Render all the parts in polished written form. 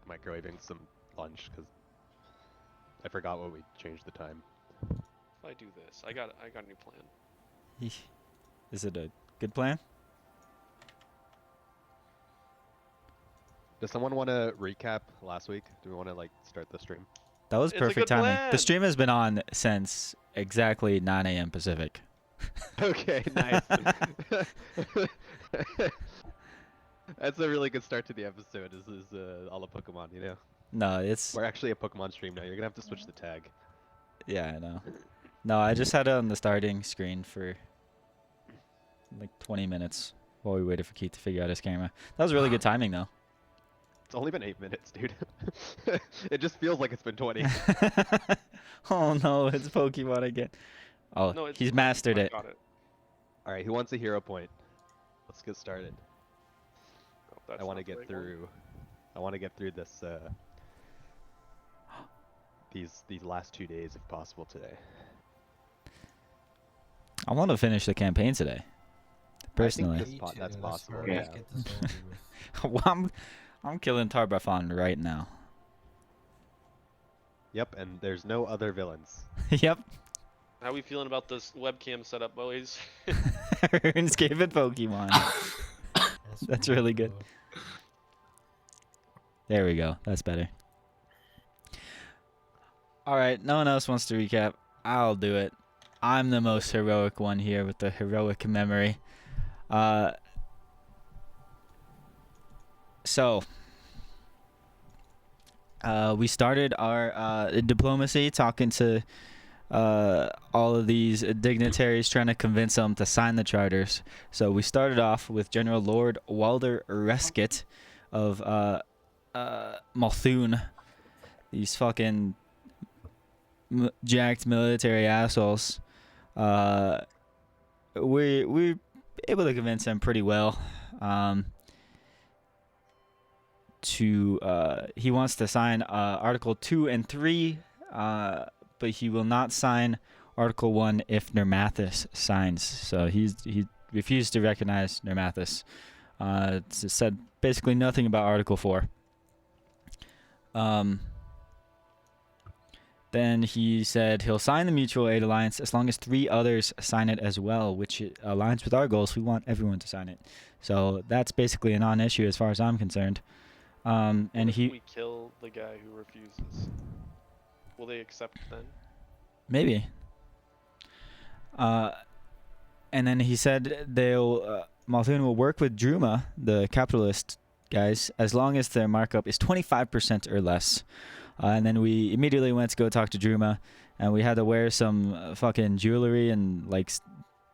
microwaving some lunch because I forgot what we changed the time. If I do this, I got a new plan. Is it a good plan? Does someone want to recap last week? Do we want to like start the stream? That was It's a perfect good timing. plan. The stream has been on since exactly 9 a.m. Pacific. Okay, nice. That's a really good start to the episode. Is all the Pokemon, you know? No, it's We're actually a Pokemon stream now. You're gonna have to switch the tag. yeah, I know. No, I just had it on the starting screen for like 20 minutes while we waited for Keith to figure out his camera. That was really good timing though. It's only been 8 minutes, dude. It just feels like it's been 20. Oh no, it's Pokemon again. Oh, No, it's he's fine. mastered I it. got it. All right, who wants a hero point? Let's get started. Oh, that's I want to not the get right one. through. I want to get through this. These last 2 days, if possible, today. I want to finish the campaign today. Personally. I think that's possible. Let's Yeah. get this over with. Well, I'm killing Tarbafon right now. Yep, and there's no other villains. Yep. How we feeling about this webcam setup, boys? RuneScape and Pokemon. That's really good. There we go. That's better. Alright, no one else wants to recap. I'll do it. I'm the most heroic one here with the heroic memory. So, we started our diplomacy talking to all of these dignitaries, trying to convince them to sign the charters. So we started off with General Lord Walder Reskett of Malthun. These fucking jacked military assholes. We able to convince them pretty well. He wants to sign Article 2 and 3, but he will not sign Article 1 if Nermathis signs. So he refused to recognize Nermathis. It said basically nothing about Article 4. Then he said he'll sign the Mutual Aid Alliance as long as 3 others sign it as well, which aligns with our goals. We want everyone to sign it. So that's basically a non-issue as far as I'm concerned. And What if he we kill the guy who refuses? Will they accept then? maybe. And then he said they'll Malthun will work with Druma, the capitalist guys, as long as their markup is 25% or less. And then we immediately went to go talk to Druma, and we had to wear some fucking jewelry and like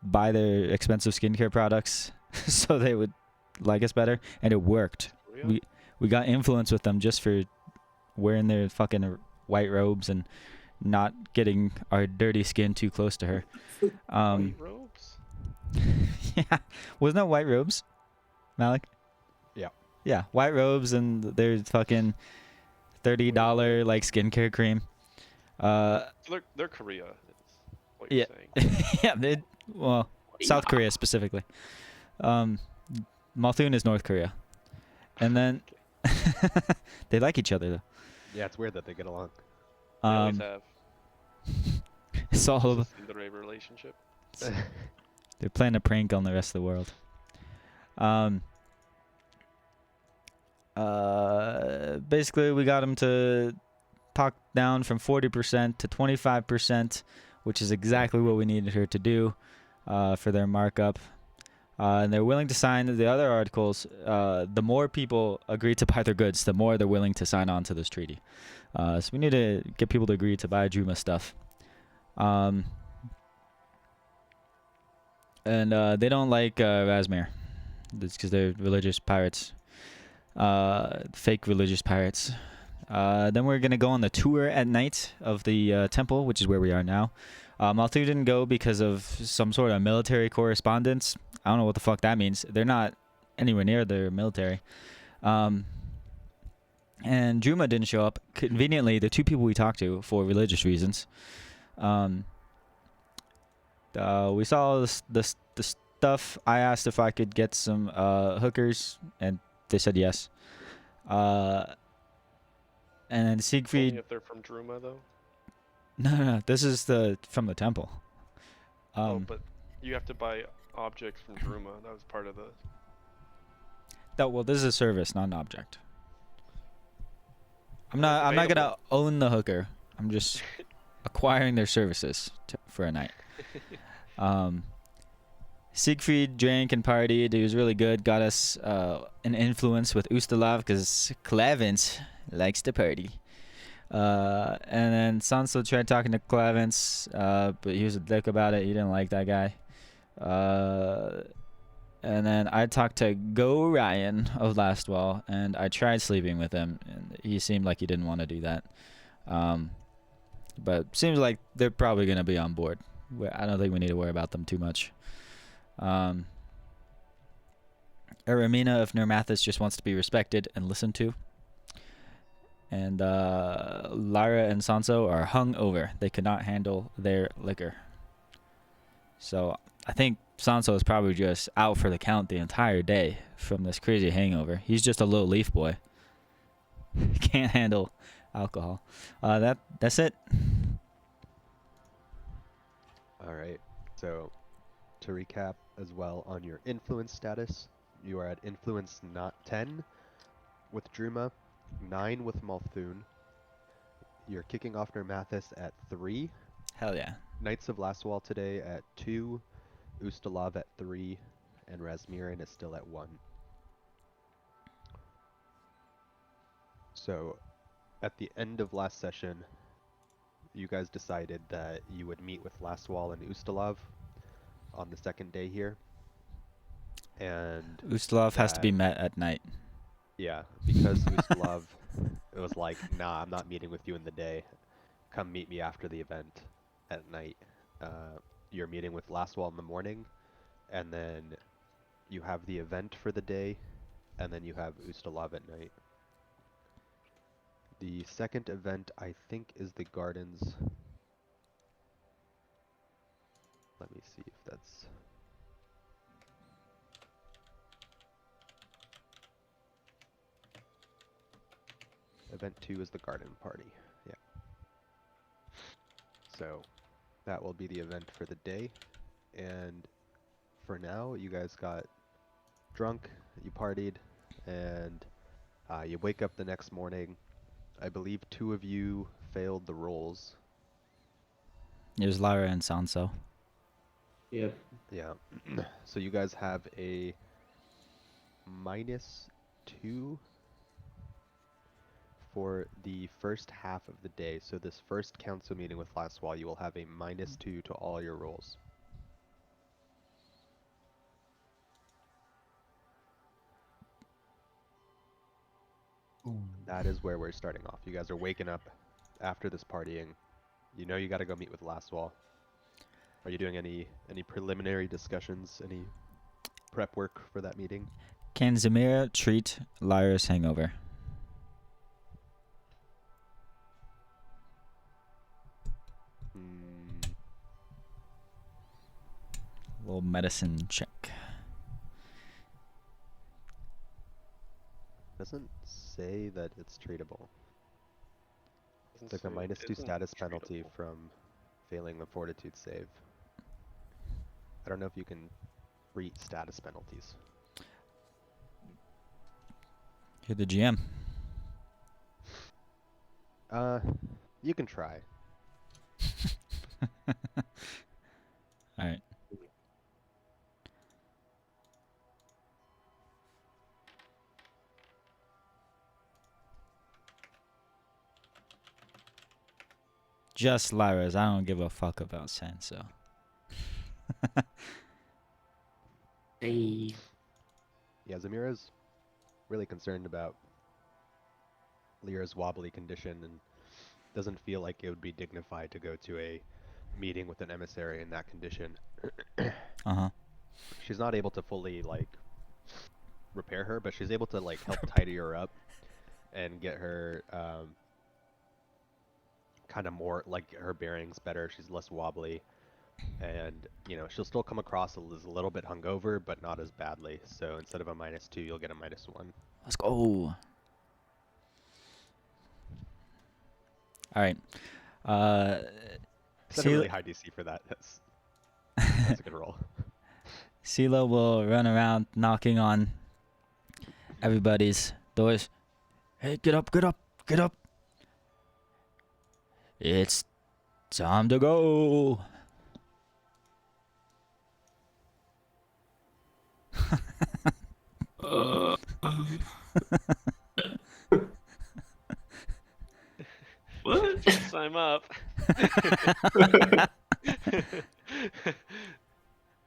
buy their expensive skincare products so they would like us better, and it worked. Real? We got influence with them just for wearing their fucking white robes and not getting our dirty skin too close to her. White robes? Yeah, wasn't that white robes, Malik? Yeah. Yeah, white robes and their fucking $30 like skincare cream. So they're Korea. Is what Yeah. you're saying. Yeah, well, South Korea specifically. Malthun is North Korea, and then they like each other though. Yeah, it's weird that they get along. They always have. It's all It's just in the relationship. they're playing a prank on the rest of the world. Basically, we got him to talk down from 40% to 25%, which is exactly what we needed her to do for their markup. And they're willing to sign the other articles. The more people agree to buy their goods, the more they're willing to sign on to this treaty. So we need to get people to agree to buy Druma stuff. And they don't like Razmir. It's because they're religious pirates. Fake religious pirates. Then we're going to go on the tour at night of the temple, which is where we are now. Malthus didn't go because of some sort of military correspondence. I don't know what the fuck that means. They're not anywhere near their military. And Druma didn't show up. Conveniently, the 2 people we talked to for religious reasons. We saw the stuff. I asked if I could get some hookers, and they said yes. And then Only Siegfried. if they're from Druma, though. No. This is from the temple. Oh, but you have to buy objects from Druma. That was part of the. Well, this is a service, not an object. I'm Well, it's not gonna available. own the hooker. I'm just acquiring their services for a night. Siegfried drank and partied. He was really good. Got us an influence with Ustalav because Clavence likes to party. And then Sanso tried talking to Clavence, but he was a dick about it. He didn't like that guy. And then I talked to Go Ryan of Lastwall, and I tried sleeping with him, and he seemed like he didn't want to do that. But seems like they're probably going to be on board. I don't think we need to worry about them too much. Eramina of Nermathis just wants to be respected and listened to. And Lyra and Sanso are hung over. They could not handle their liquor. So I think Sanso is probably just out for the count the entire day from this crazy hangover. He's just a little leaf boy. Can't handle alcohol. That's it. All right. So, to recap as well on your influence status, you are at influence not 10 with Druma, 9 with Malthun. You're kicking off Nermathis at 3. Hell yeah. Knights of Lastwall today at 2, Ustalav at 3, and Razmirin is still at 1. So, at the end of last session, you guys decided that you would meet with Lastwall and Ustalav on the second day here. And Ustalav has to be met at night. yeah, because Ustalav, it was like, nah, I'm not meeting with you in the day. Come meet me after the event at night. You're meeting with Lastwall in the morning, and then you have the event for the day, and then you have Ustalav at night. The second event, I think, is the gardens. Let me see if that's... Event 2 is the garden party, yeah. So, that will be the event for the day, and for now, you guys got drunk, you partied, and you wake up the next morning. I believe 2 of you failed the rolls. It was Lyra and Sanso. Yep. Yeah. So you guys have a -2 for the first half of the day. So this first council meeting with Lastwall, you will have a -2 to all your rolls. That is where we're starting off. You guys are waking up after this partying. You know you got to go meet with Lastwall. Are you doing any preliminary discussions, any prep work for that meeting? Can Zamira treat Lyra's hangover? Little medicine check. Doesn't say that it's treatable. Doesn't It's like a say it -2 isn't status penalty treatable. from failing the fortitude save. I don't know if you can treat status penalties. You're the GM. You can try. Alright. Just Lyra's. I don't give a fuck about Sanso. Hey. Yeah, Zamira's really concerned about Lyra's wobbly condition and doesn't feel like it would be dignified to go to a meeting with an emissary in that condition. Uh-huh. She's not able to fully, like, repair her, but she's able to, like, help tidy her up and get her, kind of more, like, her bearings better. She's less wobbly. And, you know, she'll still come across as a little bit hungover, but not as badly. So instead of a -2, you'll get a -1. Let's go. All right. Set a Seal- really high DC for that. That's a good roll. CeeLo will run around knocking on everybody's doors. Hey, get up, get up, get up. It's time to go. What? Yes, I'm up.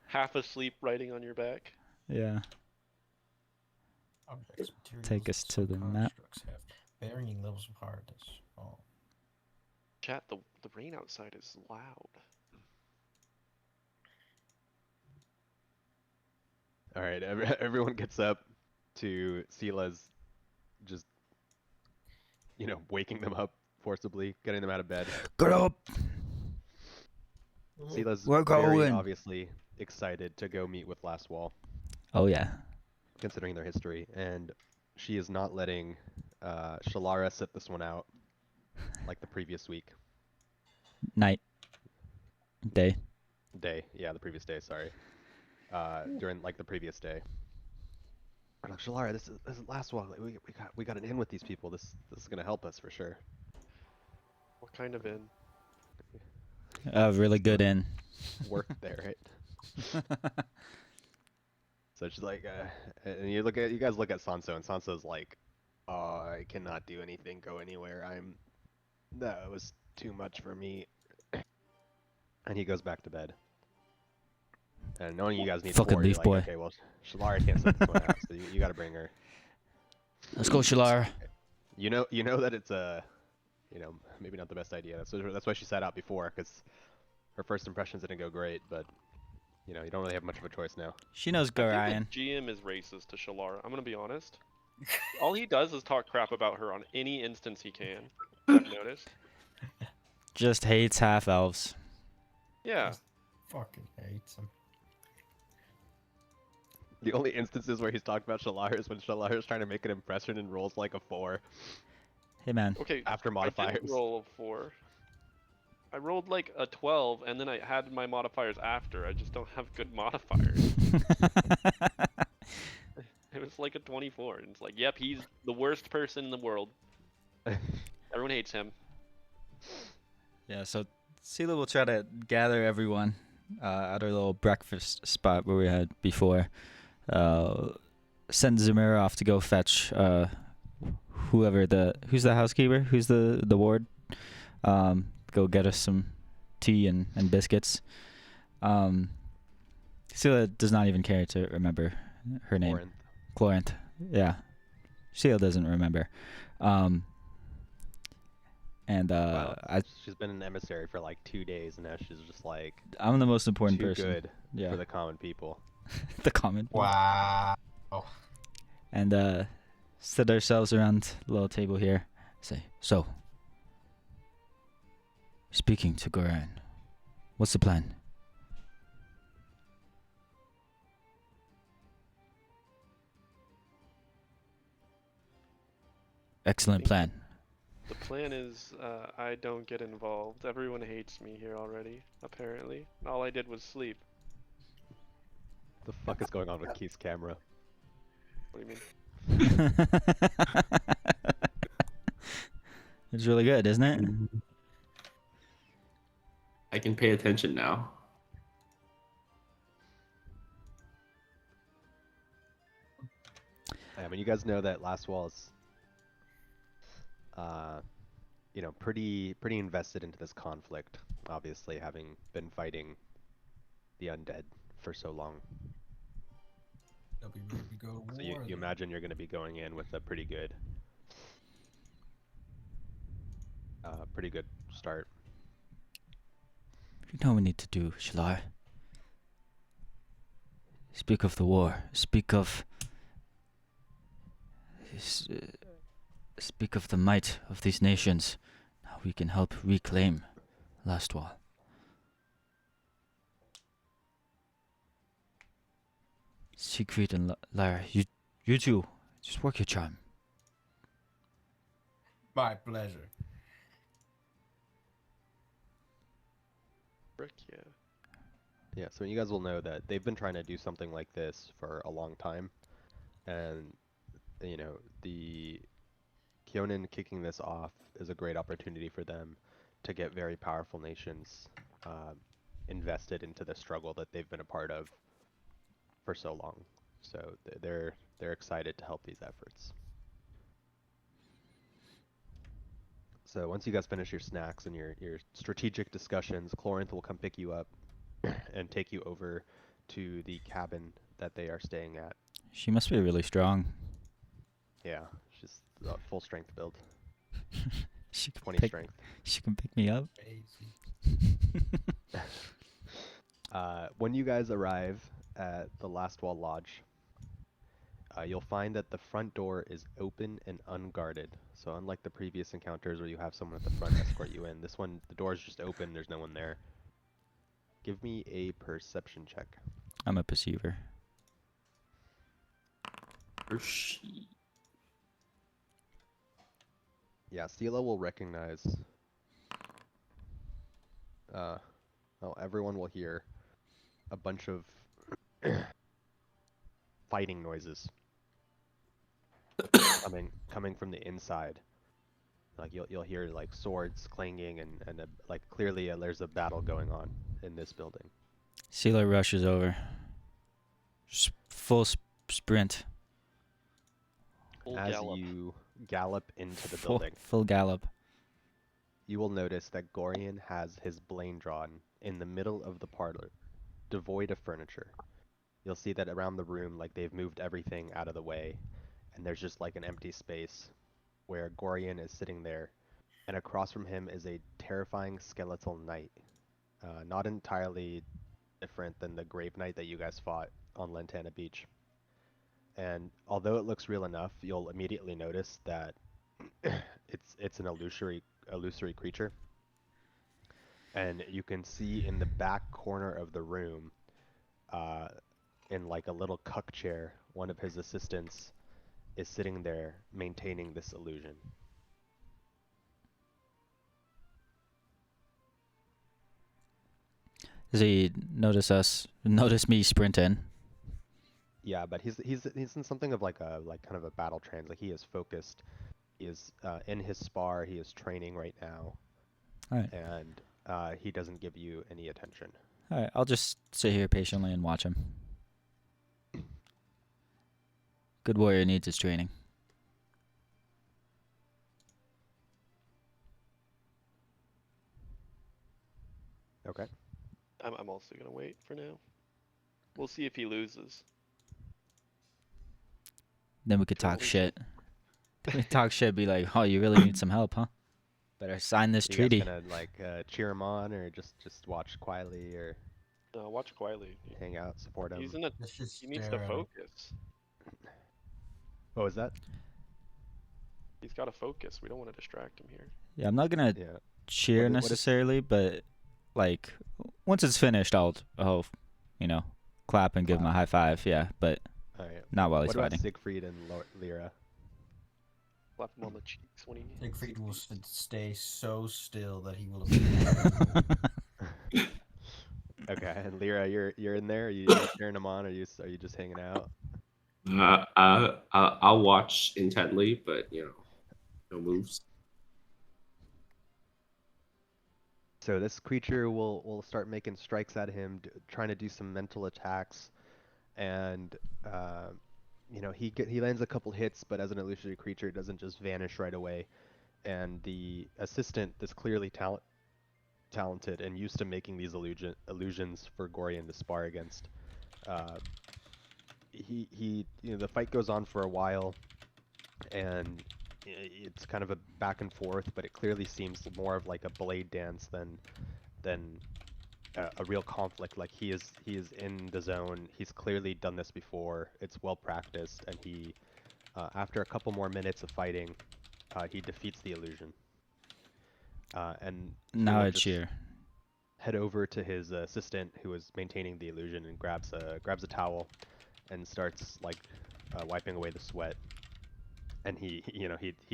Half asleep, riding on your back. Yeah. Objects, materials, Take us to the map. constructs have varying levels of hardness. Oh. Chat, the rain outside is loud. All right, everyone gets up to Sila's just, waking them up forcibly, getting them out of bed. Get up. Sila's We're very going. obviously excited to go meet with Last Wall, Oh, yeah. considering their history, and she is not letting Shalara sit this one out like the previous week. Night. Day. Yeah, the previous day, sorry. During like the previous day. I'm like, Shalara, this is Last Wall. Like, we got an in with these people. This is gonna help us for sure. What kind of in? Really good in. Work there, right? So she's like, and you guys look at Sanso, and Sanso's like, oh, I cannot do anything, go anywhere. That was too much for me. And he goes back to bed. And knowing you guys need Fucking four, you're leaf like, boy. okay, well, Shalara can't sit this one out, so you gotta bring her. Let's go, Shalara. You know that it's maybe not the best idea. That's why she sat out before, because her first impressions didn't go great, but you don't really have much of a choice now. She knows I think Gorion. the GM is racist to Shalara. I'm gonna be honest. All he does is talk crap about her on any instance he can. I've noticed. Just hates half elves. Yeah. Fucking hates him. The only instances where he's talked about Shalara is when Shalara is trying to make an impression and rolls like a 4 Hey, man. Okay. after I modifiers. didn't roll a 4. I rolled like a 12, and then I had my modifiers after. I just don't have good modifiers. It was like a 24, and it's like, yep, he's the worst person in the world. Everyone hates him. Yeah, so Sela will try to gather everyone at our little breakfast spot where we had before. Send Zamira off to go fetch who's the housekeeper, who's the ward. Go get us some tea and biscuits. Sela does not even care to remember her name. Corinth. Clorinth. Yeah. Sela doesn't remember. Wow. She's been an emissary for like 2 days, and now she's just like I'm the most important too person. good Yeah. for the common people. The common. Wow. And sit ourselves around the little table here. Say, so, speaking to Goran, what's the plan? Excellent plan. The plan is I don't get involved. Everyone hates me here already, apparently. All I did was sleep. The fuck is going on with Keith's camera? What do you mean? It's really good, isn't it? I can pay attention now. I mean, you guys know that Last Wall is, pretty invested into this conflict. Obviously, having been fighting the undead for so long. They'll be ready to go to war. So you imagine you're going to be going in with a pretty good start. You know what we need to do, Shalar. Speak of the war. Speak of the might of these nations. How we can help reclaim Last Wall. Siegfried and Lara, you two, just work your charm. My pleasure. Frick yeah. Yeah, so you guys will know that they've been trying to do something like this for a long time, and you know, the Kyonin kicking this off is a great opportunity for them to get very powerful nations invested into the struggle that they've been a part of for so long. So they're excited to help these efforts. So once you guys finish your snacks and your strategic discussions, Clorinth will come pick you up and take you over to the cabin that they are staying at. She must be really strong. Yeah, she's a full strength build, She can 20 pick. strength. She can pick me up. Crazy. When you guys arrive at the Last Wall Lodge, you'll find that the front door is open and unguarded. So unlike the previous encounters where you have someone at the front escort you in, this one, the door is just open, there's no one there. Give me a perception check. I'm a perceiver. Yeah, Sela will recognize, well, everyone will hear a bunch of fighting noises coming from the inside. Like you'll hear like swords clanging and like clearly there's a battle going on in this building. Sela rushes over. Full sprint. Full As gallop. you gallop into the building, Full gallop. you will notice that Gorian has his blade drawn in the middle of the parlor, devoid of furniture. You'll see that around the room, like they've moved everything out of the way, and there's just like an empty space where Gorian is sitting there, and across from him is a terrifying skeletal knight, not entirely different than the Grave Knight that you guys fought on Lantana Beach. And although it looks real enough, you'll immediately notice that it's an illusory creature. And you can see in the back corner of the room, in like a little cuck chair, one of his assistants is sitting there maintaining this illusion. Does he notice me sprint in? Yeah, but he's in something of like a kind of a battle trance. Like he is focused. He is in his spar. He is training right now, Alright. and he doesn't give you any attention. Alright, I'll just sit here patiently and watch him. Good warrior needs his training. Okay. I'm also gonna wait for now. We'll see if he loses. Then we could talk Totally. shit. Then we talk shit, be like, oh, you really need some help, huh? Better sign this You treaty. guys gonna like cheer him on, or just watch quietly, or Watch quietly. hang out, support him? He's in a. Let's just He needs stare to at him. focus. What was that? He's got to focus. We don't want to distract him here. Yeah, I'm not gonna Yeah. cheer What if- necessarily, but like once it's finished, I'll clap and give him a high five. Yeah, but All right. not while he's What about fighting. Siegfried and Lyra? Slap him on the cheeks when he. Siegfried will stay so still that he will. Okay, and Lyra, you're in there. Are you cheering him on? Or are you just hanging out? I'll watch intently, but no moves. So this creature will start making strikes at him, trying to do some mental attacks, and he lands a couple hits, but as an illusory creature, it doesn't just vanish right away. And the assistant, that's clearly talented and used to making these illusions for Gorian to spar against, the fight goes on for a while, and it's kind of a back and forth, but it clearly seems more of like a blade dance than a real conflict. Like he is in the zone. He's clearly done this before. It's well practiced, and he after a couple more minutes of fighting, he defeats the illusion. And Now he'll I just cheer. head over to his assistant who is maintaining the illusion and grabs a towel and starts like wiping away the sweat. And he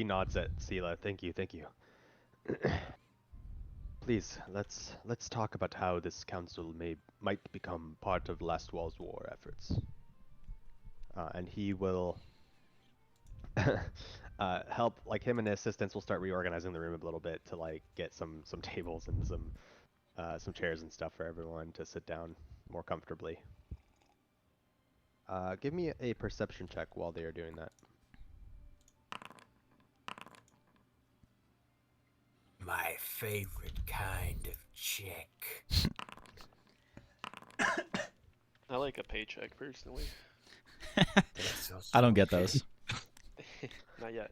nods at Sela. Thank you. Please, let's talk about how this council might become part of Last Wall's war efforts. And he will help, like him and his assistants will start reorganizing the room a little bit to like get some tables and some chairs and stuff for everyone to sit down more comfortably. Give me a perception check while they are doing that. My favorite kind of chick. I like a paycheck personally. That's also I don't get okay. those. Not yet.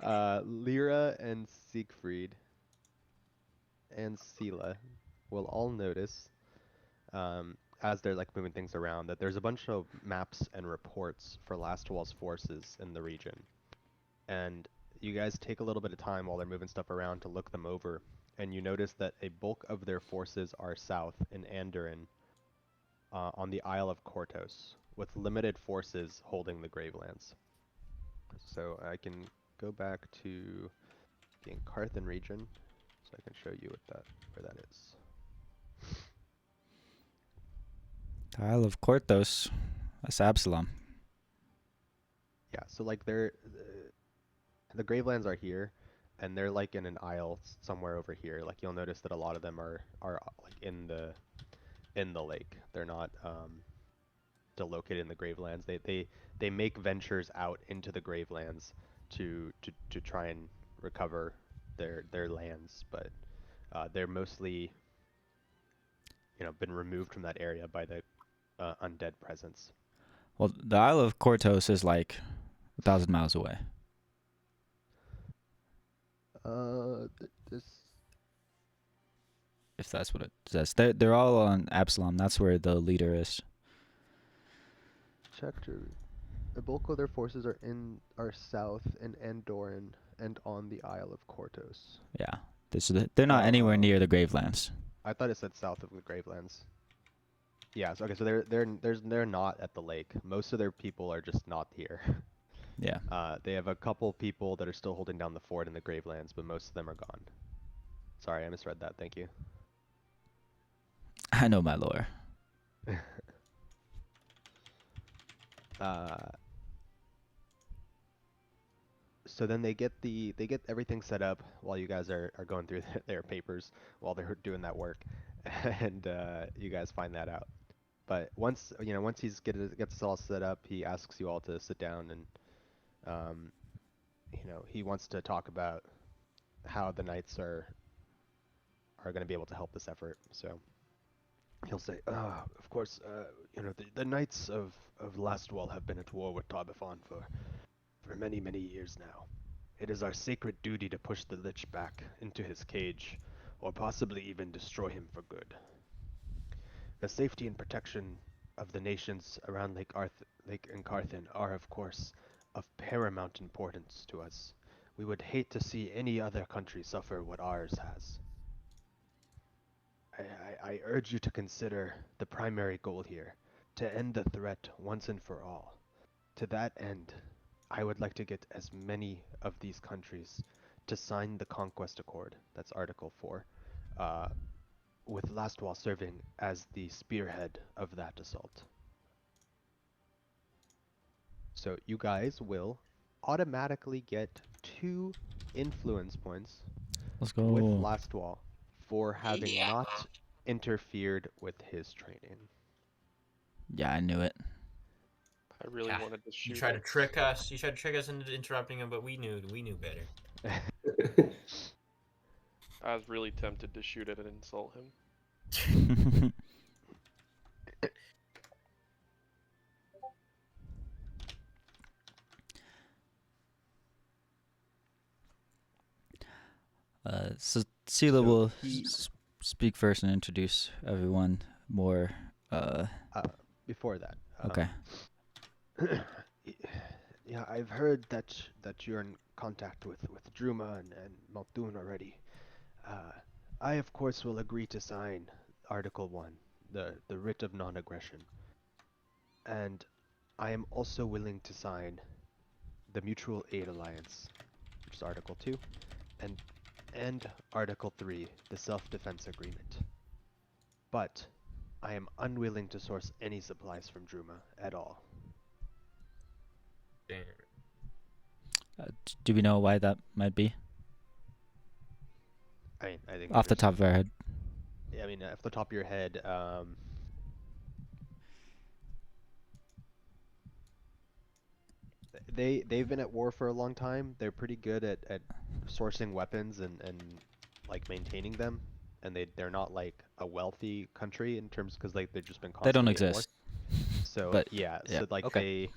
Yeah. Lyra and Siegfried and Sela will all notice, as they're like moving things around, that there's a bunch of maps and reports for Last Wall's forces in the region. And you guys take a little bit of time while they're moving stuff around to look them over, and you notice that a bulk of their forces are south in Andoran, on the Isle of Kortos, with limited forces holding the Gravelands. So I can go back to the Encarthan region, so I can show you where that is. Isle of Kortos. That's Absalom. Yeah, so like the Gravelands are here, and they're like in an isle somewhere over here. Like you'll notice that a lot of them are like in the lake. They're not still located in the Gravelands. They make ventures out into the Gravelands to try and recover their lands, but they're mostly been removed from that area by the undead presence. Well, the Isle of Kortos is like 1,000 miles away. This If that's what it says. They're all on Absalom. That's where the leader is. Checked. The bulk of their forces are south in Andoran and on the Isle of Kortos. Yeah. They're not anywhere near the Gravelands. I thought it said south of the Gravelands. Yeah, so okay, so they're not at the lake. Most of their people are just not here. Yeah. They have a couple people that are still holding down the fort in the Gravelands, but most of them are gone. Sorry, I misread that. Thank you. I know my lore. So then they get everything set up while you guys are going through their papers while they're doing that work, and you guys find that out. But once gets it all set up, he asks you all to sit down, and he wants to talk about how the knights are going to be able to help this effort. So he'll say, of course, the knights of Lastwall have been at war with Tabafon for many, many years now. It is our sacred duty to push the Lich back into his cage, or possibly even destroy him for good. The safety and protection of the nations around Lake Encarthan are, of course, of paramount importance to us. We would hate to see any other country suffer what ours has. I urge you to consider the primary goal here, to end the threat once and for all. To that end, I would like to get as many of these countries to sign the Conquest Accord, that's Article 4, with Lastwall serving as the spearhead of that assault. So you guys will automatically get 2 influence points Let's go. with Lastwall for having not interfered with his training. Yeah, I knew it. I really wanted to shoot You tried to it. trick us. You tried to trick us into interrupting him, but we knew better. I was really tempted to shoot it and insult him. So Sela will speak first and introduce everyone more. Before that. Okay. Yeah, I've heard that you're in contact with Druma and Maltun already. I of course will agree to sign Article 1, the writ of non-aggression. And I am also willing to sign the Mutual Aid Alliance, which is Article 2, and Article 3, the self-defense agreement. But I am unwilling to source any supplies from Druma at all. Damn. Do we know why that might be? I think Off the there's- top of our head. Yeah, I mean, off the top of your head, they've been at war for a long time. They're pretty good at sourcing weapons and like maintaining them, and they're not like a wealthy country in terms because like they've just been They don't constantly at war. exist. So But, yeah, yeah, so like okay.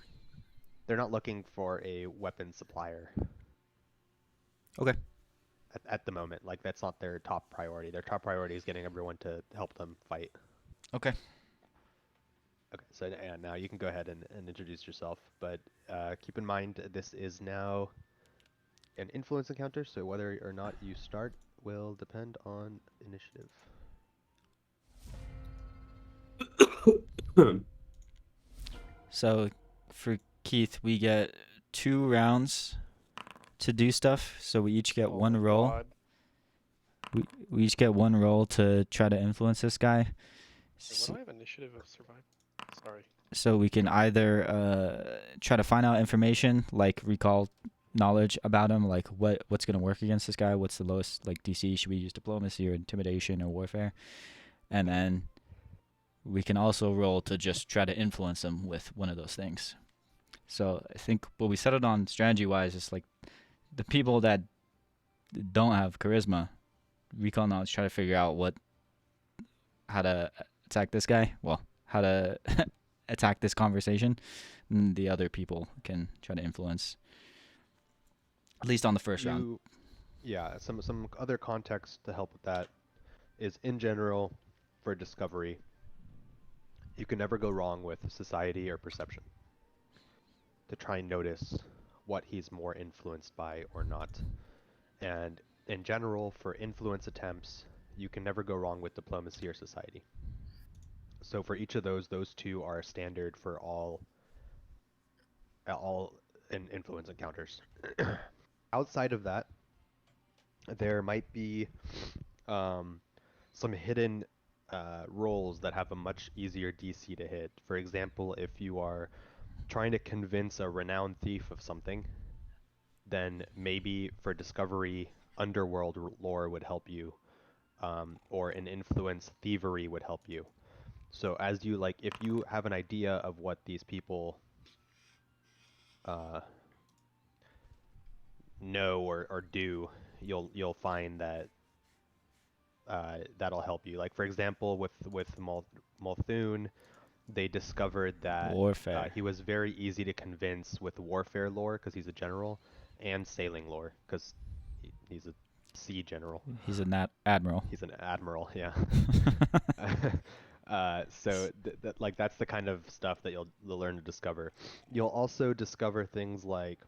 they're not looking for a weapon supplier. Okay. At the moment, like that's not their top priority. Their top priority is getting everyone to help them fight. Okay. Okay, so yeah, now you can go ahead and introduce yourself, but keep in mind this is now an influence encounter, so whether or not you start will depend on initiative. So for Keith, we get 2 rounds to do stuff. So we each get Oh one my roll. God. We each get one roll to try to influence this guy. Wait, S- what do I have initiative of survive? Sorry. So we can either try to find out information, like recall knowledge about him, like what's gonna work against this guy, what's the lowest like DC, should we use diplomacy or intimidation or warfare, and then we can also roll to just try to influence him with one of those things. So I think what we settled on strategy wise is like the people that don't have charisma, recall knowledge, try to figure out how to attack this guy. Well, how to attack this conversation. And the other people can try to influence. At least on the first round. Yeah, some other context to help with that is in general for discovery, you can never go wrong with society or perception. To try and notice what he's more influenced by or not. And in general, for influence attempts, you can never go wrong with diplomacy or society. So for each of those two are standard for all influence encounters. Outside of that, there might be some hidden roles that have a much easier DC to hit. For example, if you are trying to convince a renowned thief of something, then maybe for discovery, underworld lore would help you, or an influence thievery would help you. So as you like, if you have an idea of what these people know or do, you'll find that that'll help you. Like for example, with Multhune, they discovered that Warfare. he was very easy to convince with warfare lore because he's a general, and sailing lore because he's a sea general. He's an admiral. He's an admiral, yeah. So like that's the kind of stuff that you'll learn to discover. You'll also discover things like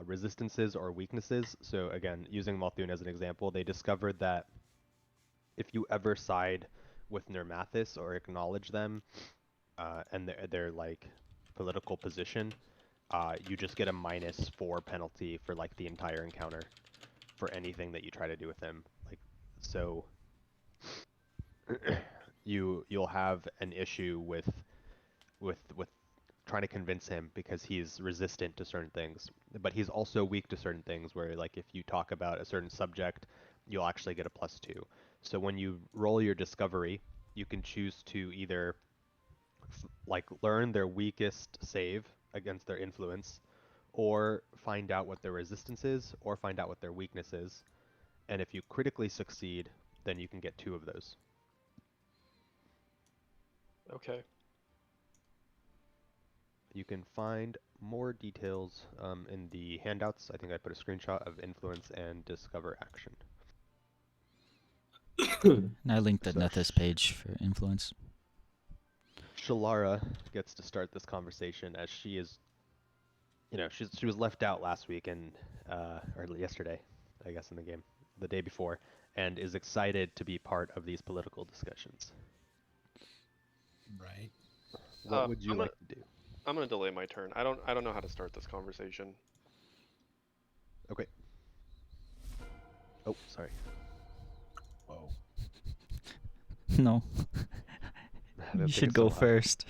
resistances or weaknesses. So again, using Multhune as an example, they discovered that if you ever side with Nermathis or acknowledge them, and their like political position, you just get a -4 penalty for like the entire encounter for anything that you try to do with them. Like so, you'll have an issue with trying to convince him because he's resistant to certain things, but he's also weak to certain things where like if you talk about a certain subject, you'll actually get a +2. So when you roll your discovery, you can choose to either like learn their weakest save against their influence, or find out what their resistance is, or find out what their weakness is. And if you critically succeed, then you can get 2 of those. Okay. You can find more details in the handouts. I think I put a screenshot of influence and discover action. And I linked the So- Nethys page for influence. Shalara gets to start this conversation as she is, she was left out last week and or yesterday, I guess in the game, the day before, and is excited to be part of these political discussions. Right. What would you I'm like to do? I'm gonna delay my turn. I don't know how to start this conversation. Okay. Oh, sorry. Whoa. No, I didn't you think should it's so go loud. first.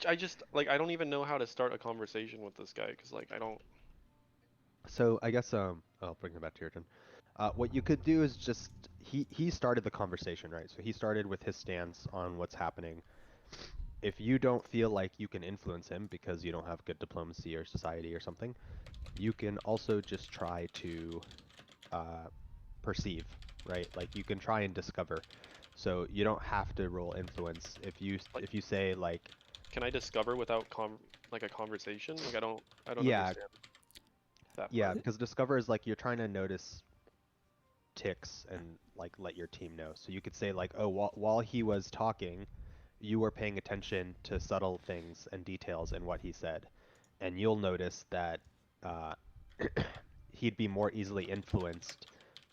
I just like I don't even know how to start a conversation with this guy because like I don't. So I guess I'll bring it back to your turn. What you could do is just he started the conversation, right? So he started with his stance on what's happening. If you don't feel like you can influence him because you don't have good diplomacy or society or something, you can also just try to uh, perceive, right? Like you can try and discover. So you don't have to roll influence. Like, If you say like, can I discover without like a conversation? Like I don't yeah, understand that yeah, part. because discover is like you're trying to notice ticks and like let your team know. So you could say like, oh, while he was talking, you were paying attention to subtle things and details in what he said, and you'll notice that uh, he'd be more easily influenced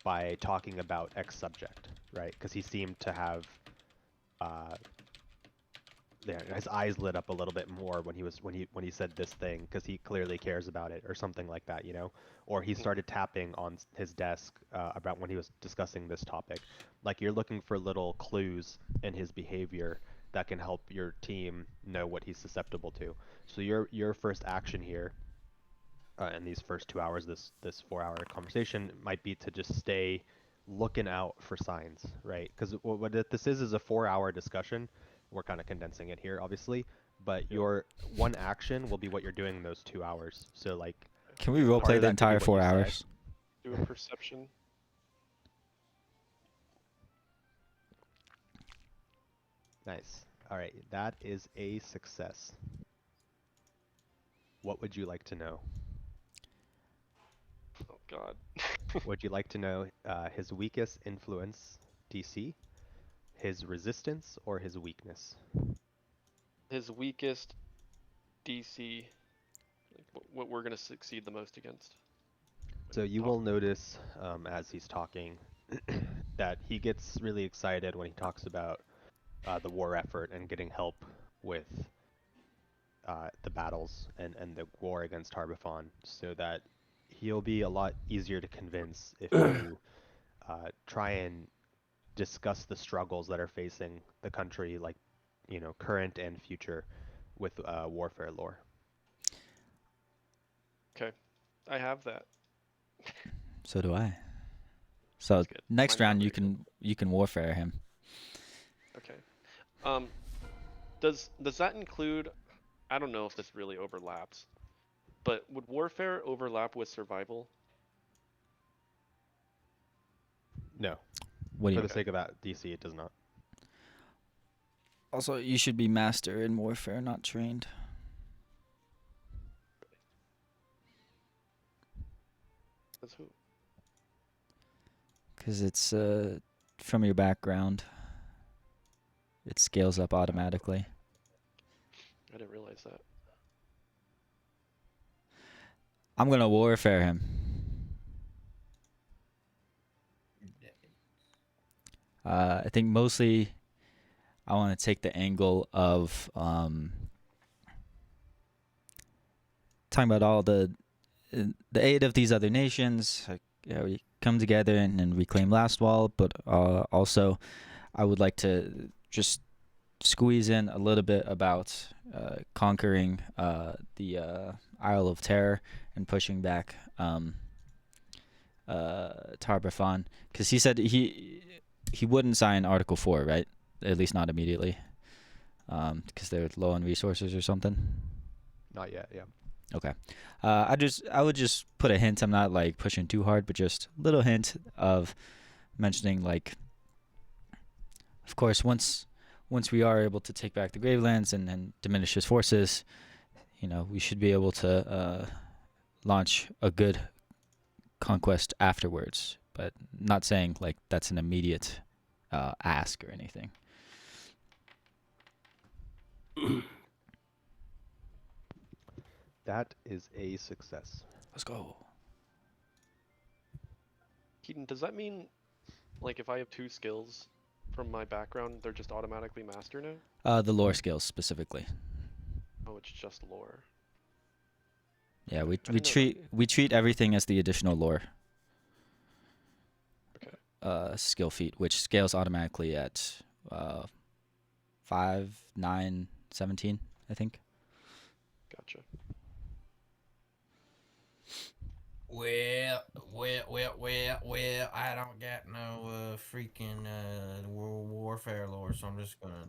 by talking about X subject, right? Because he seemed to have uh, there, his eyes lit up a little bit more when he said this thing because he clearly cares about it or something like that, you know. Or he Mhm. started tapping on his desk about when he was discussing this topic. Like you're looking for little clues in his behavior that can help your team know what he's susceptible to. So your first action here in these first 2 hours, this 4 hour conversation might be to just stay looking out for signs, right? Because this is a 4 hour discussion. We're kind of condensing it here, obviously, but Yeah. your one action will be what you're doing in those 2 hours. So like Can we part roleplay of the that could be entire what you 4 said. hours? Do a perception. Nice. All right, that is a success. What would you like to know? Oh God. Would you like to know his weakest influence DC, his resistance, or his weakness? His weakest DC. Like what we're gonna succeed the most against. So you Talk. will notice as he's talking that he gets really excited when he talks about the war effort and getting help with the battles and the war against Tarbafon, so that he'll be a lot easier to convince if you try and discuss the struggles that are facing the country, like, you know, current and future, with warfare lore. Okay. I have that. So do I. So That's good. next Mine's not round very good. you can warfare him. Okay. Um, does that include? I don't know if this really overlaps, but would warfare overlap with survival? No, What do for you the Okay. sake of that DC, it does not. Also, you should be master in warfare, not trained. That's who. Because it's from your background. It scales up automatically. I didn't realize that. I'm going to warfare him. I think mostly I want to take the angle of talking about all the aid of these other nations. We come together and reclaim Last Wall, but also I would like to just squeeze in a little bit about conquering the Isle of Terror and pushing back Tarbafon, because he said he wouldn't sign Article 4, right? At least not immediately, because they're low on resources or something. Not yet, yeah. Okay. I would just put a hint. I'm not like pushing too hard, but just a little hint of mentioning, like, of course, once we are able to take back the Gravelands and diminish his forces, you know, we should be able to launch a good conquest afterwards. But not saying like that's an immediate ask or anything. That is a success. Let's go. Keaton, does that mean, like, if I have 2 skills from my background, they're just automatically master now? The lore skills specifically. Oh, it's just lore. Yeah, Okay, we I didn't know that. treat everything as the additional lore. skill feat, which scales automatically at 5, 9, 17, I think. Gotcha. Well, I don't got no freaking World Warfare lore, so I'm just gonna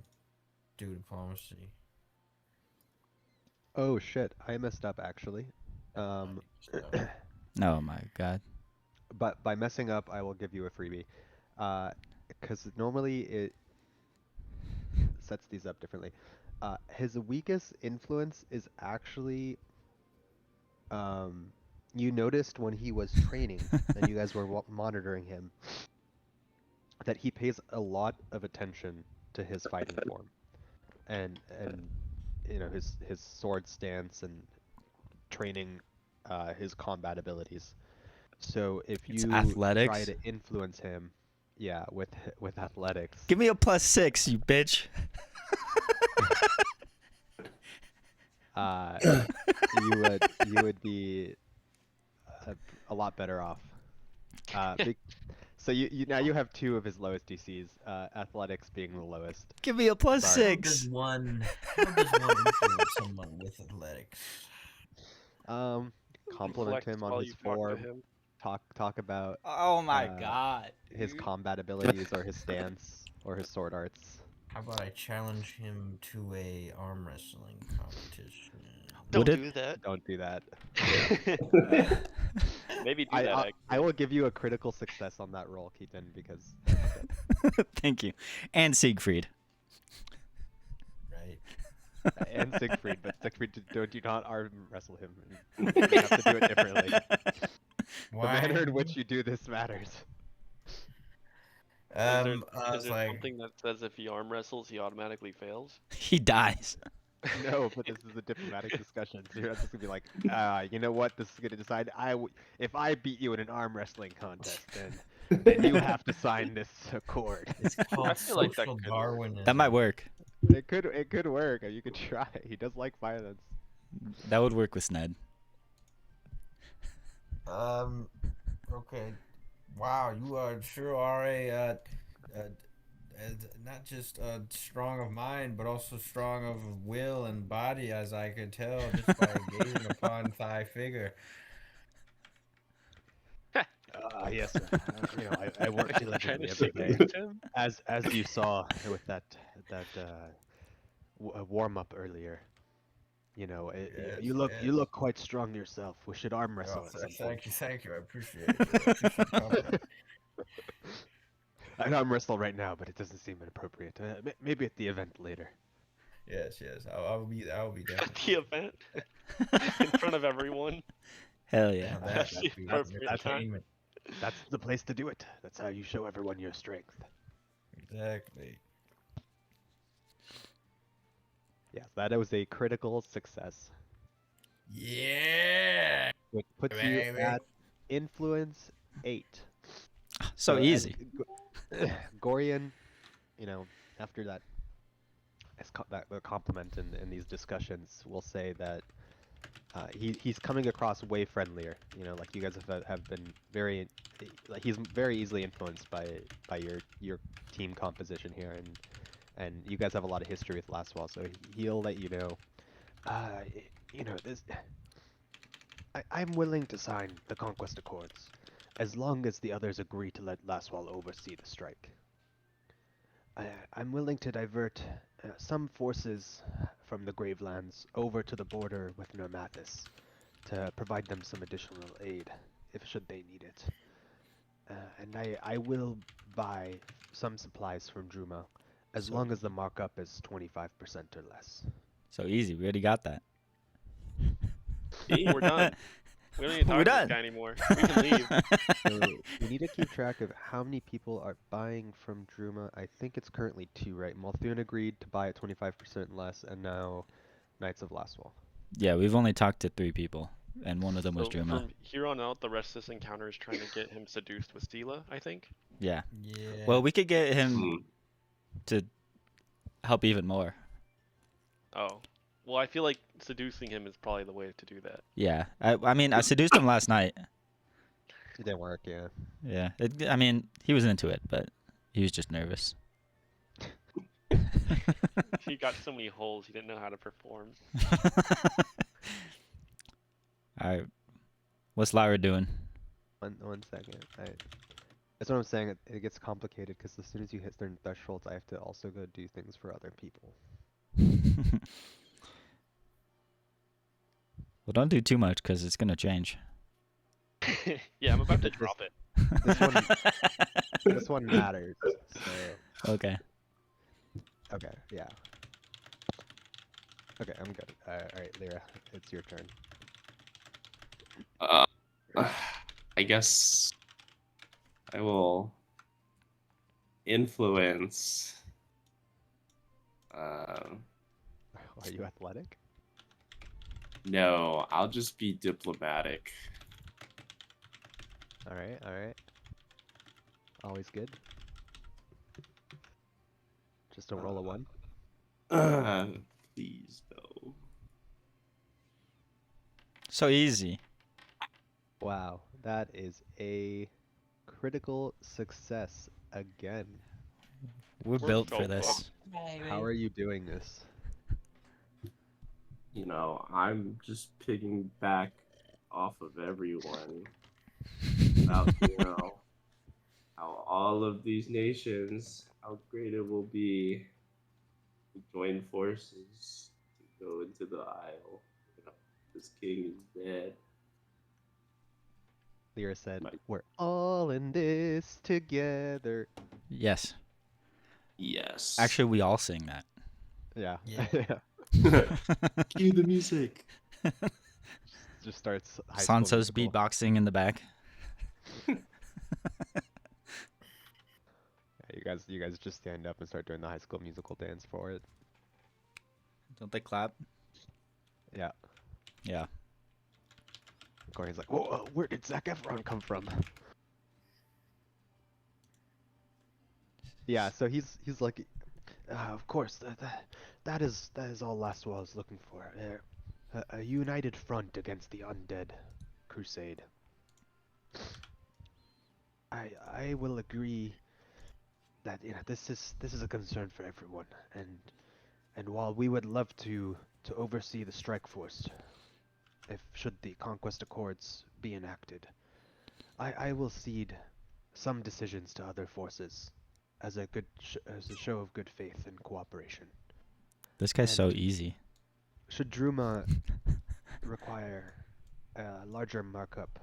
do diplomacy. Oh shit, I messed up actually. So, Oh my god. But by messing up, I will give you a freebie. Because normally it sets these up differently. His weakest influence is actually, you noticed when he was training and you guys were monitoring him that he pays a lot of attention to his fighting form and his sword stance and training his combat abilities. So if It's you try athletics. to influence him, yeah, with athletics, Give me a +6, you bitch. you would be a lot better off. So you now you have two of his lowest DCs, athletics being the lowest. Give me a Sorry. how does +6. one influence someone with athletics? Compliment Flex him on while his you talk to form. him. Talk about Oh my uh, god. his dude. combat abilities or his stance or his sword arts. How about I challenge him to a arm wrestling competition? Would Don't it? do that. Don't do that. Maybe do I, that. I Actually. I will give you a critical success on that roll, Keaton, because Thank you. And Siegfried. Right. and Siegfried, but Siegfried do not arm wrestle him. You have to do it differently. The manner in which you do this matters. Is there, I is was there like, something that says if he arm wrestles, he automatically fails? He dies. No, but this is a diplomatic discussion. So you're not just gonna be like, you know what? This is gonna decide. If I beat you in an arm wrestling contest, then you have to sign this accord. it's called feel like that social could work. Darwinism. That might work. It could work. You could try. He does like violence. That would work with Sned. Okay. Wow, you sure are not just strong of mind, but also strong of will and body, as I could tell just by gazing upon thy figure. Yes, sir. I work Trying to diligently every day, seduce him? as you saw with that warm up earlier. Yes, you yes. look quite strong yourself. We should arm wrestle Oh, at some point. thank you. I appreciate it. I appreciate the compliment. I'd arm wrestle right now, but it doesn't seem inappropriate. Maybe at the event later. Yes, yes. I will be down. At the event? In front of everyone? Hell yeah. Now That's that'd the be appropriate time. entertainment. That's the place to do it. That's how you show everyone your strength. Exactly. Yes, that was a critical success, Yeah. which puts Baby. you at influence 8. So as easy. Gorian, after that, the compliment in these discussions, will say that he's coming across way friendlier. Like you guys have been very, like he's very easily influenced by your team composition here, and you guys have a lot of history with Lastwall, so he'll let you know. This. I'm willing to sign the Conquest Accords, as long as the others agree to let Lastwall oversee the strike. I'm willing to divert some forces from the Gravelands over to the border with Normathis to provide them some additional aid, should they need it. And I will buy some supplies from Druma, as long as the markup is 25% or less. So easy. We already got that. See, we're done. We don't need to talk We're to this done. guy anymore. We can leave. So we need to keep track of how many people are buying from Druma. I think it's currently 2, right? Malthune agreed to buy at 25% less, and now Knights of Lastwall. Yeah, we've only talked to 3 people, and one of them was So Druma. from here on out, the rest of this encounter is trying to get him seduced with Stila, I think. Yeah. Yeah. Well, we could get him Hmm. to help even more. Oh. Well, I feel like seducing him is probably the way to do that. Yeah. I mean, I seduced him last night. It didn't work, yeah. Yeah. I mean, he was into it, but he was just nervous. He got so many holes, he didn't know how to perform. All right. What's Lyra doing? One second. That's what I'm saying. It gets complicated because as soon as you hit certain thresholds, I have to also go do things for other people. Well, don't do too much because it's gonna change. Yeah, I'm about to drop it. This one matters. So Okay. okay, yeah. Okay, I'm good. All right, Lyra, it's your turn. I guess I will influence. Are you athletic? No, I'll just be diplomatic. All right, all right. Always good. Just don't roll a one. Please no. So easy. Wow, that is a critical success again. We're We're built so for this. How are you doing this? You know, I'm just picking back off of everyone about, you know, how all of these nations, how great it will be to join forces to go into the Isle. You know, this king is dead. Lyra said, Right. "We're all in this together." Yes. Yes. Actually, we all sing that. Yeah. Yeah. Cue the music. Just starts High School Sanso's Musical. beatboxing in the back. Yeah, you guys just stand up and start doing the High School Musical dance for it. Don't they clap? Yeah. Yeah. Corey's like, "Whoa, where did Zac Efron come from?" Yeah, so he's like, of course, that is all Lastwall is looking for. A united front against the undead crusade. I will agree that this is a concern for everyone, and while we would love to oversee the strike force, if should the conquest accords be enacted, I will cede some decisions to other forces as a as a show of good faith and cooperation. This guy's so And easy. should Druma require a larger markup,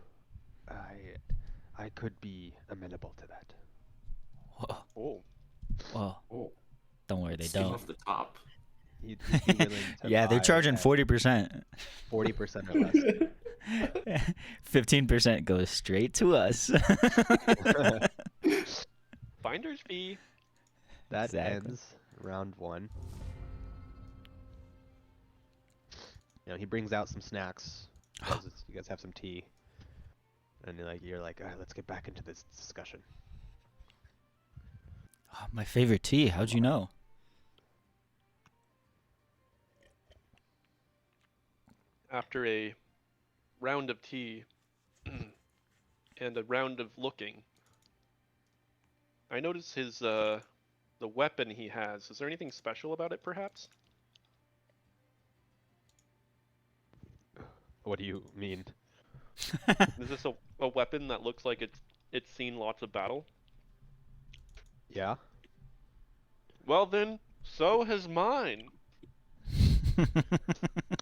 I could be amenable to that. Whoa. Oh, Whoa. Oh, Don't worry, they skim don't. off the top. He'd be willing to Yeah, they're buy charging at 40%. 40% or less. 15% goes straight to us. finder's fee. That Exactly. ends round one. He brings out some snacks. You guys have some tea. And you're like, let's get back into this discussion. Oh, my favorite tea. How'd you know? After a round of tea and a round of looking, I notice his the weapon he has. Is there anything special about it, perhaps? What do you mean? Is this a weapon that looks like it's seen lots of battle? Yeah? Well then, so has mine.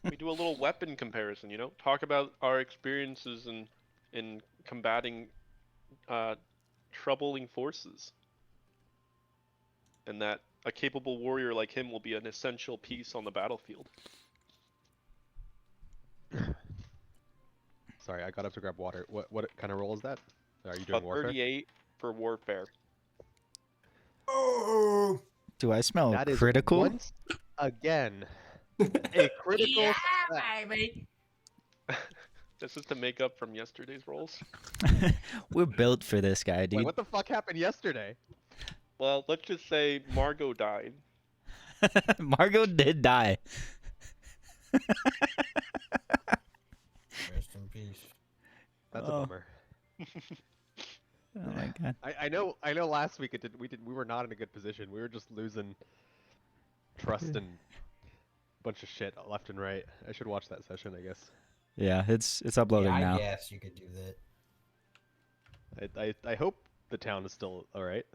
We do a little weapon comparison, talk about our experiences in combating troubling forces, and that a capable warrior like him will be an essential piece on the battlefield. Sorry, I got up to grab water. What kind of roll is that? Are you A doing warfare? 38 for warfare. Oh, Do I smell That is critical? once again a critical yeah, success. baby. This is to make up from yesterday's rolls. We're built for this guy, Wait, dude. what the fuck happened yesterday? Well, let's just say Margot died. Margot did die. Rest in peace. That's a Oh. bummer. Oh my god. I know last week we were not in a good position. We were just losing trust and a bunch of shit left and right. I should watch that session, I guess. Yeah, it's uploading I now. guess you could do that. I hope the town is still alright.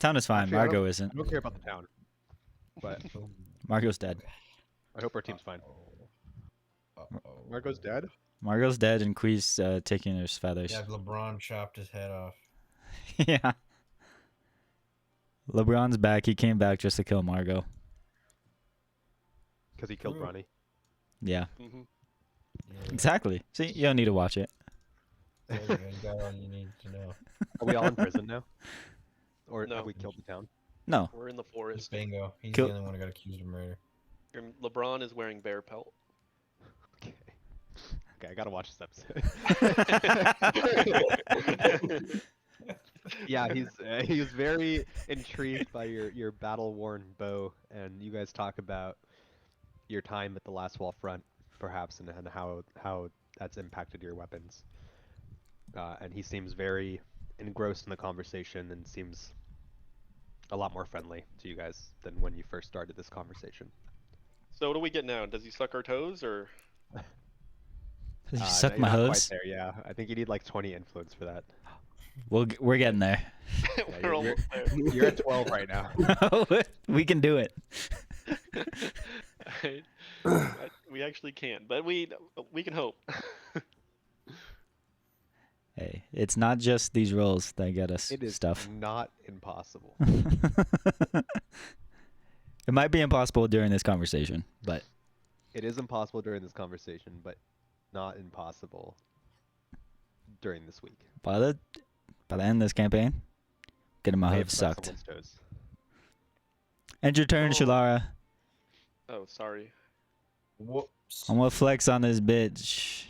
Town is fine. Actually, I Margot isn't. don't care about the town, but Margot's dead. I hope our team's fine. Uh-oh. Margot's dead? Margot's dead and Quee's taking his feathers. Yeah, LeBron chopped his head off. Yeah. LeBron's back. He came back just to kill Margot. Because he killed True. Bronny. Yeah, Mm-hmm. Yeah, exactly. See, you don't need to watch it. there you go. You got all you need to know. Are we all in prison now? Or No. have we killed the town? No. We're in the It's forest. bingo. He's Kill- the only one who got accused of murder. LeBron is wearing bear pelt. Okay. Okay, I gotta watch this episode. Yeah, he's very intrigued by your battle-worn bow, and you guys talk about your time at the last wall front, perhaps, and how that's impacted your weapons. And he seems very engrossed in the conversation and seems a lot more friendly to you guys than when you first started this conversation. So what do we get now? Does he suck our toes or? You No, suck you're my not quite hose. there, yeah. I think you need like 20 influence for that. We're getting there. Yeah, We're almost there. You're at 12 right now. We can do it. We actually can, but we can hope. Hey, it's not just these rolls that get us It is stuff. not impossible. It might be impossible during this conversation, but It is impossible during this conversation, but not impossible during this week. by the end of this campaign, getting my May have hooves sucked sucked. someone's toes. End your turn, Oh. Shalara. Oh, sorry. Whoops. I'm gonna flex on this bitch.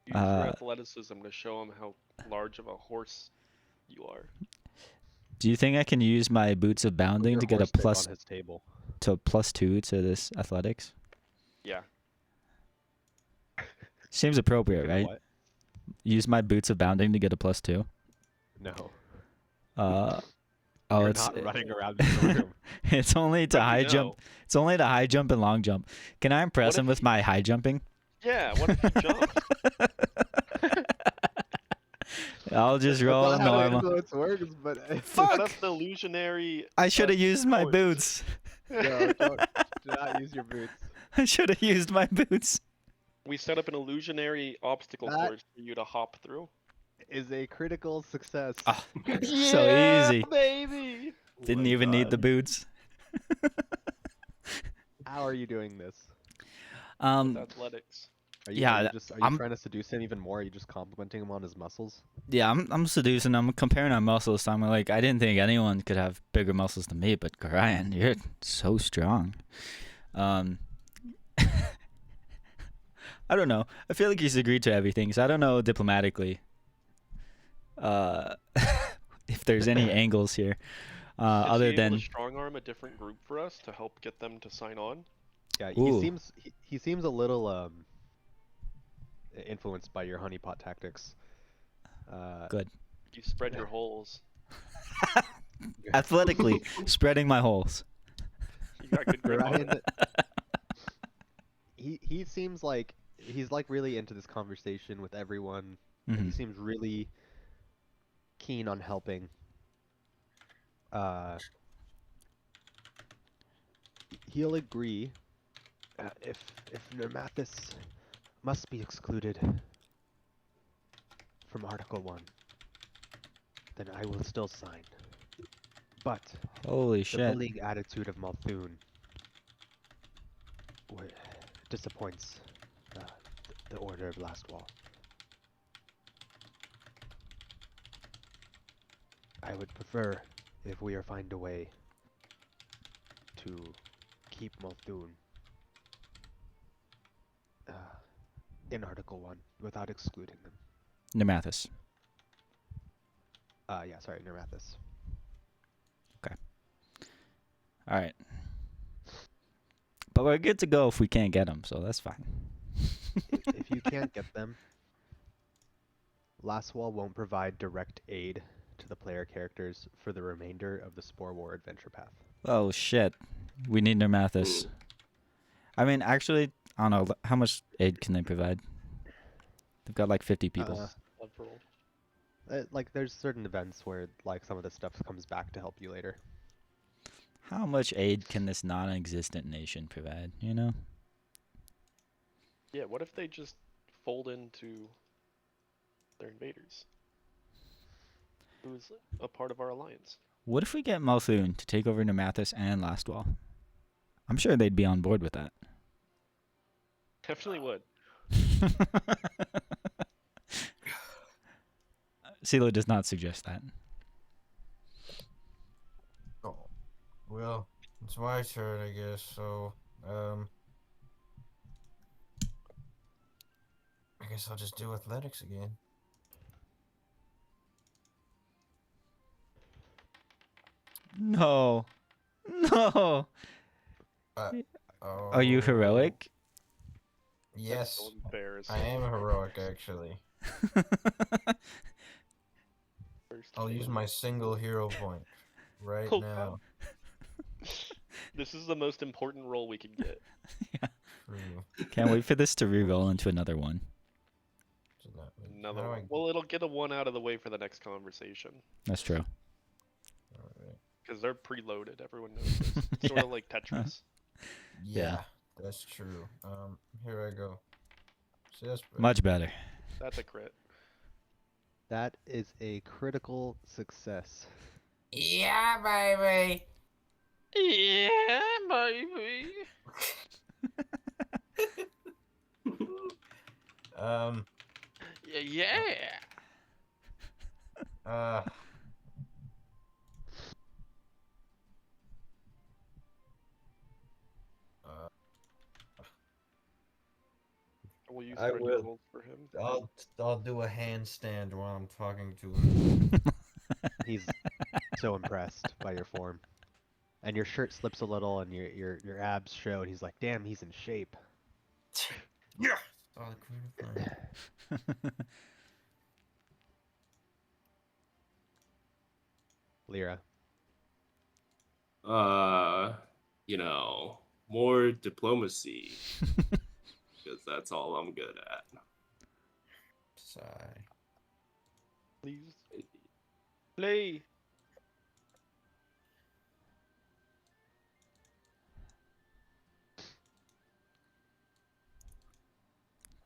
Use your Uh, athleticism to show him how large of a horse you are. Do you think I can use my boots of Put bounding your to get a horse dick plus on his table. to +2 to this athletics? Yeah. Seems appropriate, You know right? what? Use my boots of bounding to get a +2. No. Oh, You're it's not running around the room. it's only to How do high you jump. know? It's only to high jump and long jump. Can I impress What him if with he- my high jumping? Yeah. What if he jumped? I'll just That's roll not how normal. influence works, but Fuck! Set up the illusionary. I should have used my horse. boots. no, do not use your boots. I should have used my boots. We set up an illusionary obstacle That- course for you to hop through. Is a critical success. Ah, so easy. baby. Oh Didn't my even need the God. boots. How are you doing this? With athletics. Are you, Yeah, are you just are you I'm- trying to seduce him even more? Are you just complimenting him on his muscles? Yeah, I'm seducing. I'm comparing our muscles. So I'm like, I didn't think anyone could have bigger muscles than me, but Ryan, you're so strong. I don't know. I feel like he's agreed to everything, so I don't know diplomatically. If there's any angles here, Is other he able than to strong arm a different group for us to help get them to sign on? Yeah, Ooh. he seems a little influenced by your honeypot tactics. good. You spread your holes. Athletically spreading my holes. You got good grip on Ryan, it. he seems like he's like really into this conversation with everyone. And he Mhm. seems really keen on helping. He'll agree if Nermathis must be excluded from Article 1, then I will still sign. But Holy the shit. bullying attitude of Multhune disappoints the Order of Last Wall. I would prefer if we find a way to keep Multhune in Article 1 without excluding them. Nermathis. Yeah, sorry, Nermathis. All right. But we're good to go if we can't get him, so that's fine. If you can't get them, Last Wall won't provide direct aid to the player characters for the remainder of the Spore War adventure path. Oh shit. We need Nermathus. Hmm. I mean, actually, I don't know. How much aid can they provide? They've got like 50 people. Several. Like, there's certain events where, like, some of this stuff comes back to help you later. How much aid can this non-existent nation provide, you know? Yeah, what if they just fold into their invaders? Who's a part of our alliance? What if we get Malthun to take over Nermathus and Lastwall? I'm sure they'd be on board with that. Definitely would. CeeLo does not suggest that. Oh, well, it's my turn, I guess. So, I guess I'll just do athletics again. No. No. Are you Oh, heroic? Yes, So embarrassing. I am heroic, actually. First I'll use kill. my single hero point right Oh, now. This is the most important roll we could get. True. Can't wait for this to re-roll into another one. So that would- Another how do one. I- Well, it'll get a one out of the way for the next conversation. That's true. alright. Because they're preloaded. Everyone knows this. It's sort of like Tetris. Yeah, that's true. Here I go. See, that's better. Much better. That's a crit. That is a critical success. Yeah, baby. Yeah, baby. Yeah. Uh, We'll use I friend will. rolls for him. I'll do a handstand while I'm talking to him. He's so impressed by your form. And your shirt slips a little and your abs show and he's like, damn, he's in shape. Yeah. Oh, the Queen of Fire. Lyra. More diplomacy. Because that's all I'm good at. Sigh. Please. Play.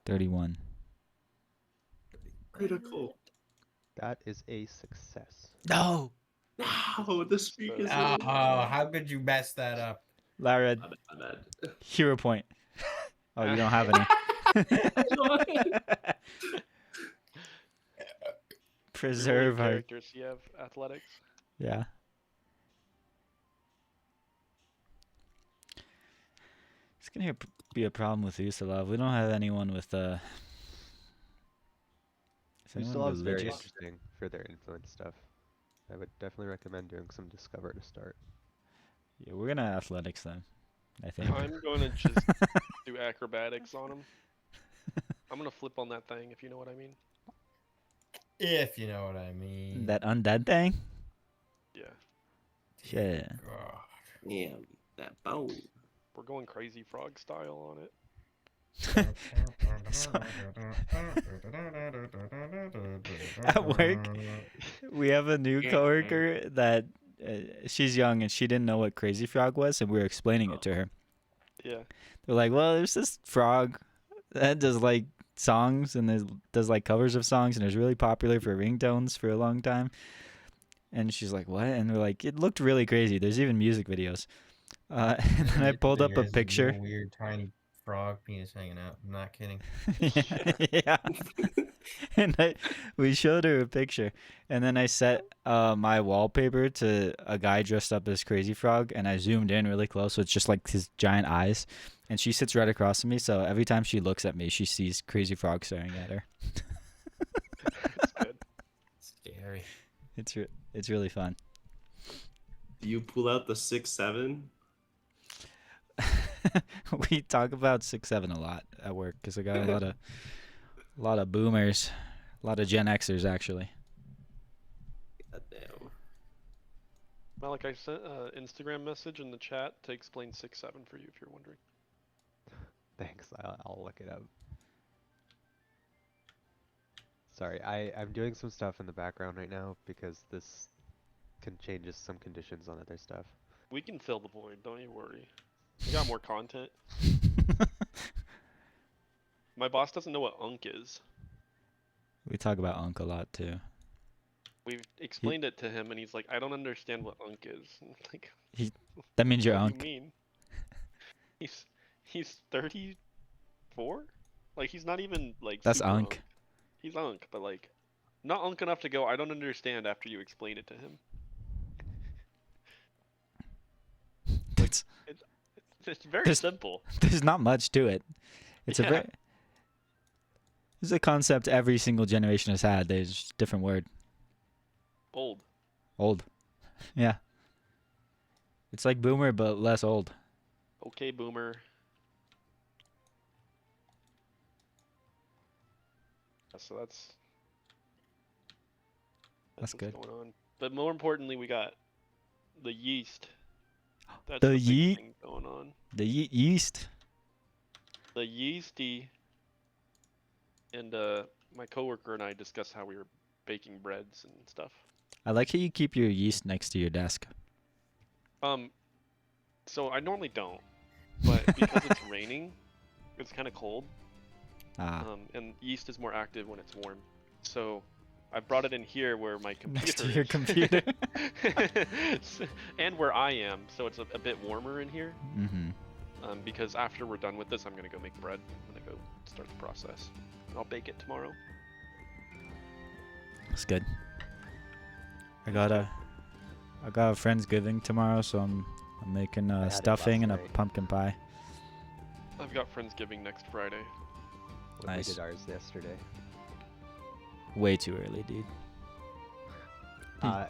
$31. Critical. That is a success. No. No, the streak is Oh, over. how could you mess that up? Lara, My bad. hero point. Oh, you don't have any. Preserve Your our... characters. You have athletics. Yeah. It's gonna be a problem with Usalov. We don't have anyone with Is anyone Usalov's very religious? interesting for their influence stuff. I would definitely recommend doing some Discover to start. Yeah, we're gonna athletics then. I think. I'm going to just do acrobatics on him. I'm going to flip on that thing, if you know what I mean. If you know what I mean. That undead thing? Yeah. Yeah. God. Damn, that bone. We're going crazy frog style on it. At work, we have a new coworker that she's young and she didn't know what Crazy Frog was, and we were explaining it to her. Yeah. They're like, "Well, there's this frog that does like songs and does like covers of songs and is really popular for ringtones for a long time." And she's like, "What?" And we're like, "It looked really crazy. There's even music videos." And then I pulled up a picture. Weird tiny frog penis hanging out. I'm not kidding. Yeah. And we showed her a picture, and then I set my wallpaper to a guy dressed up as Crazy Frog, and I zoomed in really close, so it's just like his giant eyes, and she sits right across from me, so every time she looks at me, she sees Crazy Frog staring at her. It's good. Scary. It's really fun. Do you pull out the 6-7? We talk about 6'7" a lot at work because I got a lot of boomers, A lot of Gen Xers actually. Goddamn. Malik, I sent an Instagram message in the chat to explain 6-7 for you if you're wondering. Thanks. I'll look it up. Sorry, I'm doing some stuff in the background right now because this can changes some conditions on other stuff. We can fill the void, don't you worry. We got more content. My boss doesn't know what Unk is. We talk about Unk a lot too. We've explained it to him, and he's like, "I don't understand what Unk is." Like, That means you're what Unk. do you mean? He's 34. Like, he's not even like. That's super Unk. He's Unk, but like, not Unk enough to go. I don't understand after you explain it to him. It's very There's- simple. There's not much to it. It's a Yeah. very. It's a concept every single generation has had. There's just a different word. Old. Old. Yeah. It's like boomer, but less old. Okay, boomer. Yeah, so that's That's what's good. going on. But more importantly, we got the yeast. That's The the big yeet- thing going on. The yeast. The yeasty. And my coworker and I discussed how we were baking breads and stuff. I like how you keep your yeast next to your desk. So I normally don't, but because it's raining, it's kind of cold. And yeast is more active when it's warm. So I brought it in here where my computer Next to your is. computer. And where I am, so it's a bit warmer in here. Mm-hmm. Because after we're done with this, I'm gonna go make bread. I'm gonna go start the process. I'll bake it tomorrow. That's good. I got a Friendsgiving tomorrow, so I'm making had it stuffing and last a night. pumpkin pie. I've got Friendsgiving next Friday. We Nice. did ours yesterday. Way too early, dude.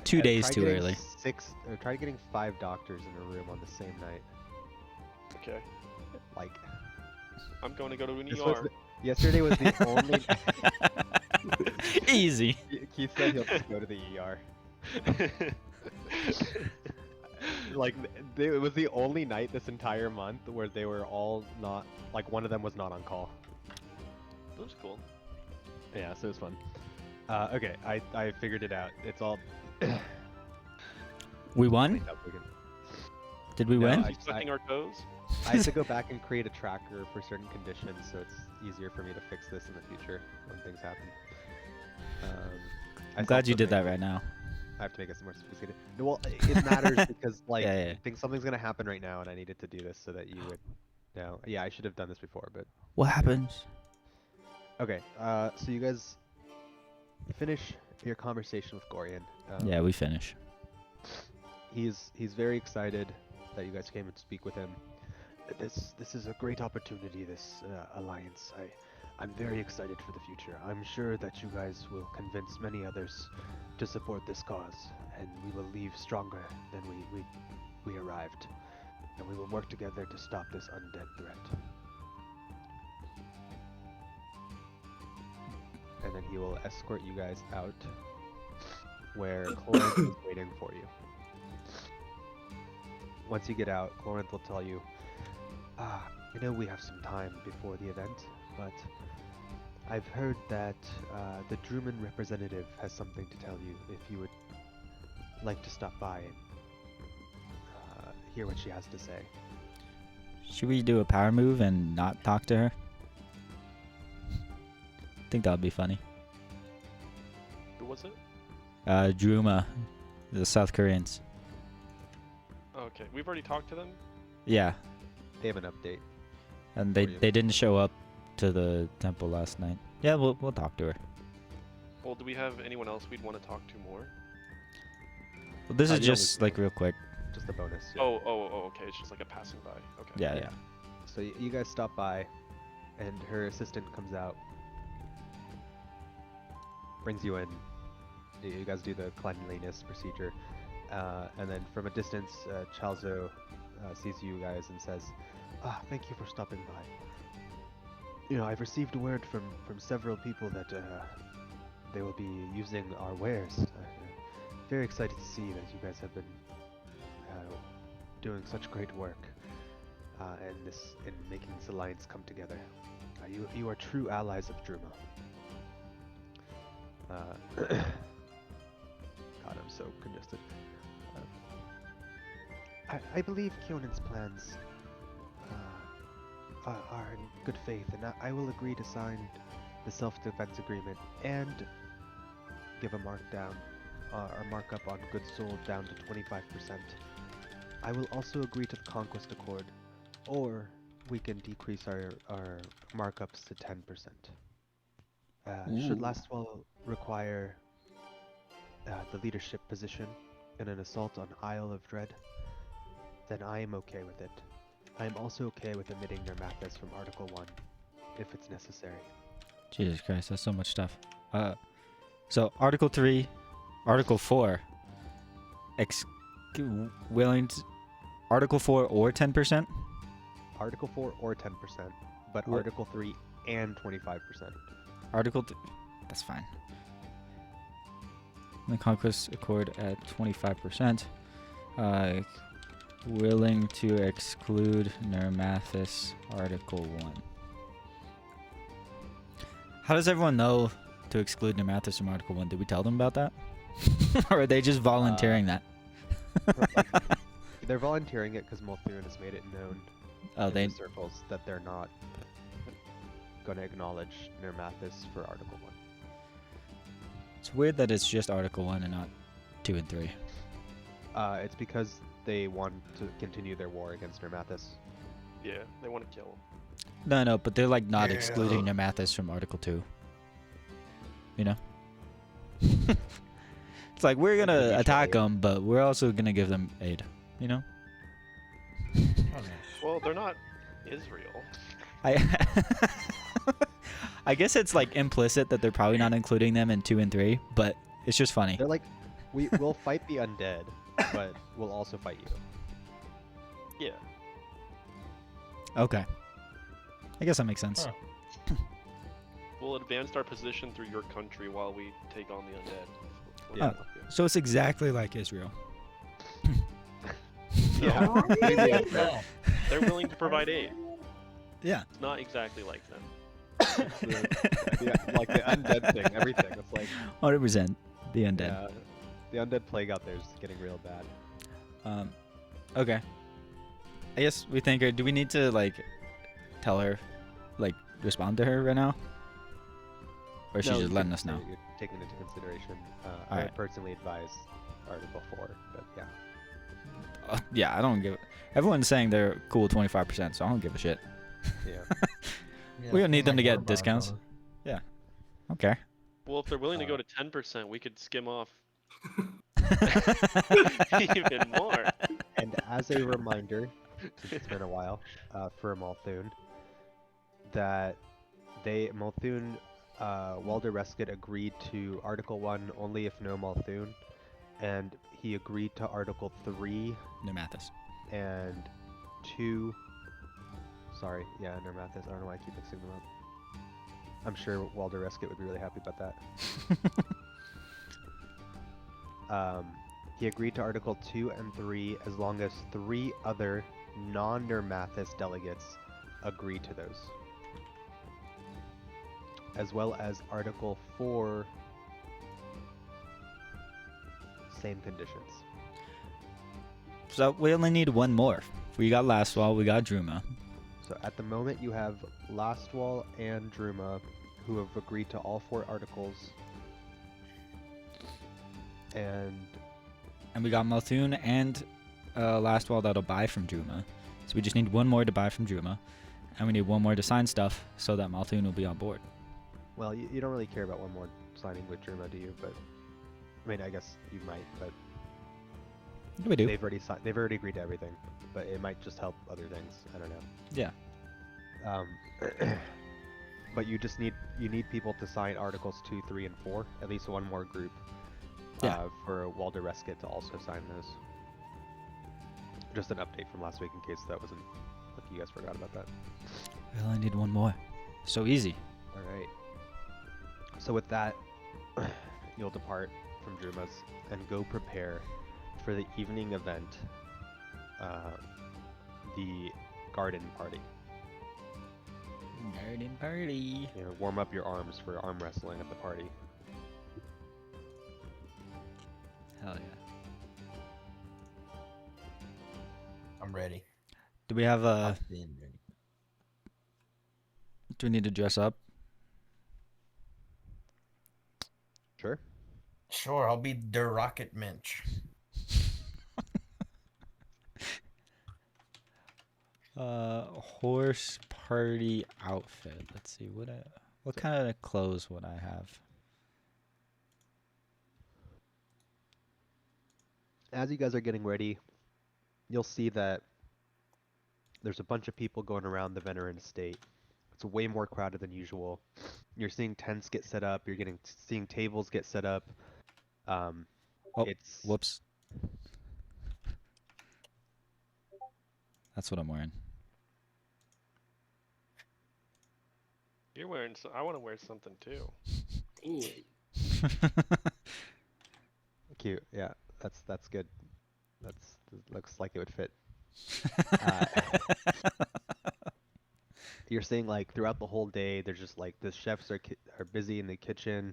2 I days tried too getting early. Tried getting 5 doctors in a room on the same night. Okay. Like, I'm going to go to an this was ER. yesterday was the only. Easy. Keith said he'll just go to the ER. Like, it was the only night this entire month where they were all not, like, one of them was not on call. That was cool. Yeah, so it was fun. Okay, I figured it out. It's all. We won? cleaned up again. Did we No, win? I- Sucking our toes? I have to go back and create a tracker for certain conditions, so it's easier for me to fix this in the future when things happen. I'm glad you did that right now. I have to make it more sophisticated. No, well, it matters because, like, Yeah, yeah. I think something's gonna happen right now, and I needed to do this so that you would know. Yeah, I should have done this before, but What happens? okay. So you guys finish your conversation with Gorian. Yeah, we finish. He's very excited that you guys came and speak with him. This is a great opportunity. This alliance. I'm very excited for the future. I'm sure that you guys will convince many others to support this cause, and we will leave stronger than we arrived, and we will work together to stop this undead threat. And then he will escort you guys out, where Clorinth is waiting for you. Once you get out, Clorinth will tell you, I know we have some time before the event, but I've heard that the Druman representative has something to tell you if you would like to stop by and hear what she has to say. Should we do a power move and not talk to her? I think that would be funny. Who was it? Druma, the South Koreans. Oh, okay. We've already talked to them? Yeah, They have an update. and For you. they didn't show up to the temple last night. Yeah, we'll talk to her. Well, do we have anyone else we'd want to talk to more? Well, this is you only just do. like real quick. Just a bonus. Yeah. Oh, okay. It's just like a passing by. Okay. Yeah, Yeah. yeah. So you guys stop by, and her assistant comes out, brings you in. You guys do the cleanliness procedure, and then from a distance, Chalzo sees you guys and says, "Thank you for stopping by. You know, I've received word from several people that they will be using our wares. Very excited to see that you guys have been doing such great work in making this alliance come together. You are true allies of Druma. God, I'm so congested. I believe Kionan's plans are in good faith, and I will agree to sign the self-defense agreement and give a markdown, or markup on goods sold down to 25%. I will also agree to the Conquest Accord, or we can decrease our markups to 10%. Should Lastwell require the leadership position in an assault on Isle of Dread, then I am okay with it. I am also okay with omitting Nermathis from Article 1, if it's necessary. Jesus Christ, that's so much stuff. So Article 3, Article 4, willing to, Article 4 or 10%? Article 4 or 10%, but What? Article 3 and 25%. Article 3, that's fine. The Conquest Accord at 25%. Willing to exclude Nermathis, Article 1. How does everyone know to exclude Nermathis from Article 1? Did we tell them about that? Or are they just volunteering that? They're volunteering it because Multhurian has made it known in the circles that they're not going to acknowledge Nermathis for Article 1. It's weird that it's just Article 1 and not 2 and 3. It's because they want to continue their war against Nermathis. Yeah, they want to kill him. No, but they're like not Yeah. excluding Nermathis from Article 2. You know? It's like we're gonna Usually. attack them, but we're also gonna give them aid. You know? Well, they're not Israel. I guess it's like implicit that they're probably not including them in 2 and 3, but it's just funny. They're like, we'll fight the undead, but we'll also fight you. Yeah. Okay. I guess that makes sense. Huh. We'll advance our position through your country while we take on the undead. Yeah. So it's exactly like Israel. Yeah. Yeah. They're willing to provide aid. Yeah. It's not exactly like them. Yeah, like the undead thing, everything. It's like 100% the undead. yeah, the undead plague out there is getting real bad. Okay. I guess we think her. Do we need to like tell her, like respond to her right now, or she's No, just you letting can us know? say You're taking into consideration. I Alright. would personally advise Article 4, but yeah. Yeah, I don't give. Everyone's saying they're cool with 25%, so I don't give a shit. Yeah. Yeah, We don't need them to like get our discounts. bylaws. Okay. Well, if they're willing to go to 10%, we could skim off even more. And as a reminder, since it's been a while, for Malthun, that Malthun, Walder Reskett agreed to Article 1 only if no Malthun, and he agreed to Article 3 Nermathis. and 2. Sorry, yeah, Nermathis. I don't know why I keep mixing them up. I'm sure Walder Reskett would be really happy about that. He agreed to Article 2 and 3 as long as 3 other non-Nermathis delegates agree to those. As well as Article 4, same conditions. So we only need one more. We got Lastwall, we got Druma. So at the moment you have Lastwall and Druma who have agreed to all 4 articles. And we got Malthun and Lastwall that'll buy from Druma. So we just need one more to buy from Druma. And we need one more to sign stuff so that Malthun will be on board. well, you don't really care about one more signing with Druma, do you? But I mean, I guess you might, but We do. they've already agreed to everything. But it might just help other things. I don't know. Yeah. But you need people to sign Articles 2, 3, and 4. At least one more group. Yeah. For Walder Reskett to also sign those. Just an update from last week in case that wasn't like you guys forgot about that. We only need one more. So easy. All right. So with that, you'll depart from Druma's and go prepare for the evening event, uh, the garden party. Garden party. You know, warm up your arms for arm wrestling at the party. Hell yeah. I'm ready. Do we have a? I've been ready. Do we need to dress up? Sure. Sure, I'll be the Rocket Mensch. Horse party outfit. Let's see what kind of clothes would I have? As you guys are getting ready, you'll see that there's a bunch of people going around the veteran estate. It's way more crowded than usual. You're seeing tents get set up. You're seeing tables get set up. Oh, It's whoops. That's what I'm wearing. You're wearing. I want to wear something too. cute. Yeah, that's good. Looks like it would fit. Uh, you're seeing like throughout the whole day, there's just like the chefs are busy in the kitchen.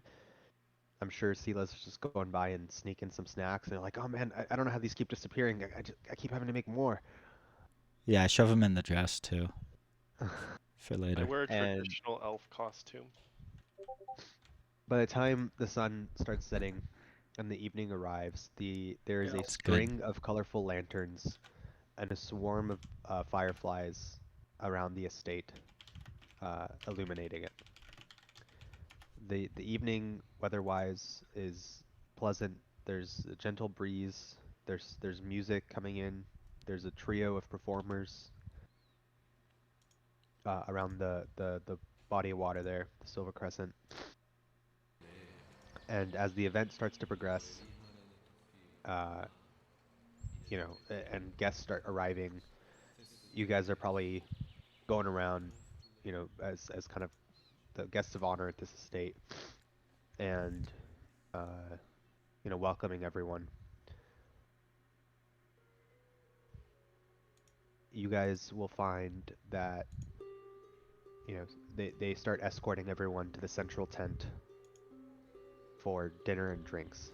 I'm sure Sila's just going by and sneaking some snacks, and they're like, "Oh man, I don't know how these keep disappearing. I keep having to make more." Yeah, I shove them in the dress too for I later. wear a And- traditional elf costume. By the time the sun starts setting and the evening arrives, there is a That's good. string of colorful lanterns and a swarm of fireflies around the estate, illuminating it. The evening weather-wise is pleasant. There's a gentle breeze. There's music coming in. There's a trio of performers around the body of water there, the Silver Crescent. And as the event starts to progress, and guests start arriving, you guys are probably going around, as kind of the guests of honor at this estate, and welcoming everyone. You guys will find that they start escorting everyone to the central tent for dinner and drinks.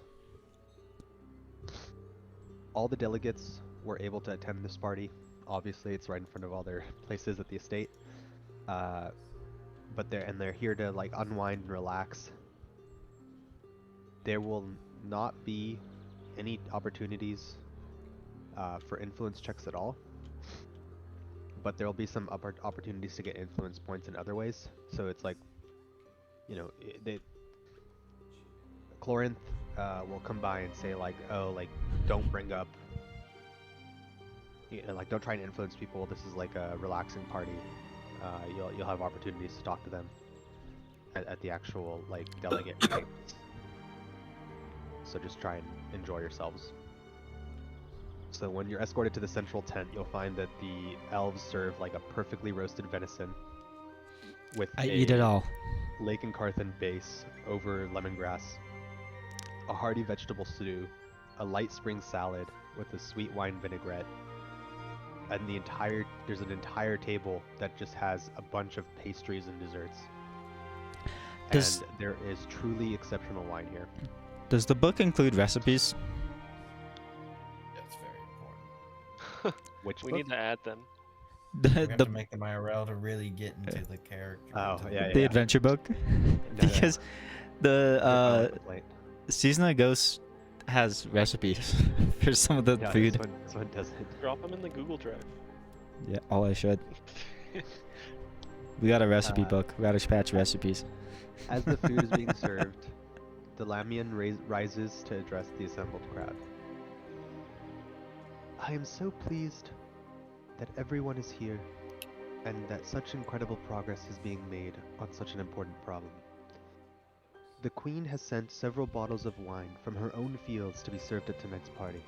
All the delegates were able to attend this party. Obviously, it's right in front of all their places at the estate. But they're here to like unwind and relax. There will not be any opportunities for influence checks at all. But there will be some opportunities to get influence points in other ways. So it's like, Clorinth will come by and say like, oh, like don't bring up, like don't try and influence people. This is like a relaxing party. You'll have opportunities to talk to them at the actual like delegate meetings. So just try and enjoy yourselves. So when you're escorted to the central tent, you'll find that the elves serve like a perfectly roasted venison with I eat it all. Lake and Carthan base over lemongrass, a hearty vegetable stew, a light spring salad with a sweet wine vinaigrette, and there's an entire table that just has a bunch of pastries and desserts. And there is truly exceptional wine here. Does the book include recipes? That's very important. Which We book? need to add them. We have The to make them IRL to really get into the character. Oh, into yeah, the adventure book, because the Season of Ghosts has recipes for some of the yeah, food. This one doesn't. Drop them in the Google Drive. Yeah, all I should. We got a recipe book. We got to patch recipes. As the food is being served, Delamian rises to address the assembled crowd. I am so pleased that everyone is here, and that such incredible progress is being made on such an important problem. The Queen has sent several bottles of wine from her own fields to be served at tonight's party.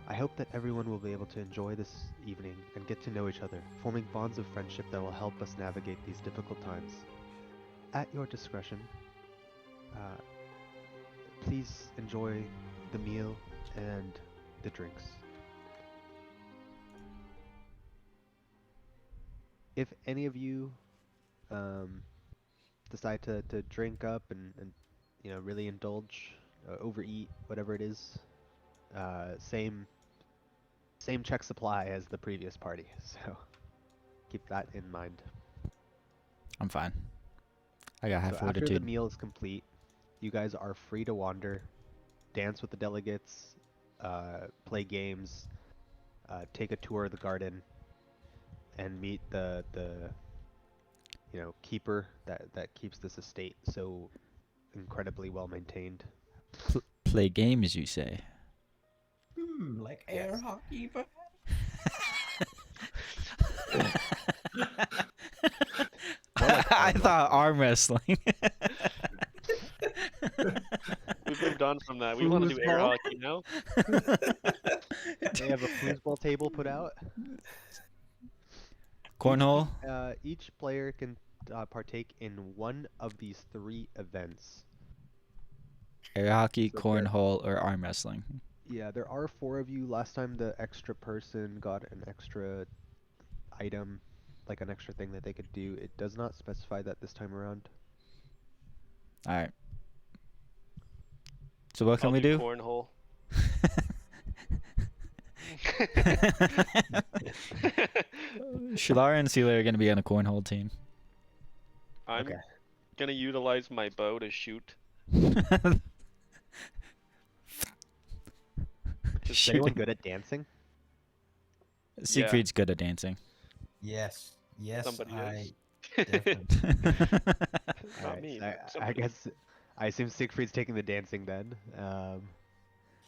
I hope that everyone will be able to enjoy this evening and get to know each other, forming bonds of friendship that will help us navigate these difficult times. At your discretion, please enjoy the meal and the drinks. If any of you decide to drink up and really indulge, overeat, whatever it is, same check supply as the previous party, so keep that in mind. I'm fine. I got high So after the fortitude. meal is complete, you guys are free to wander, dance with the delegates, play games, take a tour of the garden, and meet the keeper that keeps this estate so incredibly well maintained. Play games, you say? Like air Yes. hockey, but I thought arm wrestling. We've moved on from that. We want to do air Foosball? hockey now. They have a foosball table put out. Cornhole. Each player can partake in one of these 3 events. Air hockey, So there- cornhole, or arm wrestling. Yeah, there are 4 of you. Last time the extra person got an extra item, like an extra thing that they could do. It does not specify that this time around. All right. So what can I'll we do? Cornhole. Shalara and Celia are going to be on a cornhole team. I'm Okay. gonna utilize my bow to shoot. Is anyone Shooting. good at dancing? Siegfried's good at dancing. yes, Somebody I is. definitely. Not Alright, me, so but I somebody. guess I assume Siegfried's taking the dancing then.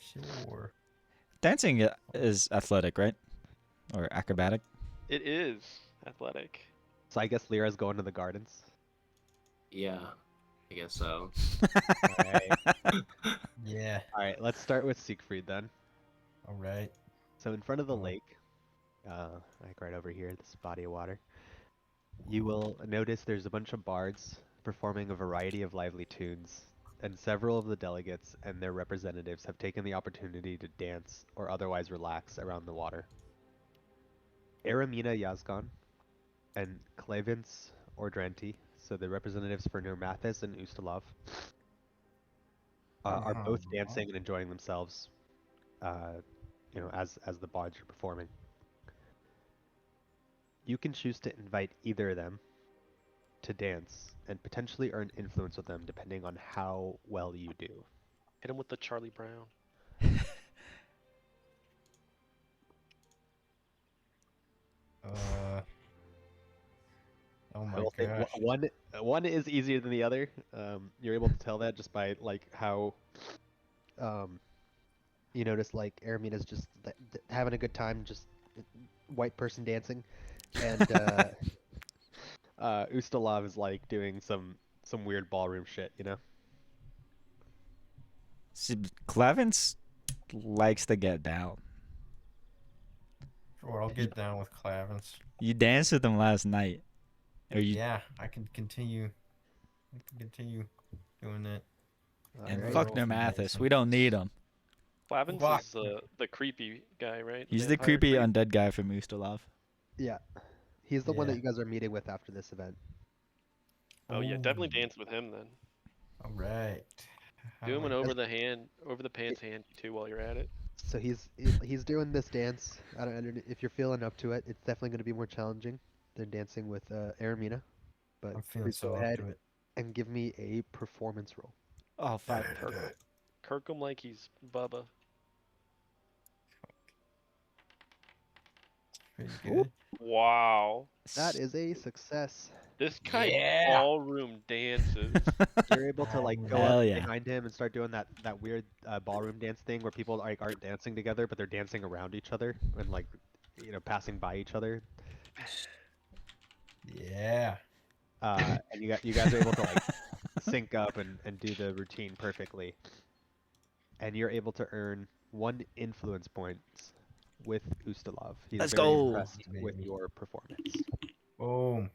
Sure. Dancing is athletic, right? Or acrobatic? It is athletic. So I guess Lyra's going to the gardens. Yeah, I guess so. Alright. Yeah. Alright, let's start with Siegfried then. All right. So in front of the Oh. lake, like right over here, this body of water, you will notice there's a bunch of bards performing a variety of lively tunes, and several of the delegates and their representatives have taken the opportunity to dance or otherwise relax around the water. Aramina Yazgan and Klevins Ordranti, so the representatives for Nurmathis and Ustalov, are both dancing and enjoying themselves, as the bards are performing. You can choose to invite either of them to dance and potentially earn influence with them depending on how well you do. Hit him with the Charlie Brown. Oh I my will say gosh. one is easier than the other. You're able to tell that just by like how you notice like Aramina's just having a good time, just white person dancing, and Ustalov is like doing some weird ballroom shit, you know. Clevins likes to get down. Sure, I'll get down with Clavins. You danced with him last night. Or you Yeah, I can continue. I can continue doing that. and Alright. fuck Roll some Nurmathis. dancing. We don't need him. Flavins Fuck. is the creepy guy, right? He's the Vampire creepy creep? undead guy from Ustalov. Yeah, he's the one Yeah. that you guys are meeting with after this event. Oh yeah, definitely Ooh, dance with him then. All right. Do him How an am I- over the pants hand too while you're at it. So he's doing this dance. I don't if you're feeling up to it. It's definitely going to be more challenging than dancing with Aramina. But I'm feeling please so go up ahead to it. and give me a performance roll. Oh fuck. Kirk him like he's Bubba. Pretty good. Wow. That is a success. This guy Yeah. ballroom dances. You're able to like go Hell up yeah. behind him and start doing that weird ballroom dance thing where people like aren't dancing together, but they're dancing around each other and like passing by each other. Yeah. And you guys are able to like sync up and do the routine perfectly. And you're able to earn 1 influence points with Ustalov. He's Let's very go. impressed with Baby. your performance. Boom.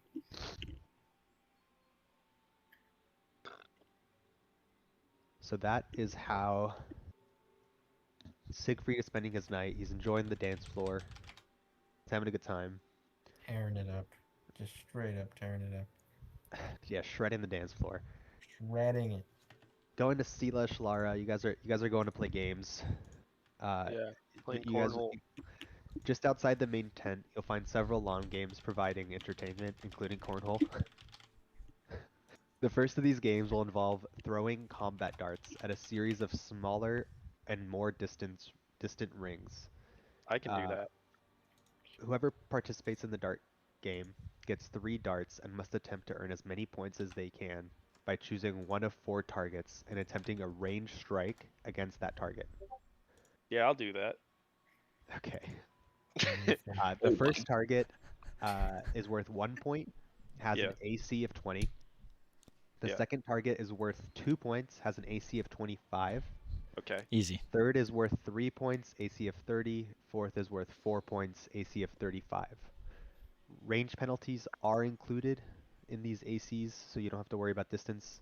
So that is how Siegfried is spending his night. He's enjoying the dance floor. He's having a good time. Tearing it up. Just straight up tearing it up. Yeah, shredding the dance floor. Shredding it. Going to Sela, Shlara. You guys are going to play games. Yeah, playing You guys cornhole. just outside the main tent, you'll find several lawn games providing entertainment, including cornhole. The first of these games will involve throwing combat darts at a series of smaller and more distant rings. I can do Uh, that. Whoever participates in the dart game gets 3 darts and must attempt to earn as many points as they can by choosing one of 4 targets and attempting a ranged strike against that target. Yeah, I'll do that. Okay. Mhm. The first target is worth 1 point, has Yeah. an AC of 20. The Yeah. second target is worth 2 points, has an AC of 25. Okay. Easy. Third is worth 3 points, AC of 30. Fourth is worth 4 points, AC of 35. Range penalties are included in these ACs, so you don't have to worry about distance.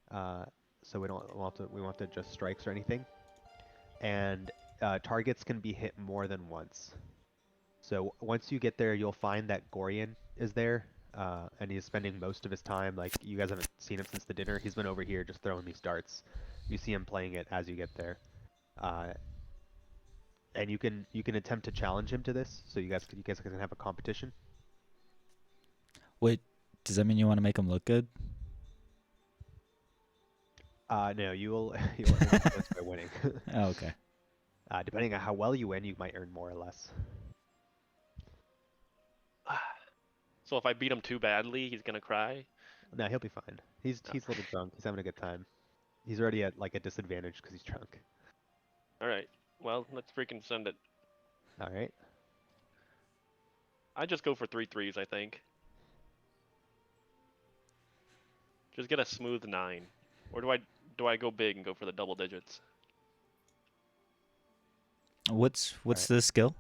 So we won't have to adjust strikes or anything. And targets can be hit more than once. So once you get there, you'll find that Gorian is there, and he's spending most of his time, like, you guys haven't seen him since the dinner. He's been over here just throwing these darts. You see him playing it as you get there. And you can attempt to challenge him to this, so you guys can have a competition. Wait, does that mean you want to make him look good? No, you will you will earn points by winning. Oh, okay. Depending on how well you win, you might earn more or less. So if I beat him too badly, he's gonna cry. No, he'll be fine. He's a little drunk. He's having a good time. He's already at like a disadvantage because he's drunk. All right. Well, let's freaking send it. All right. I just go for 3 threes, I think. Just get a smooth 9. Or do I go big and go for the double digits? What's Alright. the skill?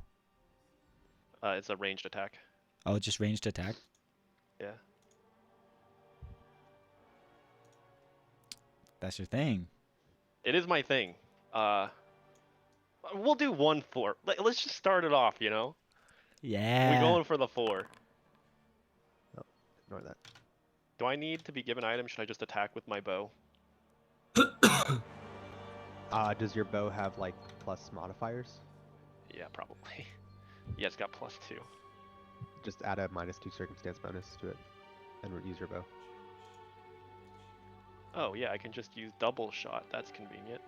It's a ranged attack. Oh, just ranged attack. Yeah. That's your thing. It is my thing. We'll do 1 4. Let's just start it off, you know? Yeah. We're going for the 4. Ignore that. Do I need to be given items? Should I just attack with my bow? Does your bow have like plus modifiers? Yeah, probably. Yeah, it's got +2. Just add a -2 circumstance bonus to it, and use your bow. Oh, yeah, I can just use double shot. That's convenient.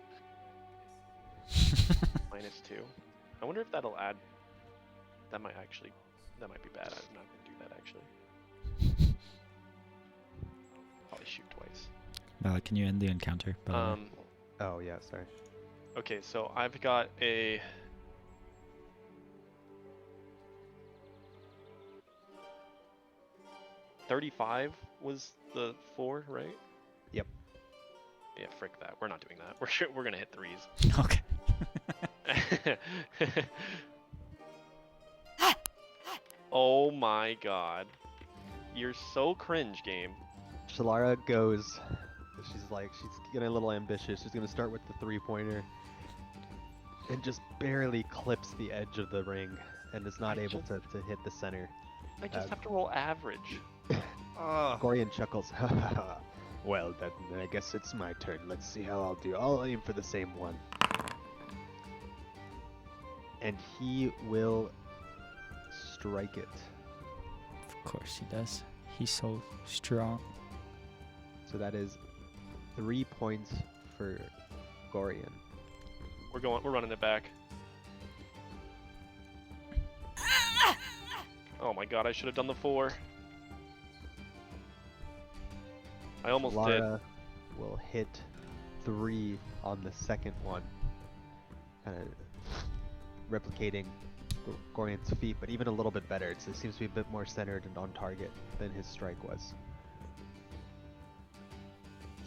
-2. I wonder if that'll add... That might be bad. I'm not going to do that, actually. Probably shoot twice. Can you end the encounter? By the way? Oh yeah, sorry. Okay, so I've got a... $35 was the 4, right? Yep. Yeah, frick that. We're not doing that. We're gonna hit 3s. Okay. Oh my god. You're so cringe, game. Shalara goes. She's getting a little ambitious. She's gonna start with the 3-pointer, and just barely clips the edge of the ring, and is not able to hit the center. I just have to roll average. Gorian chuckles. Well, then I guess it's my turn. Let's see how I'll do. I'll aim for the same one. And he will strike it. Of course he does. He's so strong. So that is 3 points for Gorian. We're running it back. Oh my god, I should have done the 4. I almost did. Lara will hit 3 on the second one. Kind of replicating Gorian's feat, but even a little bit better. It seems to be a bit more centered and on target than his strike was.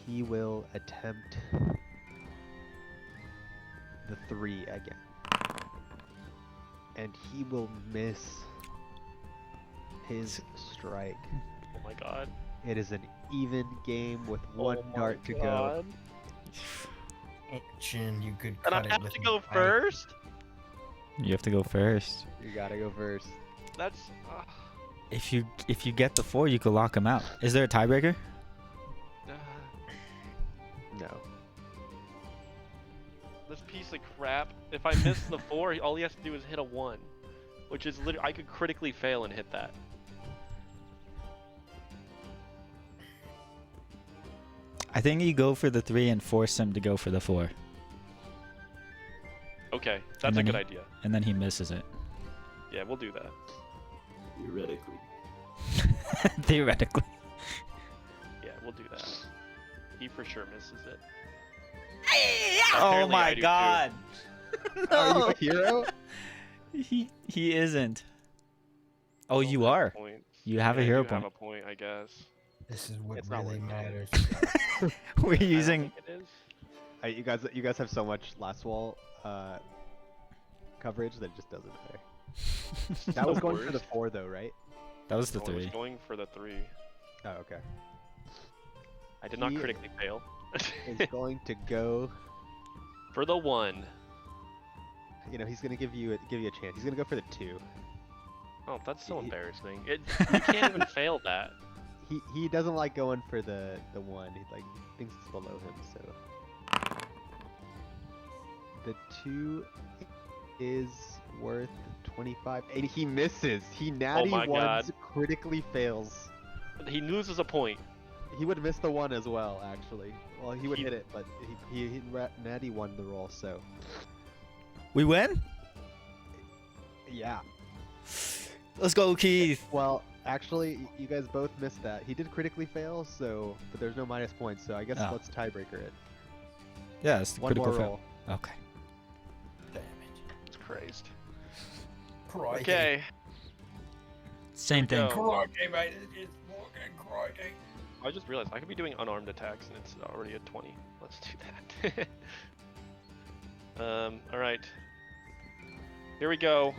He will attempt the 3 again. And he will miss his strike. Oh my god. It is an even game with 1 Oh my dart to go. god. itching. You could And I cut it have with to an go knife. first? You have to go first. You gotta go first. That's... If you get the 4, you could lock him out. Is there a tiebreaker? No. This piece of crap. If I miss the 4, all he has to do is hit a 1. Which is literally... I could critically fail and hit that. I think you go for the 3 and force him to go for the 4. Okay, that's a then good he- idea. And then he misses it. Yeah, we'll do that. Theoretically. Theoretically. Yeah, we'll do that. He for sure misses it. Oh Apparently I my do too. god. Are you No. a hero? He isn't. Oh, Don't you have are. points. You have a Yeah, I hero do point. have a point, I guess. This is what It's not really worth matters. We're I don't using. think it is. You guys have so much last wall coverage that it just doesn't matter. That was the going for the worst. 4 though, right? That was the No, I was 3. going for the 3. Oh, okay. I did not He critically fail. Is going to go. For the 1. You know, he's gonna give you a chance. He's gonna go for the 2. Oh, that's so He- embarrassing. You can't even fail that. He doesn't like going for the 1. He like thinks it's below him. So the 2 is worth 25, and he misses. He natty my ones God. critically fails. He loses a point. He would miss the 1 as well, actually. Well, he would He- hit it, but he natty won the roll. So We win? yeah. Let's go, Keith. Well, actually, you guys both missed that. He did critically fail, so but there's no minus points. So I guess Oh. let's tiebreaker it. Yeah, it's the One critical more fail. roll. Okay. Damn it. It's crazed. Crikey. Okay. Same thing. go. Crikey, mate. It's fucking crikey. I just realized I could be doing unarmed attacks and it's already a 20. Let's do that. Alright. Here we go.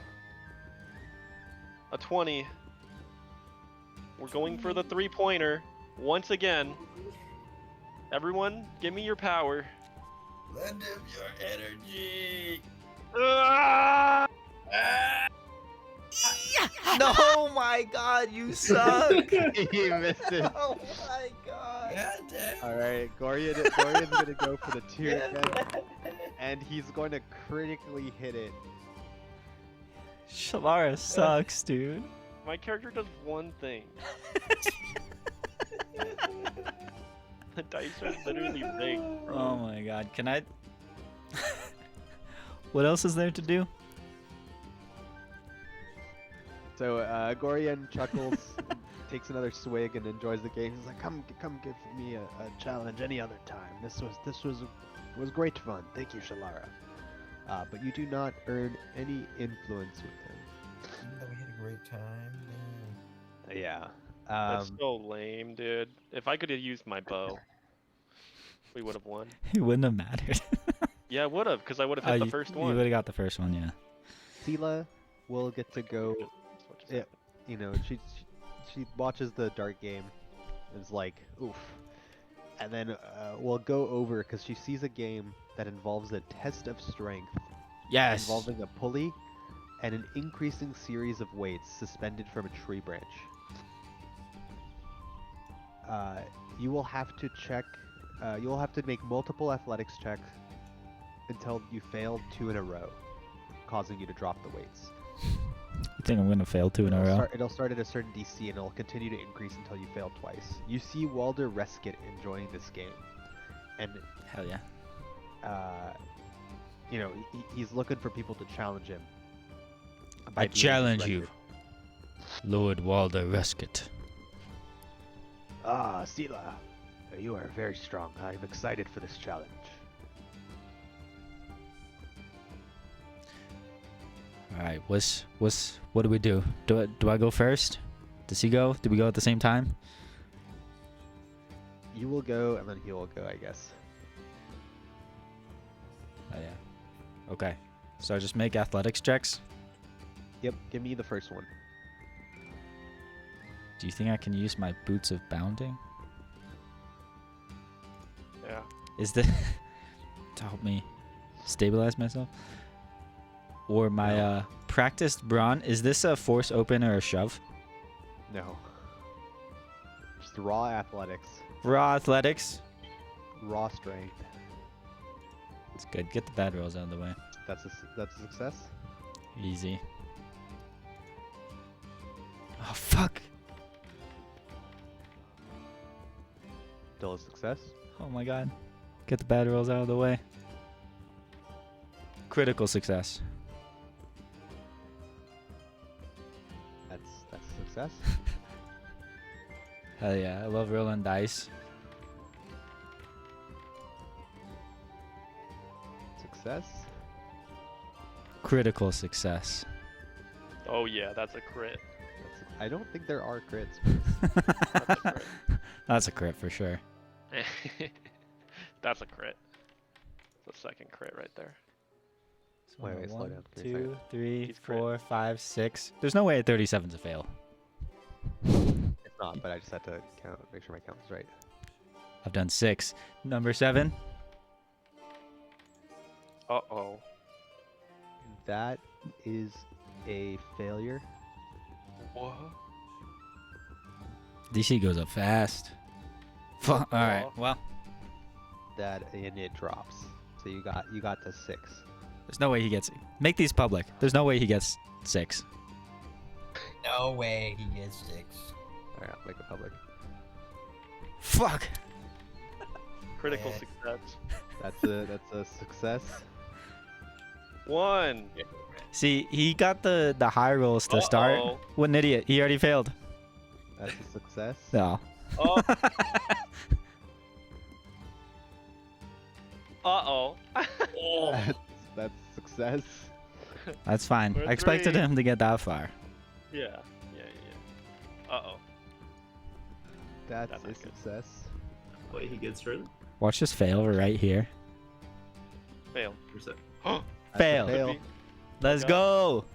A 20. We're going for the 3-pointer. Once again. Everyone, give me your power. Lend him your energy. Ah! No, my God, you suck. He misses. Oh my God. God damn. All right, Gorian's gonna go for the 2 again, and he's going to critically hit it. Shalara sucks, dude. My character does one thing. The dice are literally rigged, bro. Oh my God. Can I? What else is there to do? So Gorian chuckles, takes another swig, and enjoys the game. He's like, "Come give me a challenge any other time. This was great fun. Thank you, Shalara. But you do not earn any influence with him." Even though we had a great time. Damn. Yeah. That's so lame, dude. If I could have used my bow, we would have won. It wouldn't have mattered. Yeah, I would have, because I would have hit the first You one. would have got the first one, yeah. Sela will get to go. That's what just Yeah, happened. you know, she watches the dart game, and is like, oof. And then we'll go over because she sees a game that involves a test of strength Yes. involving a pulley and an increasing series of weights suspended from a tree branch. You will have to check. You will have to make multiple athletics checks until you fail 2 in a row, causing you to drop the weights. You think I'm gonna fail 2 in a row? It'll start at a certain DC and it'll continue to increase until you fail twice. You see Walder Reskett enjoying this game, and Hell yeah. you know he's looking for people to challenge him. by I beating his challenge you, record. Lord Walder Reskett. Ah, Sela, you are very strong. I'm excited for this challenge. All right. What do we do? Do I go first? Does he go? Do we go at the same time? You will go, and then he will go, I guess. Oh yeah. Okay. So I just make athletics checks. Yep, give me the first one. Do you think I can use my boots of bounding? Yeah. Is the to help me stabilize myself. Or my practiced brawn. Is this a force open or a shove? No. Just raw athletics. Raw athletics. Raw strength. It's good. Get the bad rolls out of the way. That's a success. Easy. Oh, fuck. Still a success. Oh my god. Get the bad rolls out of the way. Critical success. That's a success. Hell yeah. I love rolling dice. Success. Critical success. Oh yeah, that's a crit. I don't think there are crits. That's a crit. That's a crit for sure. That's a crit. It's a second crit right there. Wait, slow 1, down. Give me a 2, 3, He's crit. 4, 5, 6. There's no way a 37's a fail. It's not, but I just had to count, make sure my count is right. I've done 6. Number 7. Uh-oh. That is a failure. What? DC goes up fast. All right. Well, And it drops. So you got to 6. there's no way he gets. Make these public. There's no way he gets 6. No way he gets 6. All right, I'll make it public. Fuck. Critical Yeah. success. That's a success. 1. See, he got the high rolls to start. Uh-oh. What an idiot. He already failed. That's a success. No. Oh. Uh-oh. That's success. That's fine. We're I expected 3. him to get that far. Yeah. Uh-oh. That's That's a not good. success. Wait, he gets hurt? Watch this fail right here. Fail. Percent. That's a Fail. fail. Let's Okay. go.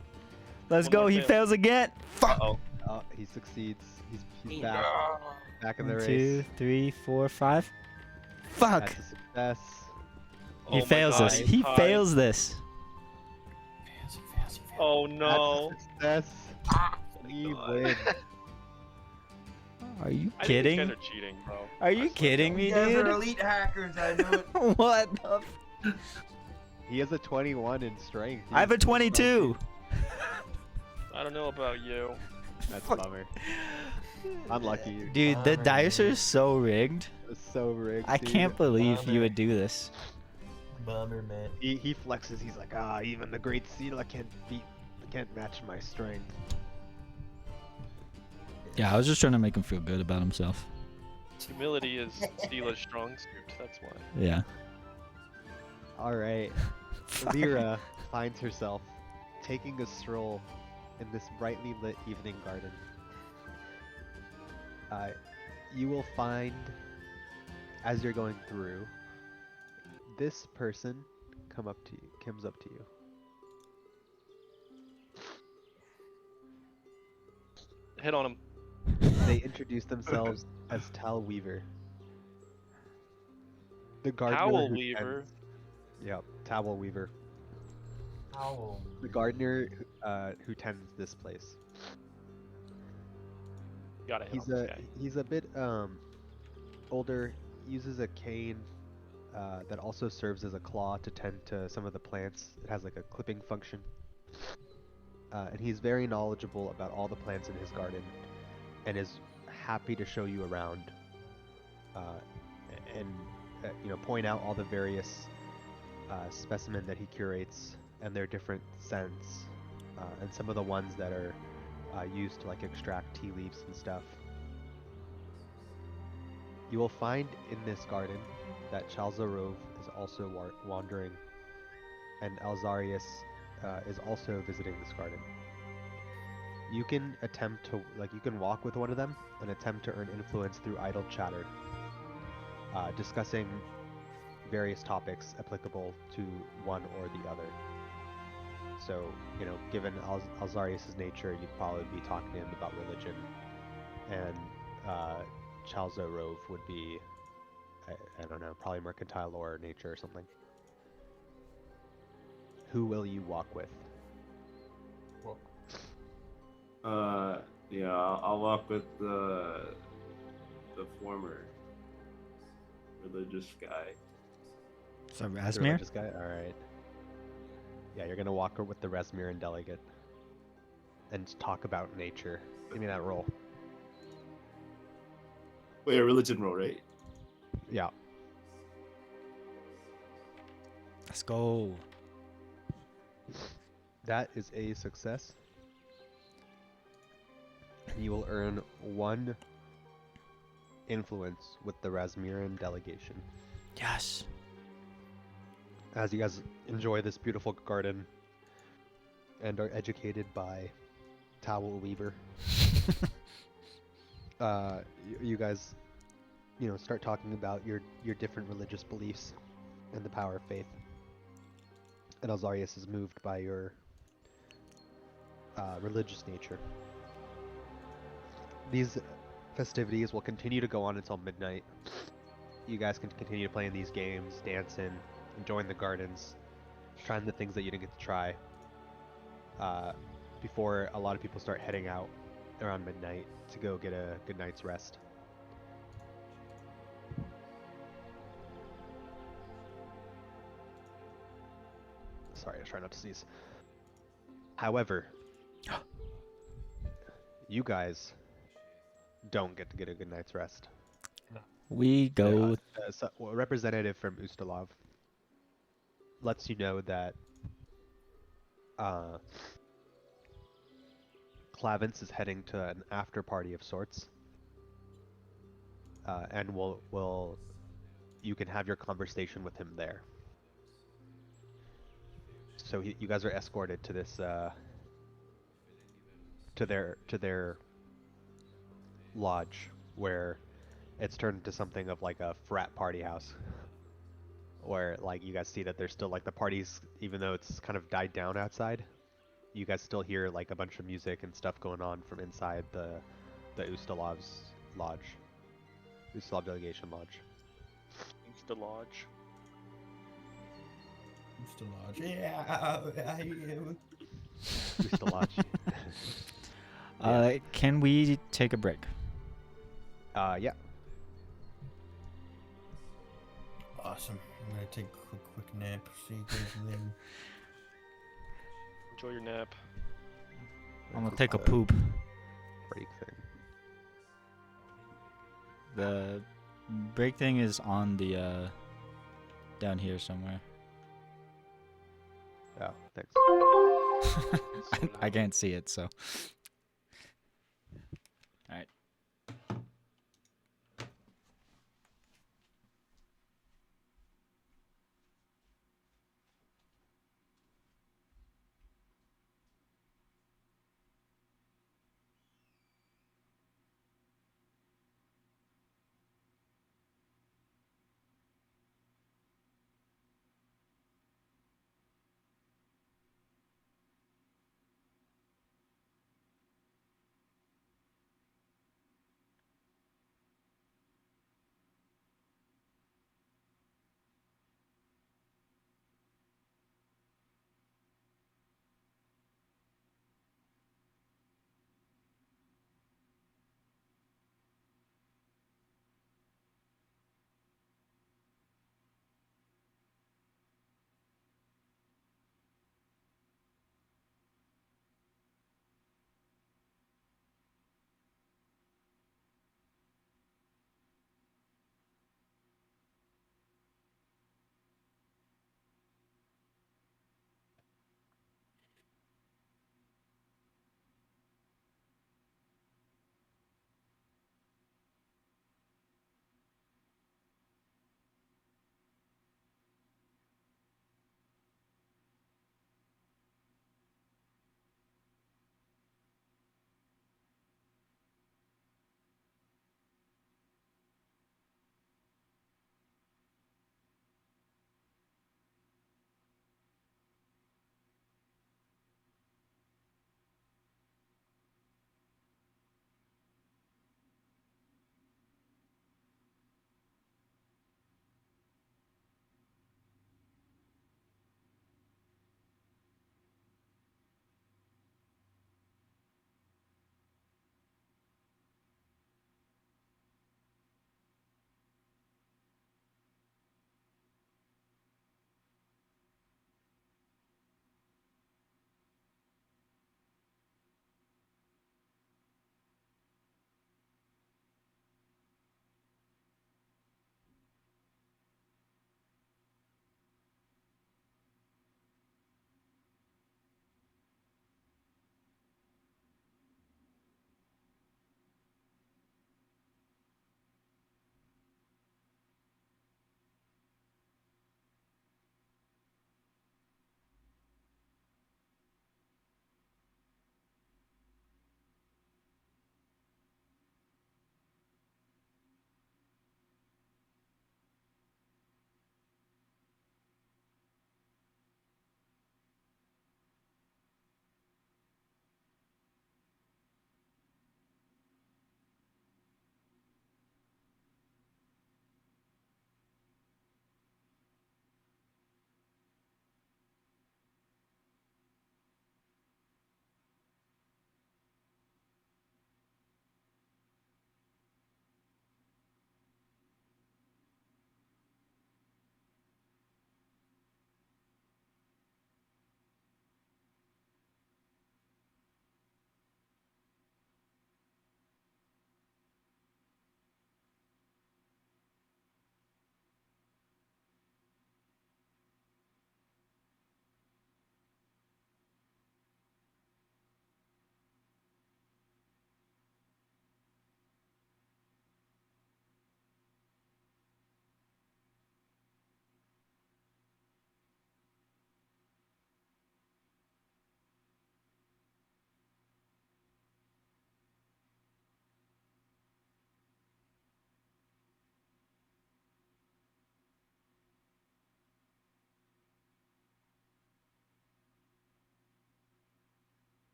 Let's One go. more He fail. fails again. Fuck. Uh-oh. Oh, he succeeds. He's back. Back in the 1, race. 2, 3, 4, 5. Fuck. That's a success. He Oh my fails God, this. he's He tied. fails this. Oh no. That's a success. We win. Are you I think these kidding? guys are cheating, bro. Are I you swear kidding to me, You guys are dude? elite hackers, I knew it. What the f- He has a 21 in strength. I have a 22. God. I don't know about you. That's a bummer. Unlucky. Dude, the Bummer, dice are dude. so rigged. It's so rigged. I dude. can't believe you Bummer. would do this. Bummer, man. He flexes. He's like, even the great Sela can't match my strength. Yeah, I was just trying to make him feel good about himself. Humility is Steela's strong suit. That's why. Yeah. All right. Lyra finds herself taking a stroll in this brightly lit evening garden. You will find, as you're going through, this person comes up to you. Hit on him. They introduce themselves as Tal Weaver. The gardener Towel who Weaver. tends- Yep, Towel Weaver. Owl. The gardener who tends this place. Gotta hit on this guy. He's a bit older. Uses a cane that also serves as a claw to tend to some of the plants. It has like a clipping function. And he's very knowledgeable about all the plants in his garden, and is happy to show you around. And point out all the various specimen that he curates and their different scents, and some of the ones that are used to like extract tea leaves and stuff. You will find in this garden that Chalzarov is also wandering, and Alzarius is also visiting this garden. You can attempt to, you can walk with one of them and attempt to earn influence through idle chatter, discussing various topics applicable to one or the other. So, given Alzarius' nature, you'd probably be talking to him about religion, and Chalzarov would be, I don't know, probably mercantile or nature or something. Who will you walk with? Yeah, I'll walk with the former religious guy. So The Rasmir? religious guy? Alright. Yeah, you're gonna walk with the Resmiran delegate and talk about nature. Give me that roll. Wait, a religion roll, right? Yeah. Let's go. That is a success. You will earn 1 influence with the Rasmiran delegation. Yes. As you guys enjoy this beautiful garden and are educated by Towel Weaver, you guys, start talking about your different religious beliefs and the power of faith. And Alzarius is moved by your religious nature. These festivities will continue to go on until midnight. You guys can continue playing these games, dancing, enjoying the gardens, trying the things that you didn't get to try. Before a lot of people start heading out around midnight to go get a good night's rest. Sorry, I was trying not to sneeze. However, you guys don't get to get a good night's rest. We go. A representative from Ustalov lets you know that Clavence is heading to an after party of sorts, and you can have your conversation with him there. So you guys are escorted to this to their lodge, where it's turned into something of like a frat party house, where like you guys see that there's still like the parties, even though it's kind of died down outside. You guys still hear like a bunch of music and stuff going on from inside the Ustalov's lodge, Ustalov delegation lodge. It's the lodge. It's the lodge. Yeah, I am. Ustalodge. Can we take a break? Yeah. Awesome. I'm gonna take a quick nap. See you guys later. Enjoy your nap. I'm gonna take a The poop. break thing. The break thing is on the down here somewhere. Oh, thanks. I can't see it, so. All right.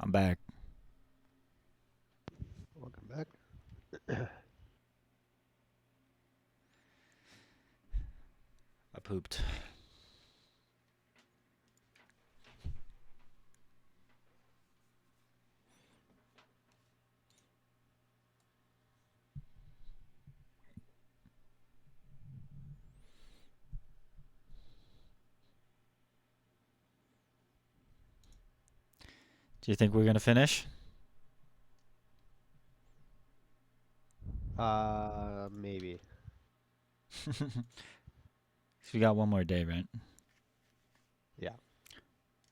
I'm back. Welcome back. I pooped. Do you think we're gonna finish? Maybe. So we got one more day, right? Yeah.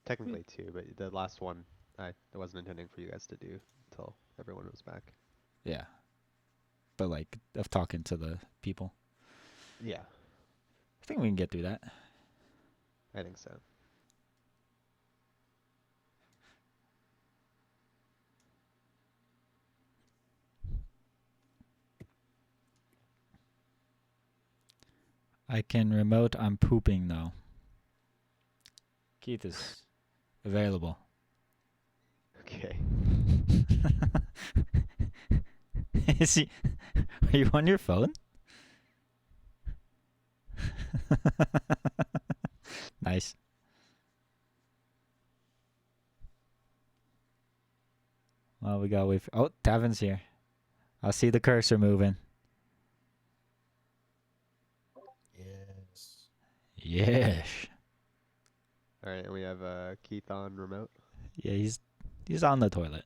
Technically two, but the last one I wasn't intending for you guys to do until everyone was back. Yeah. But like of talking to the people. Yeah, I think we can get through that. I think so. I can remote. I'm pooping though. Keith is available. Okay. Is he? Are you on your phone? Nice. Well, we gotta wait for. Oh, Tavin's here. I see the cursor moving. Yes. Yes. All right, and we have Keith on remote. Yeah, he's on the toilet.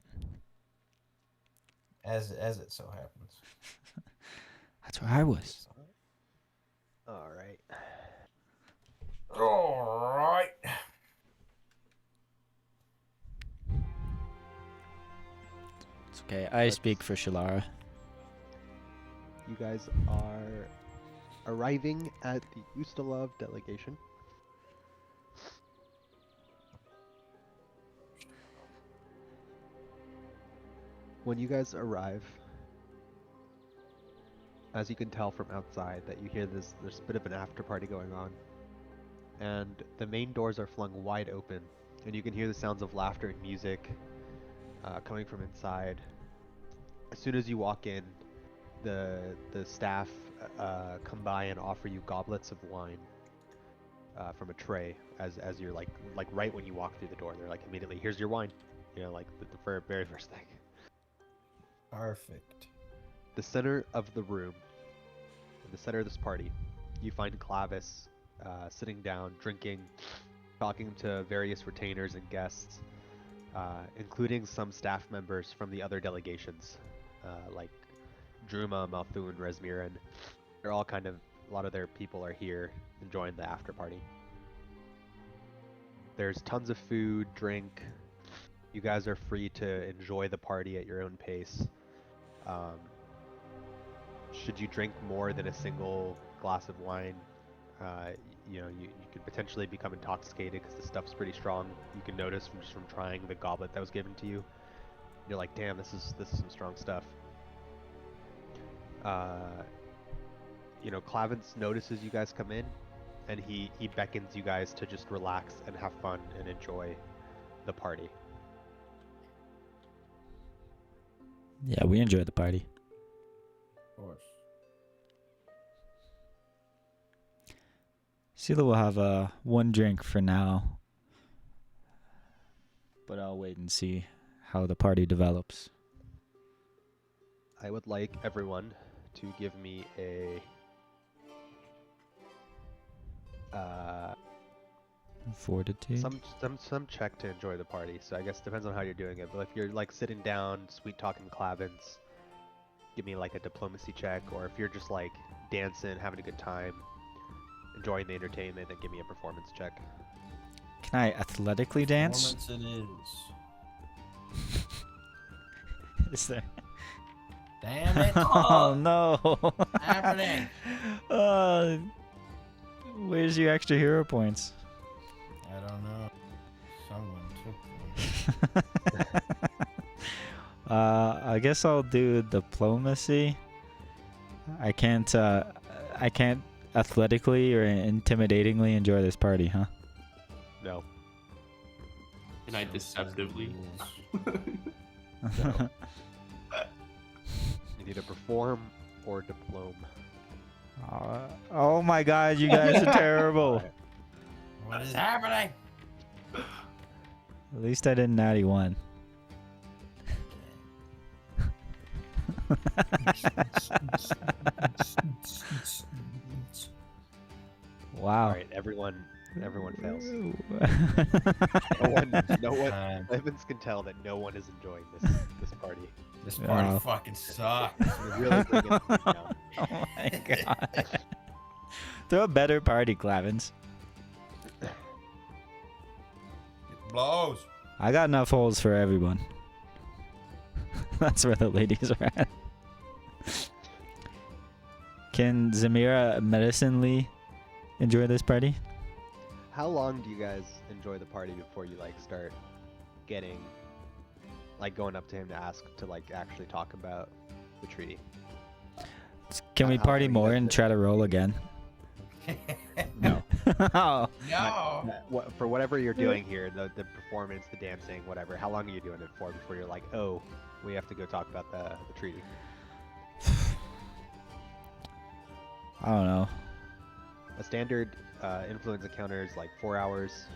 As it so happens. That's where I was. All right. All right. It's okay. I speak for Shalara. You guys are arriving at the Ustalov delegation. When you guys arrive, as you can tell from outside, that you hear there's a bit of an after party going on. And the main doors are flung wide open, and you can hear the sounds of laughter and music coming from inside. As soon as you walk in, the staff come by and offer you goblets of wine from a tray as you're like right when you walk through the door. They're like, immediately, here's your wine, like the very first thing. Perfect. The center of the room, in the center of this party, you find Clavis sitting down, drinking, talking to various retainers and guests, including some staff members from the other delegations, like Druma, Malthun, Resmiran. They're all a lot of their people are here enjoying the after party. There's tons of food, drink. You guys are free to enjoy the party at your own pace. Should you drink more than a single glass of wine, you could potentially become intoxicated because the stuff's pretty strong. You can notice from trying the goblet that was given to you. You're like, damn, this is some strong stuff. Clavence notices you guys come in, and he beckons you guys to just relax and have fun and enjoy the party. Yeah, we enjoyed the party. Of course. Sila will have one drink for now, but I'll wait and see how the party develops. I would like everyone to give me a Fortitude. some check to enjoy the party. So I guess it depends on how you're doing it. But if you're like sitting down, sweet talking Clavins, give me like a diplomacy check. Or if you're just like dancing, having a good time, enjoying the entertainment, then give me a performance check. Can I athletically dance? Performance it is. Is there? Damn it! Oh no! Happening. Where's your extra hero points? I don't know. Someone took them. I guess I'll do diplomacy. I can't athletically or intimidatingly enjoy this party, huh? No. Can I deceptively? No. You need a perform or diplome. Oh my god, you guys are terrible. Alright. What is happening? At least I didn't natty one. Wow. Alright, everyone fails. Ooh. No one. Evans can tell that no one is enjoying this party. This party Oh. fucking sucks. You're really bringing it down. Oh my god. Throw a better party, Clavins. It blows. I got enough holes for everyone. That's where the ladies are at. Can Zamira medicinally enjoy this party? How long do you guys enjoy the party before you like start getting like going up to him to ask to like actually talk about the treaty? Can we How party far you more guys and get? try to roll again? No. Oh, No. For whatever you're doing here, the performance, the dancing, whatever, how long are you doing it for before you're like, oh, we have to go talk about the treaty? I don't know. A standard influence encounter is like 4 hours.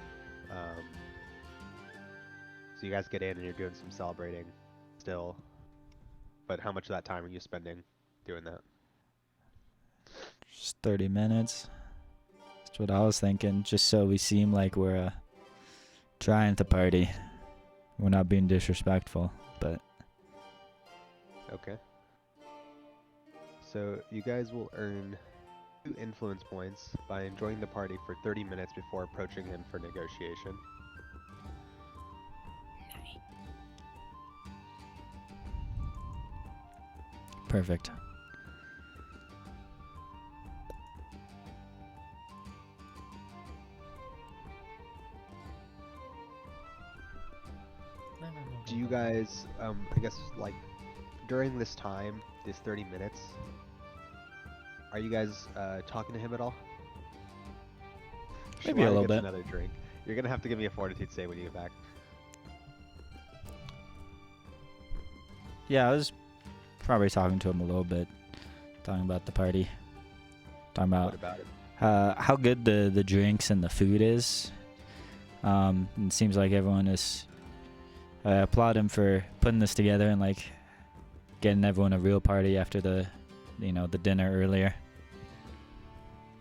So you guys get in and you're doing some celebrating still. But how much of that time are you spending doing that? Just 30 minutes. That's what I was thinking. Just so we seem like we're trying to party. We're not being disrespectful, but Okay. So you guys will earn 2 influence points by enjoying the party for 30 minutes before approaching him for negotiation. perfect. Do you guys, I guess, like, during this time, this 30 minutes, are you guys talking to him at all? Maybe a Shalana little gets bit. Another drink. You're gonna have to give me a fortitude save when you get back. Yeah, I was probably talking to him a little bit. Talking about the party. Talking What about about it? how good the drinks and the food is. It seems like everyone is. I applaud him for putting this together and like getting everyone a real party after the dinner earlier.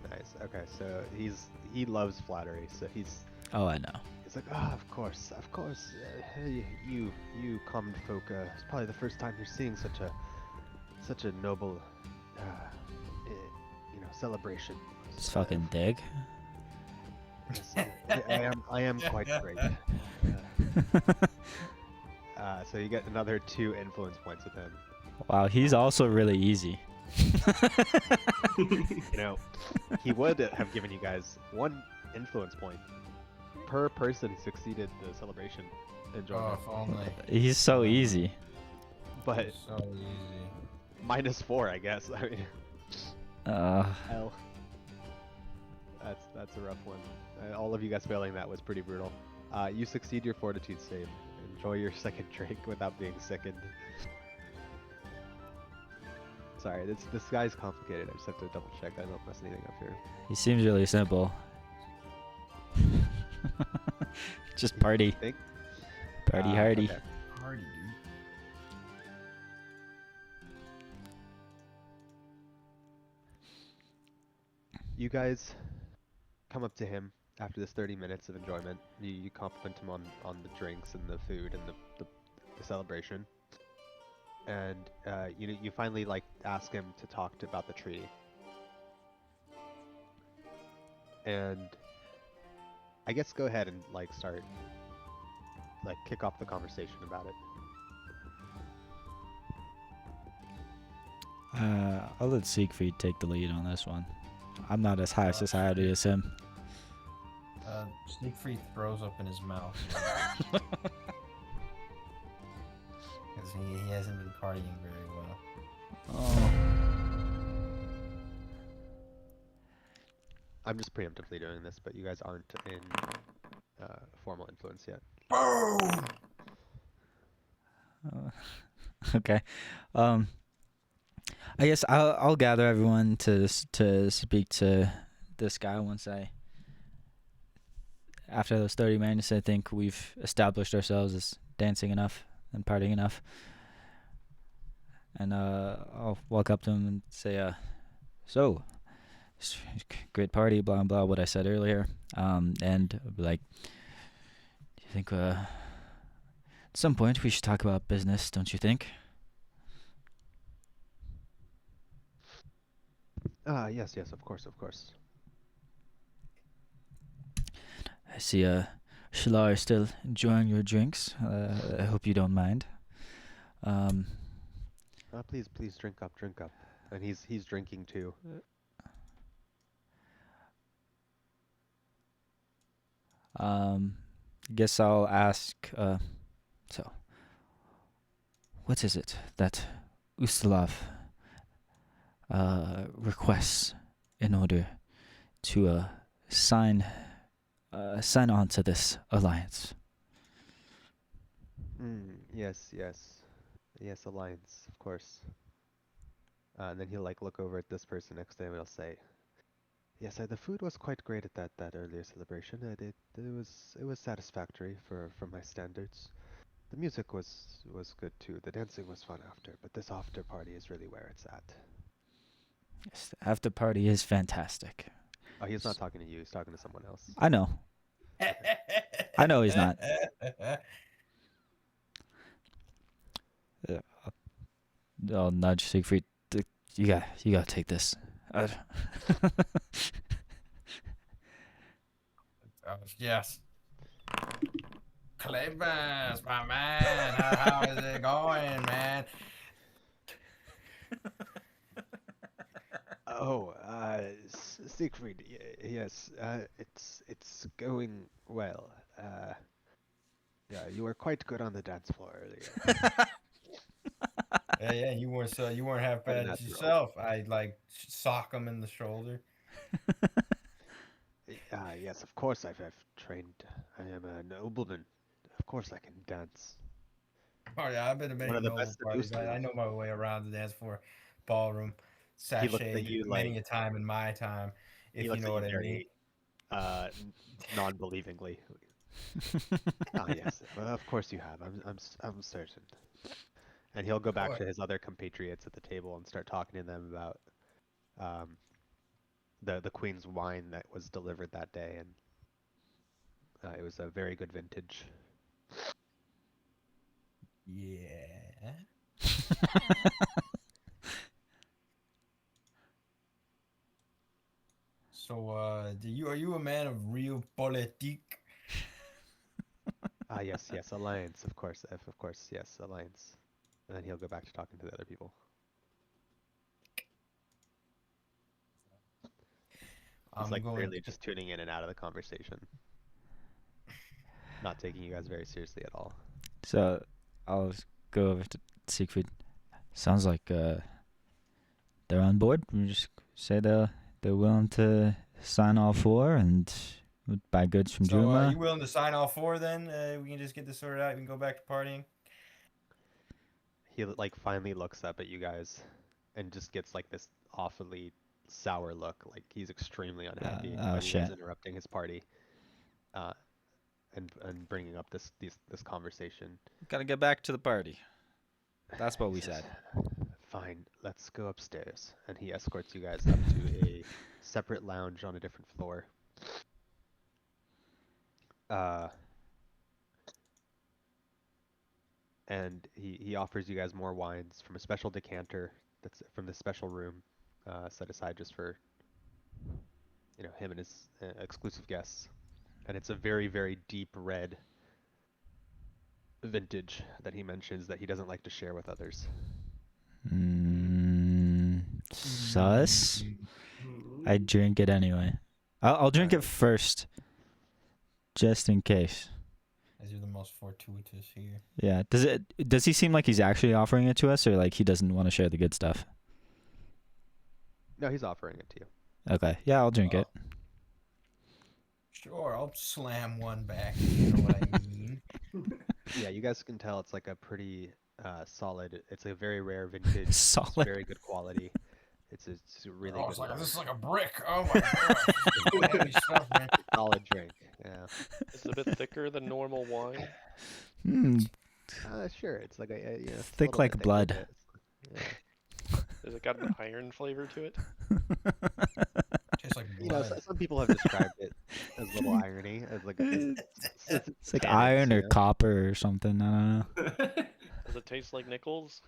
Nice. Okay, so he loves flattery, so he's Oh, I know. like, oh, of course. You common folk. It's probably the first time you're seeing such a noble, celebration. It's So, fucking dig. yes, I am quite great. So you get another 2 influence points with him. Wow, he's also really easy. He would have given you guys 1 influence point per person who succeeded the celebration Oh, enjoyment, if only. He's so easy. but So easy. -4, I guess. I mean, hell, that's a rough one. All of you guys failing that was pretty brutal. You succeed your fortitude save. Enjoy your second drink without being sickened. Sorry, this guy's complicated. I just have to double check that I don't mess anything up here. He seems really simple. Just party. Think? Party hardy. Okay. Party, dude. You guys come up to him after this 30 minutes of enjoyment. You compliment him on the drinks and the food and the celebration. And you finally like ask him to talk about the treaty. And I guess go ahead and like start kick off the conversation about it. I'll let Siegfried take the lead on this one. I'm not as high society as him. Siegfried throws up in his mouth. Because he hasn't been partying very well. Oh. I'm just preemptively doing this, but you guys aren't in formal formal influence yet. Boom! Okay. I guess I'll gather everyone to speak to this guy once after those 30 minutes. I think we've established ourselves as dancing enough and partying enough. And I'll walk up to him and say, so, great party, blah, blah, what I said earlier. And I'll be like, do you think at some point we should talk about business, don't you think? Yes, of course. I see Shalar is still enjoying your drinks. I hope you don't mind. Please drink up. And he's drinking too. Guess I'll ask, so, what is it that Ustalav requests in order to sign on to this alliance? Yes, alliance, of course. And then he'll like look over at this person next to him and he'll say, "Yes, the food was quite great at that earlier celebration. It was satisfactory for my standards. The music was good too. The dancing was fun after, but this after party is really where it's at." Yes, the after party is fantastic. Oh, he's not talking to you. He's talking to someone else. I know. I know he's not. I'll nudge Siegfried. You gotta take this. Yes. Clemens, my man, how is it going, man? Oh, Siegfried, yes, it's going well. Yeah, you were quite good on the dance floor earlier. Yeah, you weren't half bad That's yourself. I like sock him in the shoulder. Yes, of course I've trained. I am a nobleman. Of course I can dance. Oh yeah, I've been to One many of the noble best parties. I seducers. know my way around the dance floor, ballroom, He looks sachet at you many like a time in my time, he if you looks know at what you I mean. very non-believingly. Yes, of course you have. I'm certain. And he'll go back What? to his other compatriots at the table and start talking to them about um, the queen's wine that was delivered that day, and it was a very good vintage. Yeah. So, are you a man of real politique? Yes, alliance, of course, yes, alliance. And then he'll go back to talking to the other people. He's I'm like going clearly to. just tuning in and out of the conversation, not taking you guys very seriously at all. So I'll go over to Siegfried. Sounds like they're on board. We just say they're willing to sign all four and buy goods from So, Juma. you willing to sign all four then? We can just get this sorted out. We can go back to partying. He like finally looks up at you guys, and just gets like this awfully sour look, like he's extremely unhappy Oh about you guys shit. interrupting his party, and bringing up this conversation. Gotta get back to the party. That's what He we says, said. "Fine, let's go upstairs." And he escorts you guys up to a separate lounge on a different floor. And he offers you guys more wines from a special decanter that's from this special room, set aside just for him and his exclusive guests. And it's a very, very deep red vintage that he mentions that he doesn't like to share with others. Sus. I drink it anyway. I'll drink it first, just in case. As you're the most fortuitous here. Yeah. Does he seem like he's actually offering it to us, or like he doesn't want to share the good stuff? No, he's offering it to you. Okay. Yeah, I'll drink it. Sure, I'll slam one back. You know what I mean? Yeah, you guys can tell it's like a pretty solid. It's a very rare vintage. It's Solid. very good quality. It's a really Oh, good it's like wine. this is like a brick. Oh my gosh, this is heavy stuff, man. Solid drink. Yeah. It's a bit thicker than normal wine. Hmm. Sure. It's like a yeah, It's a thick little like bit thicker, blood. but yeah. Has it got an iron flavor to it? Tastes like You know, blood. some people have described it as a little irony, as like It's like tannins, iron you or know? copper or something. I don't know. Does it taste like nickels?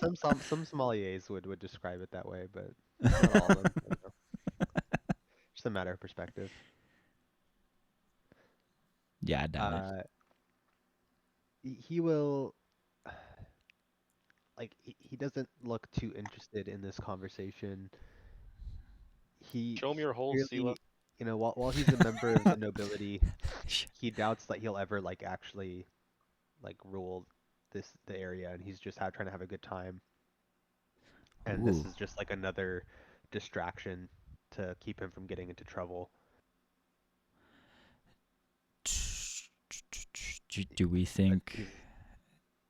Some sommeliers would describe it that way, but not all of them. You know. Just a matter of perspective. Yeah, I doubt it. He will like he doesn't look too interested in this conversation. Show him He your hole, Sela. clearly, you know, while he's a member of the nobility, he doubts that he'll ever like actually like rule the area, and he's just trying to have a good time. And this Ooh. is just like another distraction to keep him from getting into trouble. Do we But think?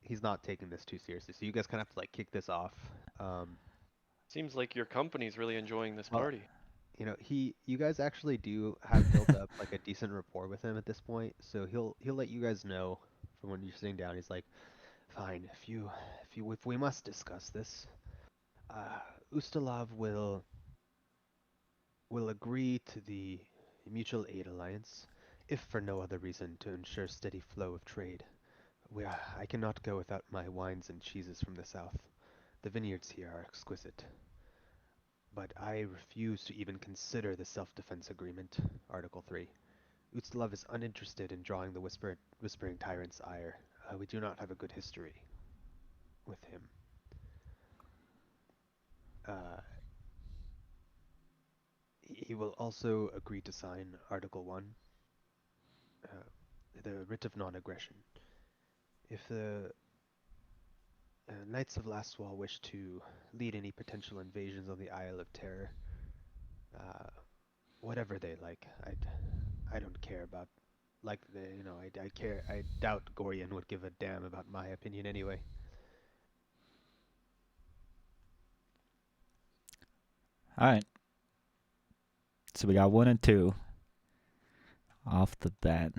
he's not taking this too seriously. So you guys kind of have to like kick this off. Seems like your company's really enjoying this Well, party. you know, you guys actually do have built up like a decent rapport with him at this point. So he'll let you guys know from when you're sitting down. He's like, fine, if we must discuss this, uh, Ustalav will agree to the Mutual Aid Alliance, if for no other reason to ensure steady flow of trade. I cannot go without my wines and cheeses from the south. The vineyards here are exquisite. But I refuse to even consider the self-defense agreement, Article 3. Ustalav is uninterested in drawing the Whispering Tyrant's ire. We do not have a good history with him. Uh, he will also agree to sign Article 1, the writ of non-aggression. If the Knights of Lastwall wish to lead any potential invasions on the Isle of Terror, uh, whatever they like, I don't care about. Like you know, I care. I doubt Gorian would give a damn about my opinion anyway. All right. So we got 1 and 2 off the bat.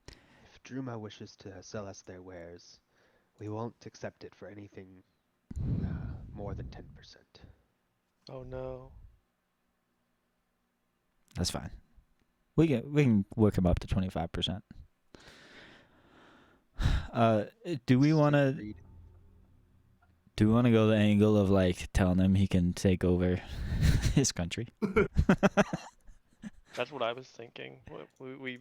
If Druma wishes to sell us their wares, we won't accept it for anything more than 10%. Oh no. That's fine. We can work him up to 25%. Do we want to Agreed. go the angle of like telling him he can take over his country? That's what I was thinking. We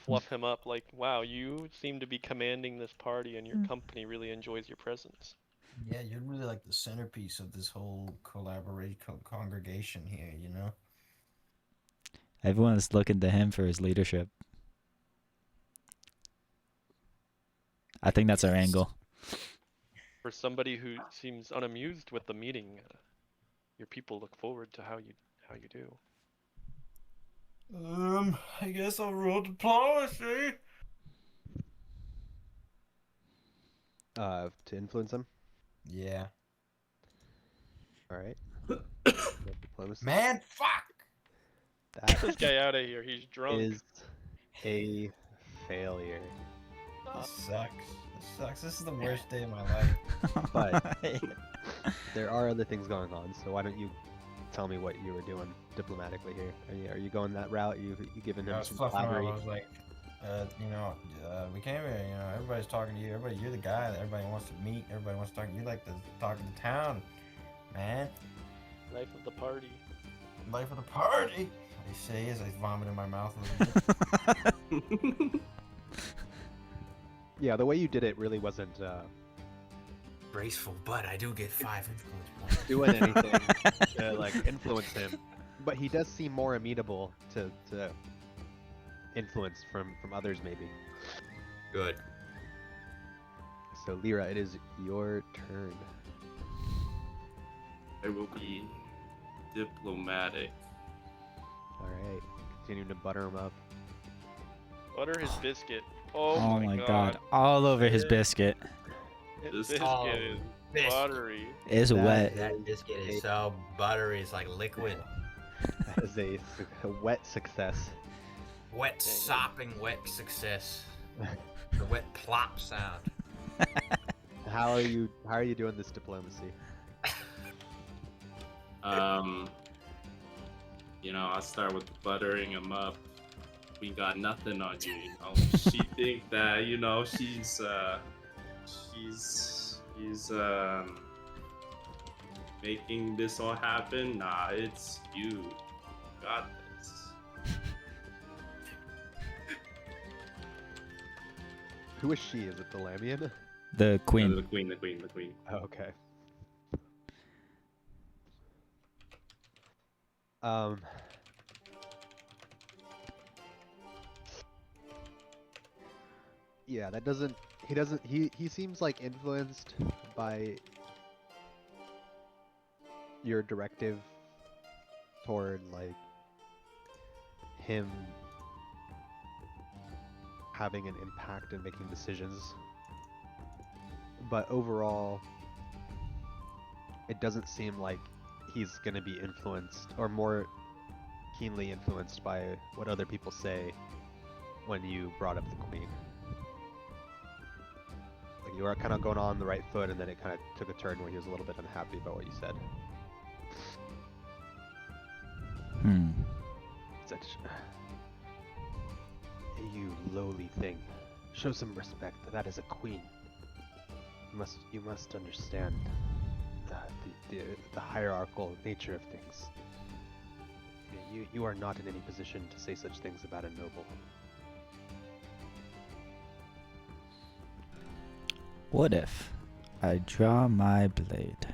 fluff him up like, wow, you seem to be commanding this party and your company really enjoys your presence. Yeah, you're really like the centerpiece of this whole congregation here, you know? Everyone's looking to him for his leadership. I think that's our angle. For somebody who seems unamused with the meeting, your people look forward to how you do. I guess I'll roll diplomacy. To influence him. Yeah. All right. Diplomacy. Man, fuck! Get this That guy out of here. He's drunk. is a failure. This sucks. This sucks. This is the worst day of my life. But there are other things going on, so why don't you tell me what you were doing diplomatically here? Are you going that route? You giving I him was some fluffing around. flattery? I was like, we came here, everybody's talking to you. Everybody, you're the guy that everybody wants to meet. Everybody wants to talk. You like to talk to the town, man. Life of the party. Life of the party. They say as I vomit in my mouth a little bit. Yeah, the way you did it really wasn't Graceful, but I do get 5 influence points. doing anything to like influence him. But he does seem more amenable to influence from others, maybe. Good. So Lyra, it is your turn. I will be diplomatic All right, continuing to butter him up. Butter his biscuit. Oh, Oh my my god. god. All over his biscuit. His This- biscuit Oh, is biscuit. buttery. It's That- wet. That biscuit is so buttery, it's like liquid. That is a wet success. Wet, Dang it. sopping, wet success. The wet plop sound. How are you doing this diplomacy? I'll start with buttering him up. We got nothing on you, She think that, she's making this all happen. Nah, it's you. You got this. Who is she? Is it the Lamian? The queen. The queen. Oh, okay. Yeah, that doesn't. He seems like influenced by your directive toward like him having an impact and making decisions. But overall, it doesn't seem like he's going to be influenced or more keenly influenced by what other people say when you brought up the queen. Like you were kind of going on the right foot, and then it kind of took a turn where he was a little bit unhappy about what you said. Such you lowly thing. Show some respect. That is a queen. You must understand the hierarchical nature of things. You are not in any position to say such things about a noble. What if I draw my blade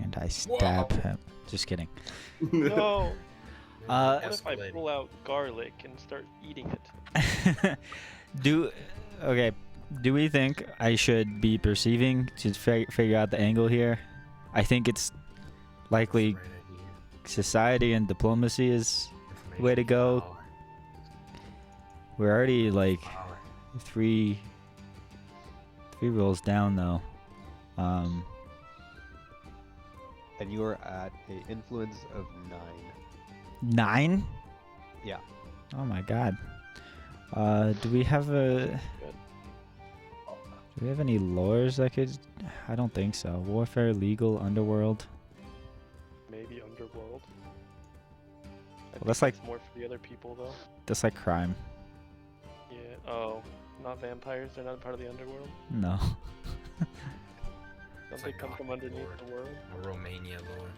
and I stab him? Just kidding. No. Uh, What if I Escalating. pull out garlic and start eating it? Do we think I should be perceiving to figure out the angle here? I think it's likely Great idea. society and diplomacy is Information way to go. power. We're already like Power. three rolls down though. And you are at an influence of 9. 9? Yeah. Oh my god. Do we have any lores that could? I don't think so. Warfare, legal, underworld. Maybe underworld. that's like- more for the other people though. That's like crime. Yeah. Oh, not vampires. They're not part of the underworld. No. Don't It's they like come from Gothic underneath lore. the world? A Romania lore.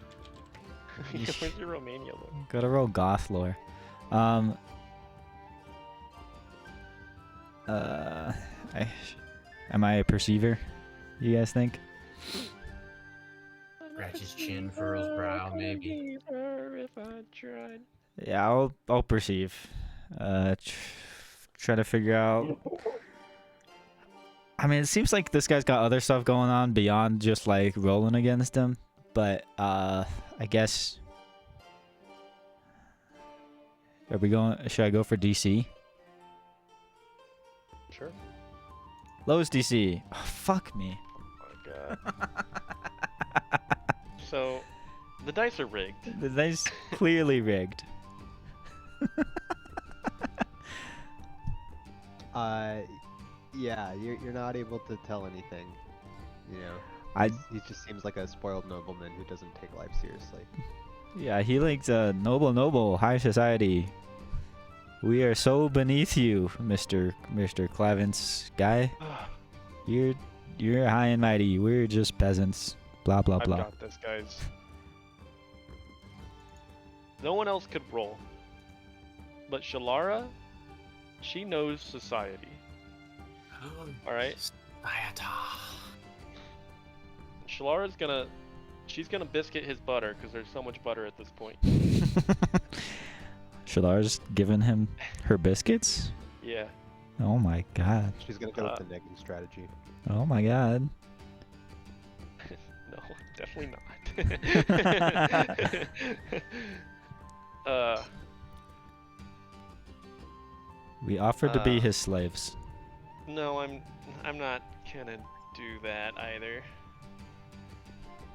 Where's your Romania lore? Gotta roll goth lore. Am I a perceiver? You guys think? Scratch his chin, furrows brow, maybe. If I tried. Yeah, I'll perceive. Try to figure out. I mean, it seems like this guy's got other stuff going on beyond just like rolling against him. But I guess. Are we going? Should I go for DC? Sure. Lowest DC. Oh, fuck me. Oh my god. So, the dice are rigged. The dice clearly rigged. Yeah, you're not able to tell anything. You know, he just seems like a spoiled nobleman who doesn't take life seriously. Yeah, he likes noble, high society. We are so beneath you, Mr. Clavence guy. You're high and mighty. We're just peasants. Blah blah I've blah. got this, guys. No one else could roll. But Shalara, she knows society. Alright? Shalara's she's gonna biscuit his butter because there's so much butter at this point. Shalar's giving him her biscuits? Yeah. Oh my god. She's gonna go with the negging strategy. Oh my god. No, definitely not. We offered to be Uh, his slaves. No, I'm not gonna do that either.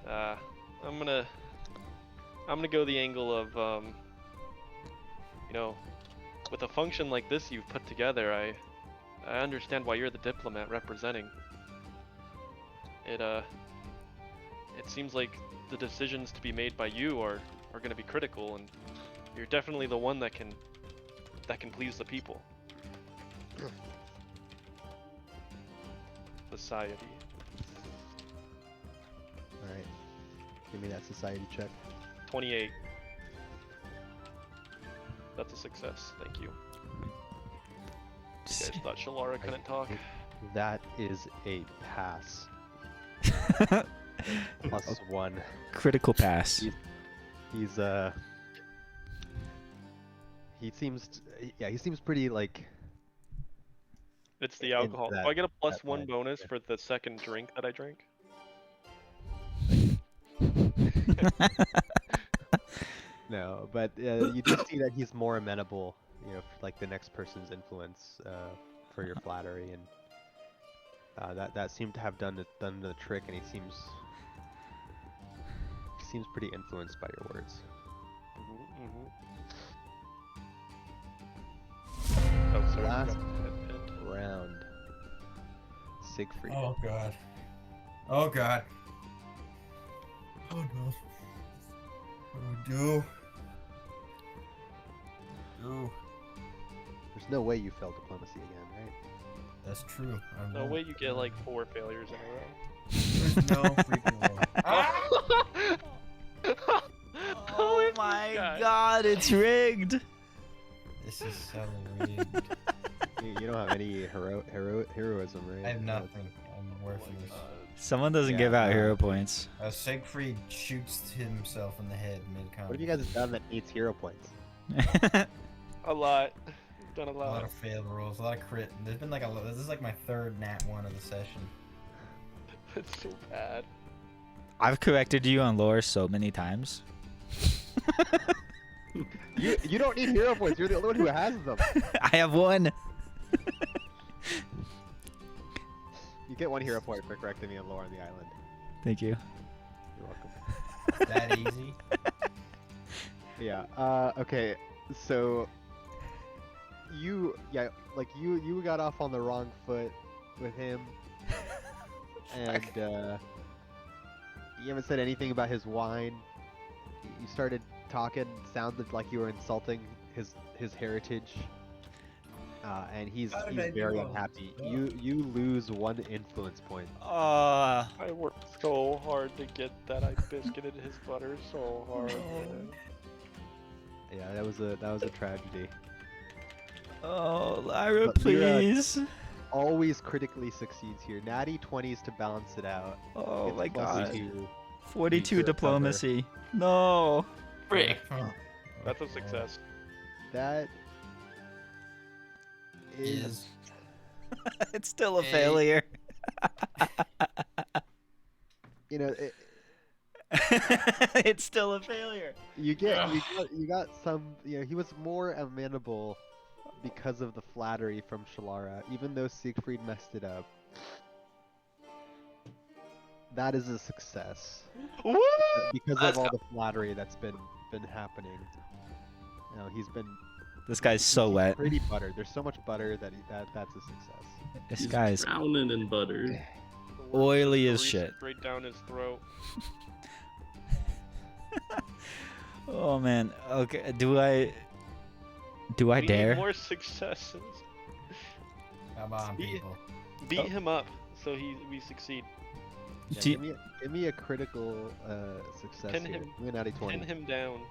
I'm gonna go the angle of you know, with a function like this you've put together, I understand why you're the diplomat representing. It seems like the decisions to be made by you are gonna be critical, and you're definitely the one that can please the people. Society. All right. Give me that society check. 28. That's a success. Thank you. You guys thought Shalara couldn't talk? That is a pass. +1. Critical pass. He's he seems he seems pretty like It's the into alcohol. that, Do I get a that +1 line. bonus Yeah. for the second drink that I drank? No, but you do see that he's more amenable, you know, for, like the next person's influence for your flattery, and that seemed to have done the trick, and he seems pretty influenced by your words. Oh, sorry. Last forgot to hit end. round. Siegfried. Oh god. Oh god. Oh no. What do we do? Do. There's no way you failed diplomacy again, right? That's true. I No won't. way you get like 4 failures in a row. There's no freaking way. Oh my god, it's rigged. This is so rigged. You don't have any heroism, right? I have nothing. I'm worthless. Someone doesn't Yeah, give out hero points. Siegfried shoots himself in the head mid-combat. What have you guys done that needs hero points? A lot. Done a A lot lot. of failed rolls, a lot of crit. There's been like a lot. This is like my third nat 1 of the session. It's so bad. I've corrected you on lore so many times. You don't need hero points. You're the only one who has them. I have one. You get 1 hero point for correcting me on lore on the island. Thank you. You're welcome. That easy? Yeah. Okay. So you got off on the wrong foot with him, and you haven't said anything about his wine. You started talking, sounded like you were insulting his heritage, and he's How did I do very all this unhappy. stuff? You lose 1 influence point. I worked so hard to get that. I biscuited his butter so hard. Yeah, that was a tragedy. Oh, Lyra, But Lyra- please. Always critically succeeds here. Natty 20s to balance it out. Oh It's my god. +2. 42 recover. diplomacy. No. Frick. Huh. That's a success. That is Is It's still a Hey. failure. you know It's still a failure. you got some, you know, he was more amenable because of the flattery from Shalara, even though Siegfried messed it up. That is a success Woo! because Let's of all the flattery that's been happening. You know, he's been This guy's so he's wet. pretty buttered. There's so much butter that that's a success. This He's guy's drowning in butter. The worst oily as grease shit. Straight down his throat. Oh man. Okay. Do I We need dare? more successes. come on, Beat- people. Beat Oh. him up so we succeed. Yeah, Do you- give me a critical success Pin here. him- Give me an natty 20. Pin him down.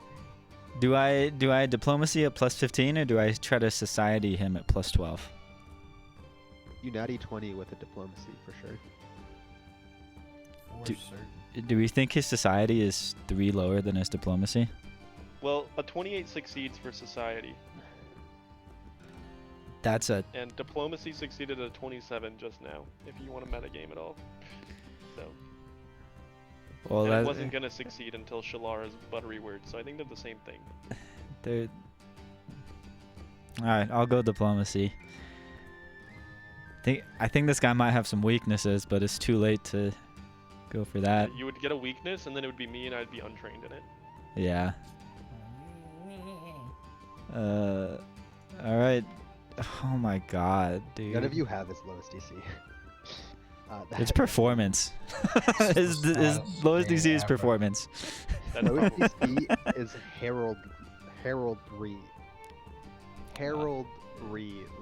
Do I diplomacy at +15 or do I try to society him at +12? You natty 20 with a diplomacy for sure. For Do- certain. Do we think his society is 3 lower than his diplomacy? Well, a 28 succeeds for society, That's a and diplomacy succeeded at a 27 just now. If you want to metagame at all. So. well. And it That wasn't gonna succeed until Shalara's buttery word, so I think they're the same thing. they're All right, I'll go diplomacy. I think this guy might have some weaknesses, but it's too late to go for that. You would get a weakness, and then it would be me, and I'd be untrained in it. Yeah. All right. Oh my god, dude. None of you have his lowest DC. It's performance. his lowest DC is performance. That's Lowest probably- DC is heraldry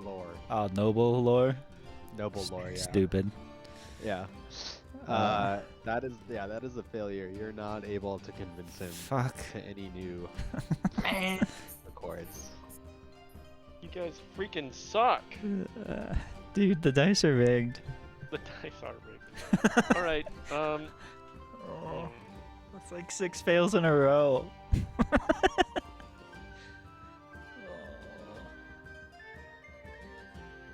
lore. Oh, noble lore. Noble lore, yeah. Stupid. Yeah. That is a failure. You're not able to convince him Fuck. to any new accords. You guys freaking suck. Dude, the dice are rigged. The dice are rigged. All right. Oh, that's like 6 fails in a row.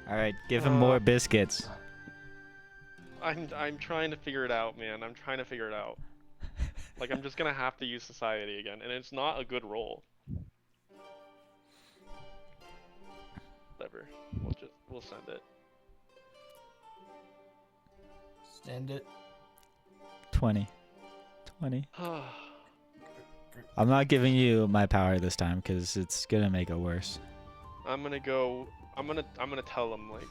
All right, give him more biscuits. I'm trying to figure it out, man. I'm trying to figure it out. Like, I'm just gonna have to use society again, and it's not a good roll. Whatever. We'll send it. Send it. 20. I'm not giving you my power this time because it's gonna make it worse. I'm gonna tell him, like,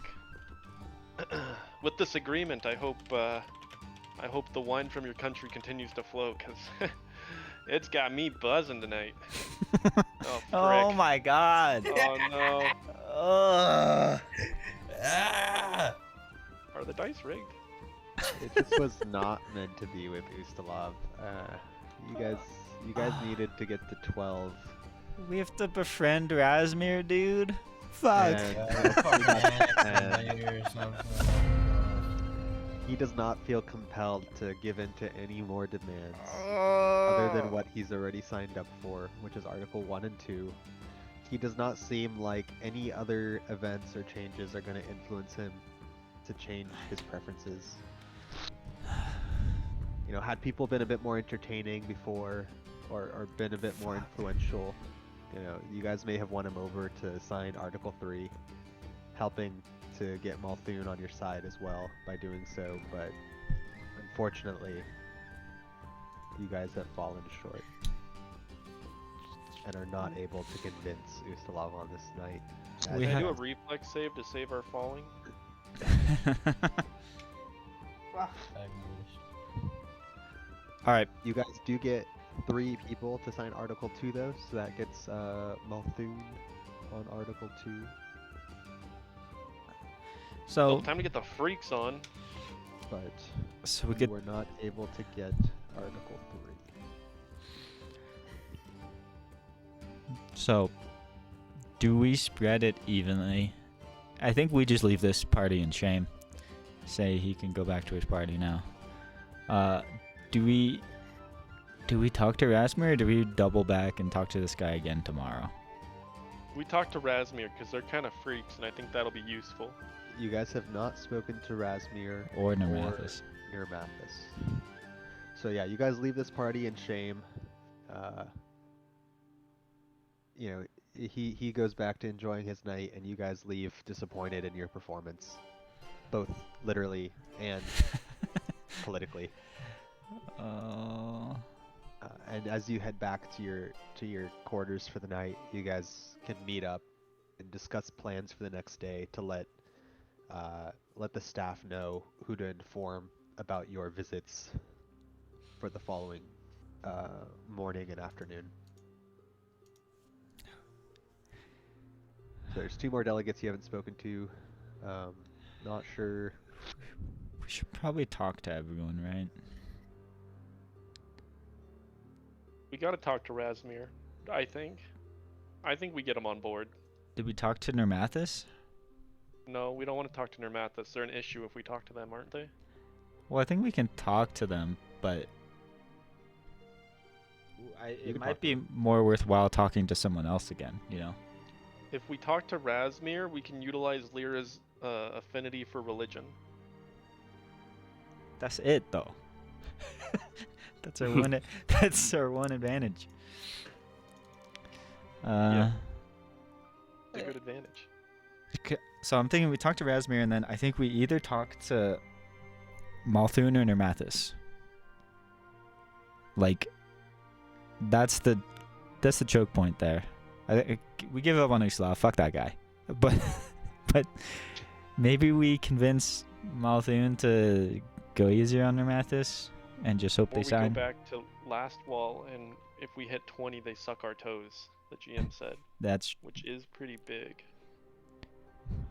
with this agreement, I hope the wine from your country continues to flow, cause it's got me buzzing tonight. Oh, Oh frick. my god. Oh no. Ugh. Ah! Are the dice rigged? It just was not meant to be with Ustalav. You guys needed to get to 12. We have to befriend Razmir, dude. Fuck. And he does not feel compelled to give in to any more demands other than what he's already signed up for, which is Article 1 and 2. He does not seem like any other events or changes are going to influence him to change his preferences. You know, had people been a bit more entertaining before, or been a bit more influential, you know, you guys may have won him over to sign Article 3, helping to get Malthun on your side as well by doing so, but unfortunately, you guys have fallen short and are not able to convince Ustalav on this night. We Can I have- do a reflex save to save our falling? All right. You guys do get 3 people to sign Article 2 though, so that gets Malthun on Article 2. Oh, So time to get the freaks on. But we we could were not able to get Article 3. So, do we spread it evenly? I think we just leave this party in shame. Say he can go back to his party now. Do we talk to Rasmir, or do we double back and talk to this guy again tomorrow? We talked to Razmir because they're kind of freaks, and I think that'll be useful. You guys have not spoken to Razmir Or Nermathis? Nermathis. So yeah, you guys leave this party in shame. You know, he goes back to enjoying his night, and you guys leave disappointed in your performance, both literally and politically. And as you head back to your quarters for the night, you guys can meet up and discuss plans for the next day to let the staff know who to inform about your visits for the following morning and afternoon. So there's 2 more delegates you haven't spoken to. Not sure. We should probably talk to everyone, right? We gotta talk to Razmir, I think. I think we get him on board. Did we talk to Nermathis? No, we don't want to talk to Nermathis. They're an issue if we talk to them, aren't they? Well, I think we can talk to them, but it can might talk to be more worthwhile talking to someone else again, you know? If we talk to Razmir, we can utilize Lyra's affinity for religion. That's it, though. That's our one. That's our one advantage. Yeah. It's a good advantage. So I'm thinking we talk to Razmir, and then I think we either talk to Malthun or Nermathis. Like, that's the choke point there. We give up on Uslav. Fuck that guy. But maybe we convince Malthun to go easier on Nermathis and just hope Or they we go sign. back to last wall, and if we hit 20, they suck our toes. The GM said, That's which is pretty big.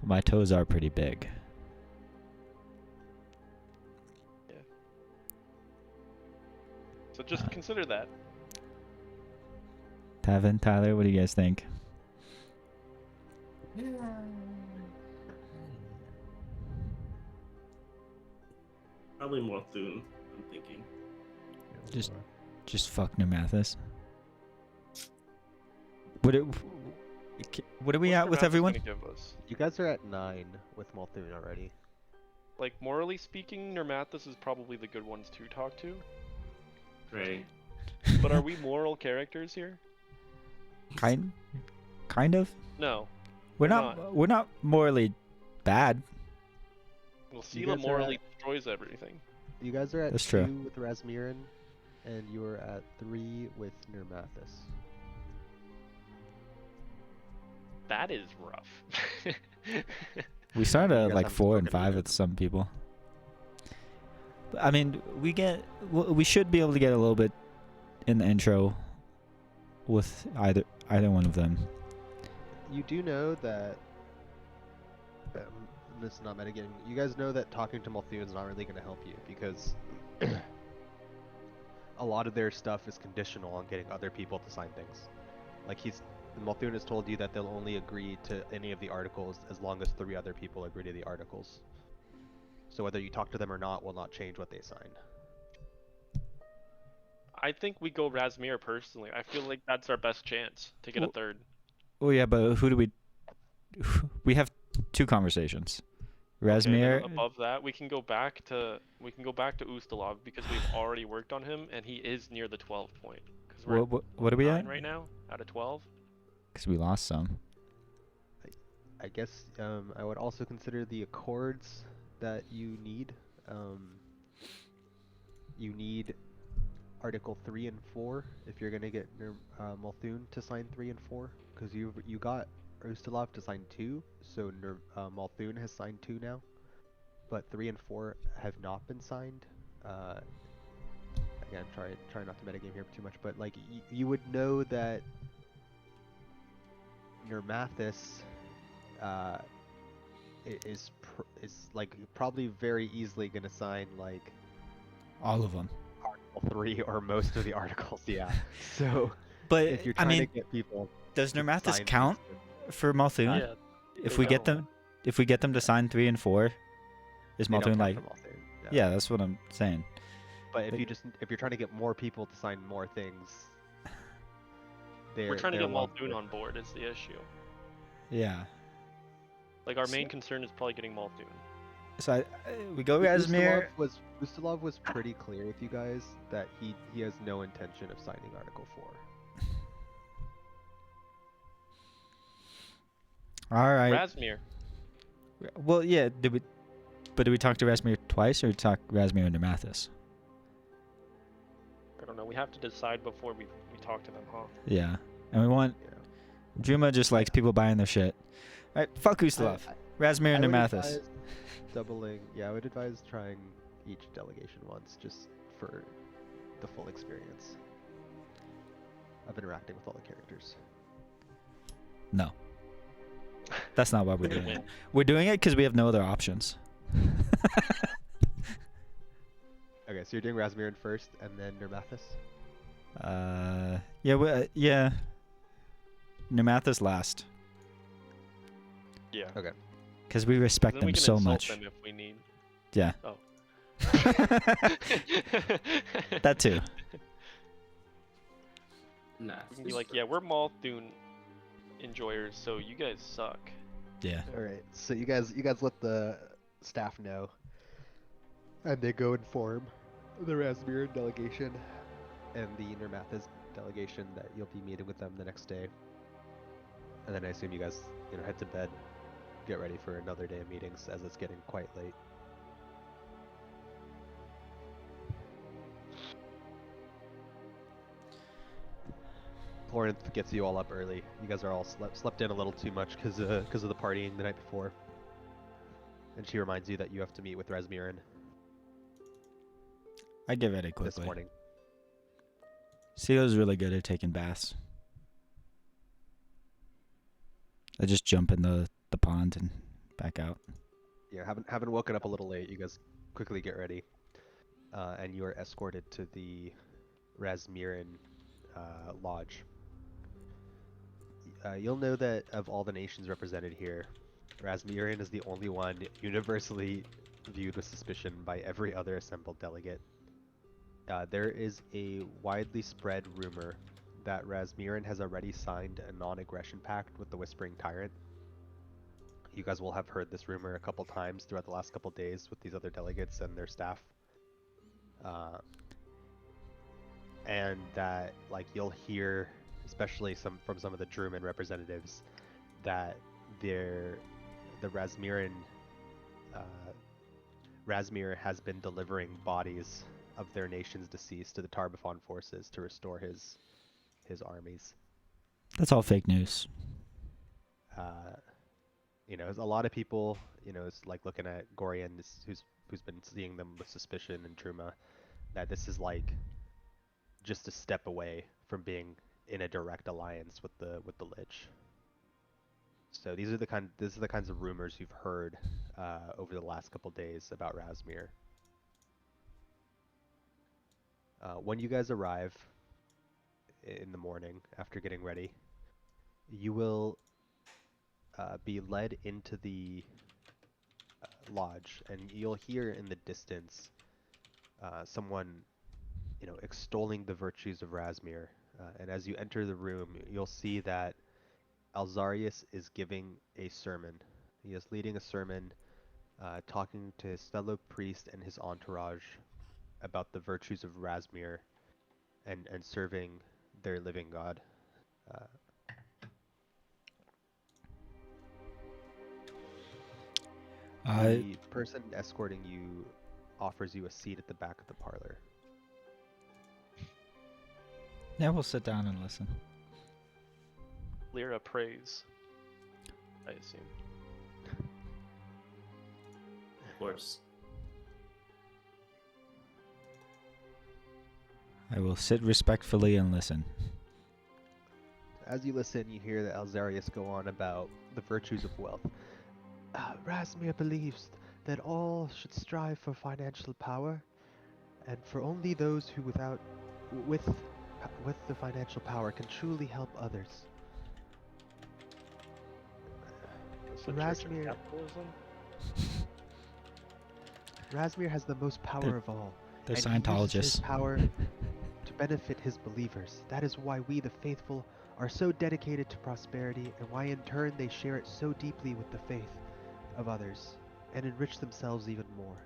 my toes are pretty big. So just consider that. Tavin, Tyler, what do you guys think? Probably more Thune, I'm thinking. Just fuck Nermathis. What are we What's at with Nermathis everyone? gonna give us? You guys are at 9 with Malthun already. Like, morally speaking, Nermathis is probably the good ones to talk to. Right. But are we moral characters here? Kind of. No. We're We're not. We're not morally bad. Well, You Sela guys are morally destroys everything. You guys are at That's 2 true. with Razmirin, and you are at 3 with Nermathis. That is rough. We started You at guys like haven't 4 and spoken 5 either. with some people. But, I mean, we should be able to get a little bit in the intro with either one of them. You do know that. This is not metagaming. You guys know that talking to Malthun is not really going to help you because a lot of their stuff is conditional on getting other people to sign things. Like Malthun has told you that they'll only agree to any of the articles as long as 3 other people agree to the articles. So whether you talk to them or not will not change what they sign. I think we go Razmir personally. I feel like that's our best chance to get a Well- third. Oh yeah, but who do we? We have 2 conversations. Okay, Razmir. then above that, we can go back to Ustalov because we've already worked on him and he is near the 12 point. Because we're What are we 9 at? right now out of 12. Because we lost some. I guess I would also consider the accords that you need. You need Article 3 and 4 if you're gonna get Malthun to sign 3 and 4, because you got Ustalov to sign 2, so Malthun has signed 2 now, but 3 and 4 have not been signed. Again, try not to metagame here too much, but like you would know that Nermathis is like probably very easily gonna sign like All of them. Article 3 or most of the articles. Yeah. So But if you're I trying mean, to get people does to Nermathis sign count things, for Malthun? Yeah. If they we get don't. them, if we get them to sign 3 and 4, is they don't Malthun count like? for Malthun, Yeah, that's what I'm saying. But if they- if you're trying to get more people to sign more things, We're trying to they're get ones Muldoon with- on board is the issue. Yeah. Like, our main concern is probably getting Muldoon. So we go Razmir. Ustalov was pretty clear with you guys that he has no intention of signing Article 4. All right. Razmir. Well, yeah. Did we talk to Razmir twice, or talk Razmir and Nermathis? I don't know. We have to decide before we talk to them, huh? Yeah. And we want. Yeah. Juma just likes people buying their shit. All right. Fuck Ustalov. Razmir and I would Nermathis. advise doubling. Yeah, I would advise trying each delegation once, just for the full experience of interacting with all the characters. No. That's not what we're Good doing. win. We're doing it because we have no other options. Okay, so you're doing Razmirin first, and then Nermathis. Yeah. Nermathis last, Yeah. Okay. because we respect Then we them can so insult much. them if we need. Yeah. Oh. That too. Nah. We can be like, yeah, we're Muldoon enjoyers, so you guys suck. Yeah. All right. So you guys let the staff know, and they go inform the Razmirin delegation and the Nermathis delegation that you'll be meeting with them the next day. And then I assume you guys, head to bed, get ready for another day of meetings as it's getting quite late. Corinth gets you all up early. You guys are all slept in a little too much because of the partying the night before. And she reminds you that you have to meet with Rasmirin I get ready this quickly. morning. Ceo's really good at taking baths. I just jump in the pond and back out. Yeah, having woken up a little late, you guys quickly get ready, and you are escorted to the Rasmirin lodge. You'll know that of all the nations represented here, Rasmirin is the only one universally viewed with suspicion by every other assembled delegate. There is a widely spread rumor that Rasmirin has already signed a non-aggression pact with the Whispering Tyrant. You guys will have heard this rumor a couple times throughout the last couple days with these other delegates and their staff. And that, you'll hear, especially from some of the Druman representatives, that the Rasmirin, Rasmir has been delivering bodies of their nation's deceased to the Tarbafon forces to restore his armies. That's all fake news. A lot of people, it's like looking at Gorian, who's been seeing them with suspicion and Truma, that this is just a step away from being in a direct alliance with the Lich. So these are the kinds of rumors you've heard over the last couple days about Rasmir. When you guys arrive in the morning after getting ready, you will be led into the lodge, and you'll hear in the distance someone, extolling the virtues of Rasmir. And as you enter the room, you'll see that Alzarius is giving a sermon. He is leading a sermon, talking to his fellow priest and his entourage about the virtues of Rasmir and serving their living God. The person escorting you offers you a seat at the back of the parlor. Yeah, we'll sit down and listen. Lyra prays, I assume. Of course. I will sit respectfully and listen. As you listen, you hear that Alzarius go on about the virtues of wealth. Rasmir believes that all should strive for financial power, and for only those who with the financial power can truly help others. Is the Church of Rasmir Capitalism? Rasmir has the most power They're- of all. They're and he uses his Scientologists. power to benefit his believers. That is why we, the faithful, are so dedicated to prosperity, and why in turn they share it so deeply with the faith of others, and enrich themselves even more.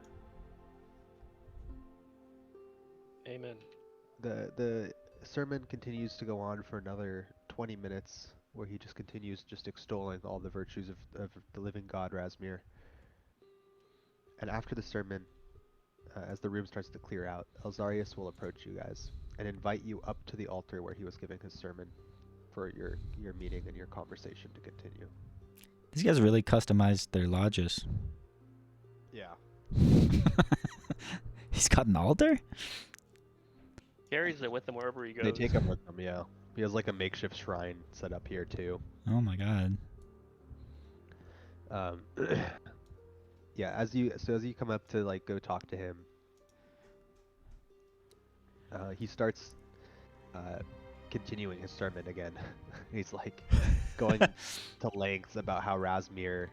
Amen. The sermon continues to go on for another 20 minutes, where he just continues extolling all the virtues of the living God, Rasmir. And after the sermon, as the room starts to clear out, Alzarius will approach you guys and invite you up to the altar where he was giving his sermon for your meeting and your conversation to continue. These guys really customized their lodges. Yeah. He's got an altar? Carries it with him wherever he goes. They take him with them, yeah. He has a makeshift shrine set up here too. Oh my god. Yeah, as you come up to go talk to him, he starts continuing his sermon again. He's going to lengths about how Rasmir,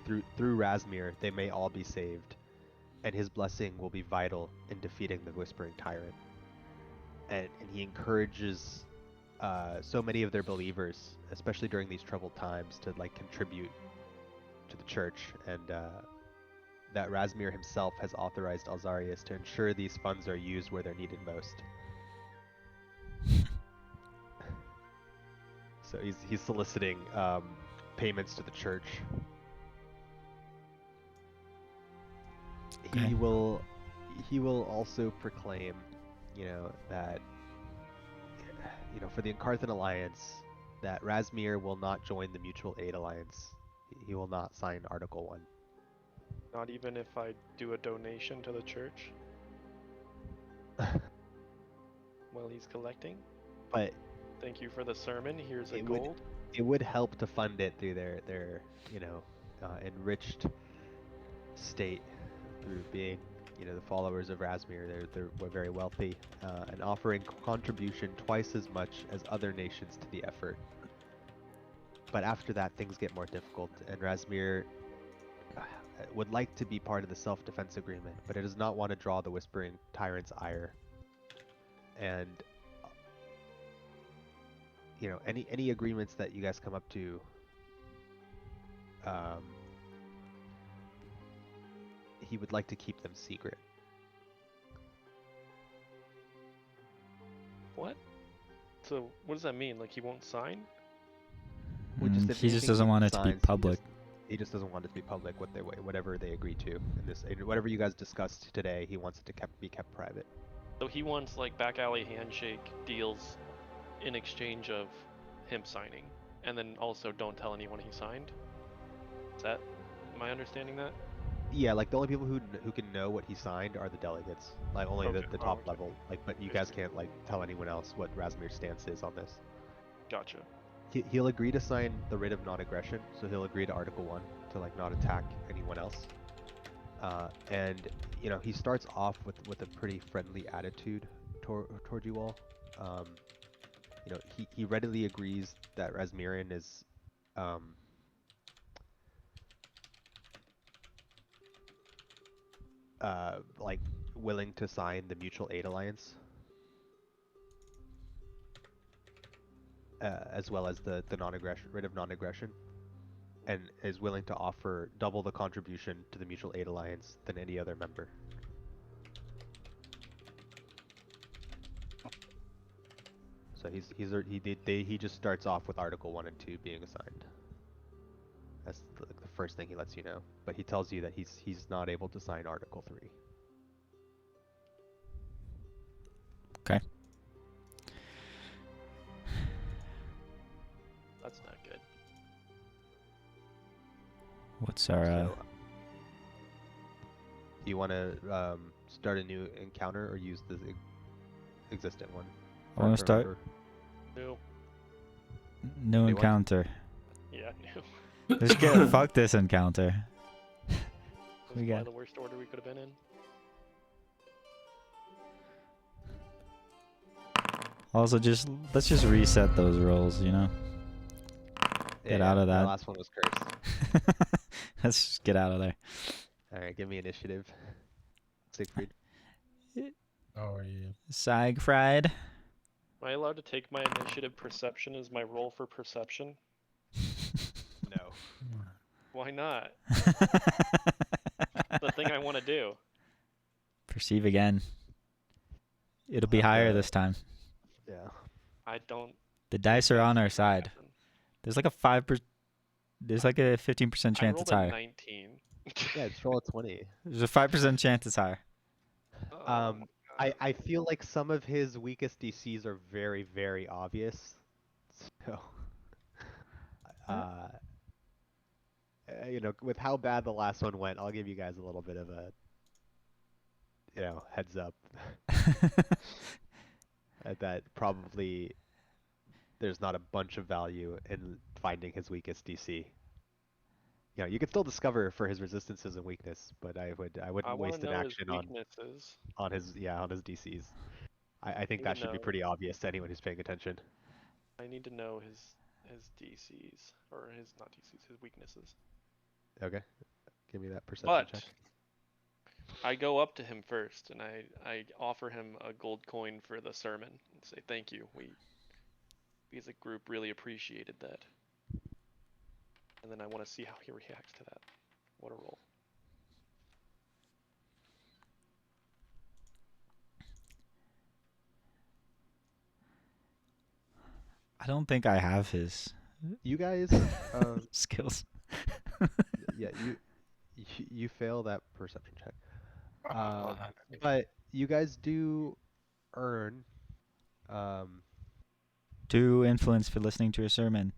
through Rasmir, they may all be saved, and his blessing will be vital in defeating the Whispering Tyrant. And he encourages so many of their believers, especially during these troubled times, to contribute to the church, and that Rasmir himself has authorized Alzarius to ensure these funds are used where they're needed most. So he's soliciting payments to the church. Okay. He will also proclaim, that for the Incarthan Alliance, that Razmir will not join the Mutual Aid Alliance. He will not sign Article 1. Not even if I do a donation to the church while he's collecting. But Thank you for the sermon. Here's a It would- gold. it would help to fund it through their enriched state, through being the followers of Razmir. We're very wealthy, and offering contribution twice as much as other nations to the effort. But after that, things get more difficult, and Razmir would like to be part of the self-defense agreement, but it does not want to draw the Whispering Tyrant's ire. And any agreements that you guys come up to, he would like to keep them secret. What? So what does that mean? Like he won't sign? Well, He anything just doesn't want it to be signs, public. He just doesn't want it to be public. Whatever they agree to in this, whatever you guys discussed today, he wants it to be kept private. So he wants like back alley handshake deals in exchange of him signing, and then also don't tell anyone he signed. Am I understanding that? Yeah, like the only people who can know what he signed are the delegates, like only Okay. the top Okay. level. Like, but you guys can't like tell anyone else what Razmir's stance is on this. Gotcha. He'll agree to sign the writ of non-aggression, so he'll agree to Article 1 to like not attack anyone else. And he starts off with a pretty friendly attitude toward you all. He readily agrees that Razmirian is like willing to sign the Mutual Aid Alliance, as well as the non-aggression writ of non-aggression, and is willing to offer double the contribution to the Mutual Aid Alliance than any other member. So he just starts off with Article 1 and 2 being assigned. That's the first thing he lets you know. But he tells you that he's not able to sign Article 3. Okay. That's not good. What's our So, do you want to start a new encounter or use the existing one? I want to start No. new New one? encounter. Yeah, no. Let's get fuck this encounter. That's We probably got- the worst order we could have been in. Also, let's just reset those rolls, Get out of that. The last one was cursed. Let's just get out of there. Alright, give me initiative. Siegfried. Oh, yeah. Sag fried. Am I allowed to take my initiative perception as my roll for perception? No. Why not? The thing I want to do. Perceive again. It'll be higher this time. Yeah. I don't. The dice are on our side. happen. There's like a 5%. There's like a 15% I chance rolled it's a higher. 19. Yeah, just roll a 20. There's a 5% chance it's higher. Oh, I feel like some of his weakest DCs are very, very obvious. So, with how bad the last one went, I'll give you guys a little bit of a, heads up. That probably there's not a bunch of value in finding his weakest DC. You could still discover for his resistances and weakness, but I I wouldn't want waste to an know action his weaknesses. on his DCs. I think Need that to should be know. pretty obvious to anyone who's paying attention. I need to know his DCs or his not DCs, his weaknesses. Okay, give me that perception But check. I go up to him first and I offer him a gold coin for the sermon and say thank you. We as a group really appreciated that. And then I want to see how he reacts to that. What a roll. I I don't think I have his You guys, skills. yeah, you fail that perception check. Uh, But you guys do earn, um, 2 influence for listening to a sermon.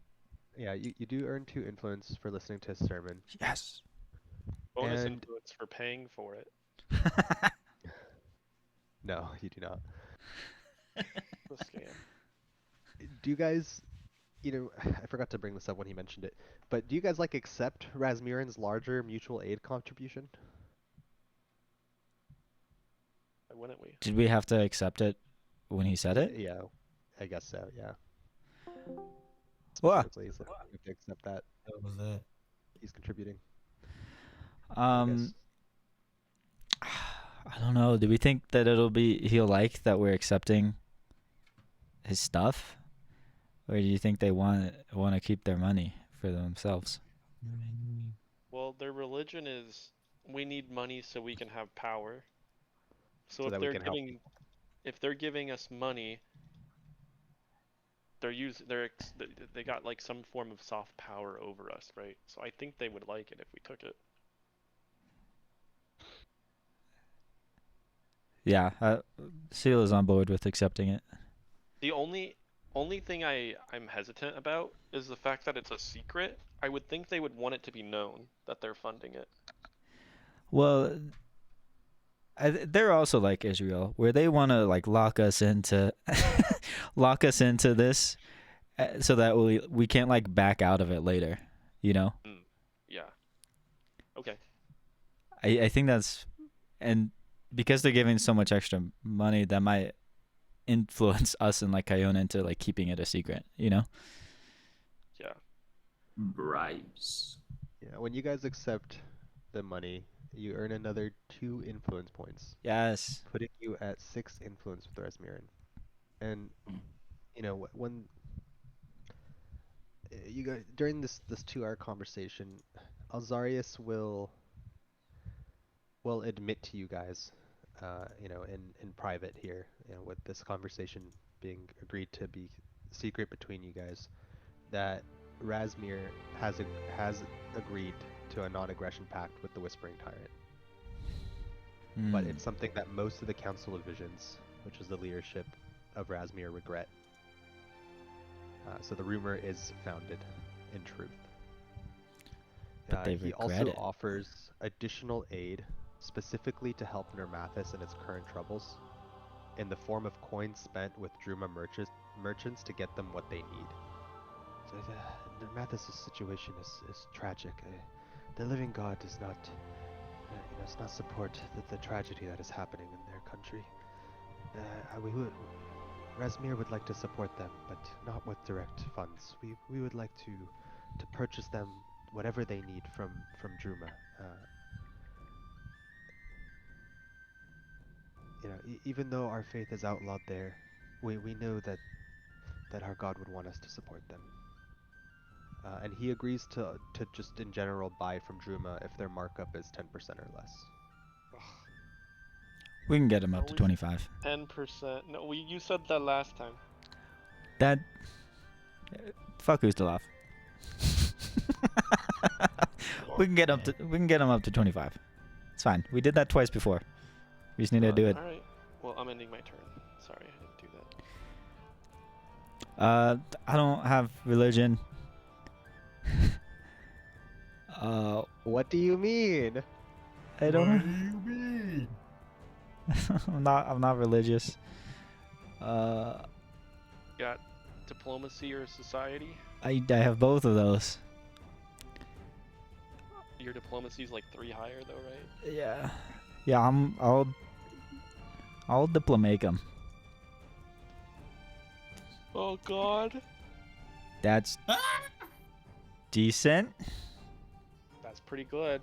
yeah, you do earn 2 influence for listening to a sermon. Yes. Bonus And influence for paying for it. no, you do not. The scam. Do you guys, I forgot to bring this up when he mentioned it, but do you guys like accept Razmirin's larger mutual aid contribution? Why wouldn't we? Did we have to accept it when he said it? Yeah, I guess so, yeah. What? Specifically, so you have to accept that What was that? he's contributing. I I don't know. Do we think that he'll like that we're accepting his stuff? Or do you think they want to keep their money for themselves? Well, their religion is we need money so we can have power. So, So if that we they're can help. if they're giving us money, they got like some form of soft power over us, right? So I think they would like it if we took it. Yeah, Seal is on board with accepting it. The only thing I'm hesitant about is the fact that it's a secret. I would think they would want it to be known that they're funding it. Well, they're also like Israel, where they want to like lock us into this, so that we can't like back out of it later. You know. Yeah. Okay. I think that's, and because they're giving so much extra money, that might influence us and like Kiona into like keeping it a secret. You know. Yeah. Bribes. Yeah, when you guys accept the money, you earn another 2 influence points, Yes. putting you at 6 influence with Razmirin. And when you guys during this 2-hour conversation, Alzarius will admit to you guys, in private here, with this conversation being agreed to be secret between you guys, that Razmir has agreed to a non-aggression pact with the Whispering Tyrant. But it's something that most of the Council of Visions, which is the leadership of Razmir, regret. So the rumor is founded in truth. But they He regret also it. offers additional aid specifically to help Nermathis in its current troubles, in the form of coins spent with Druma merchants to get them what they need. So Nermathis' situation is tragic. The living god does not, support the tragedy that is happening in their country. Razmir would like to support them, but not with direct funds. We would like to purchase them whatever they need from Druma. Even though our faith is outlawed there, we know that our God would want us to support them. And he agrees to just in general buy from Druma if their markup is 10% or less. We can get him up to Always 25. 10%. No, you said that last time. That. Fuck Ustaloff. We can get him up to 25. It's fine. We did that twice before. We just need to do it. All right. Well, I'm ending my turn. Sorry, I didn't do that. I don't have religion. What do you mean? I don't. What do you mean? I'm not religious. Got diplomacy or society? I have both of those. Your diplomacy's like 3 higher though, right? Yeah. Yeah, I'll diplomate him. Oh God. That's decent. That's pretty good.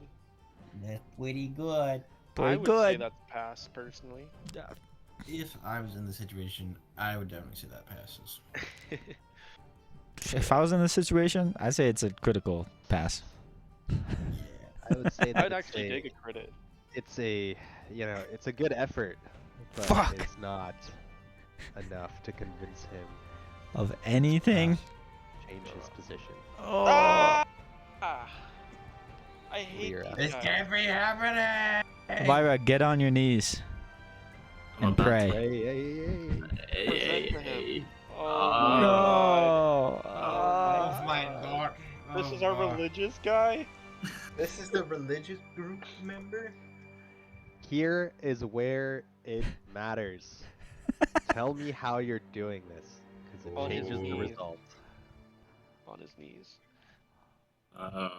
That's pretty good. I Pretty would say good. that's pass personally. If I was in the situation, I would definitely say that passes. If I was in this situation, I'd say it's a critical pass. Yeah. I would say that I'd actually take a credit. it's a it's a good effort, but Fuck. it's not enough to convince him of anything. Change his position. Oh. Ah! I hate Clear these out. This guys. can't be happening. Lyra, get on your knees I'm and about to- pray. Hey, Present to him. hey. Oh my god. No. Oh my god. This Oh is our god. religious guy? This is the religious group member? Here is where it matters. Tell me how you're doing this, because it On his changes the knees. result. On his knees. Dan.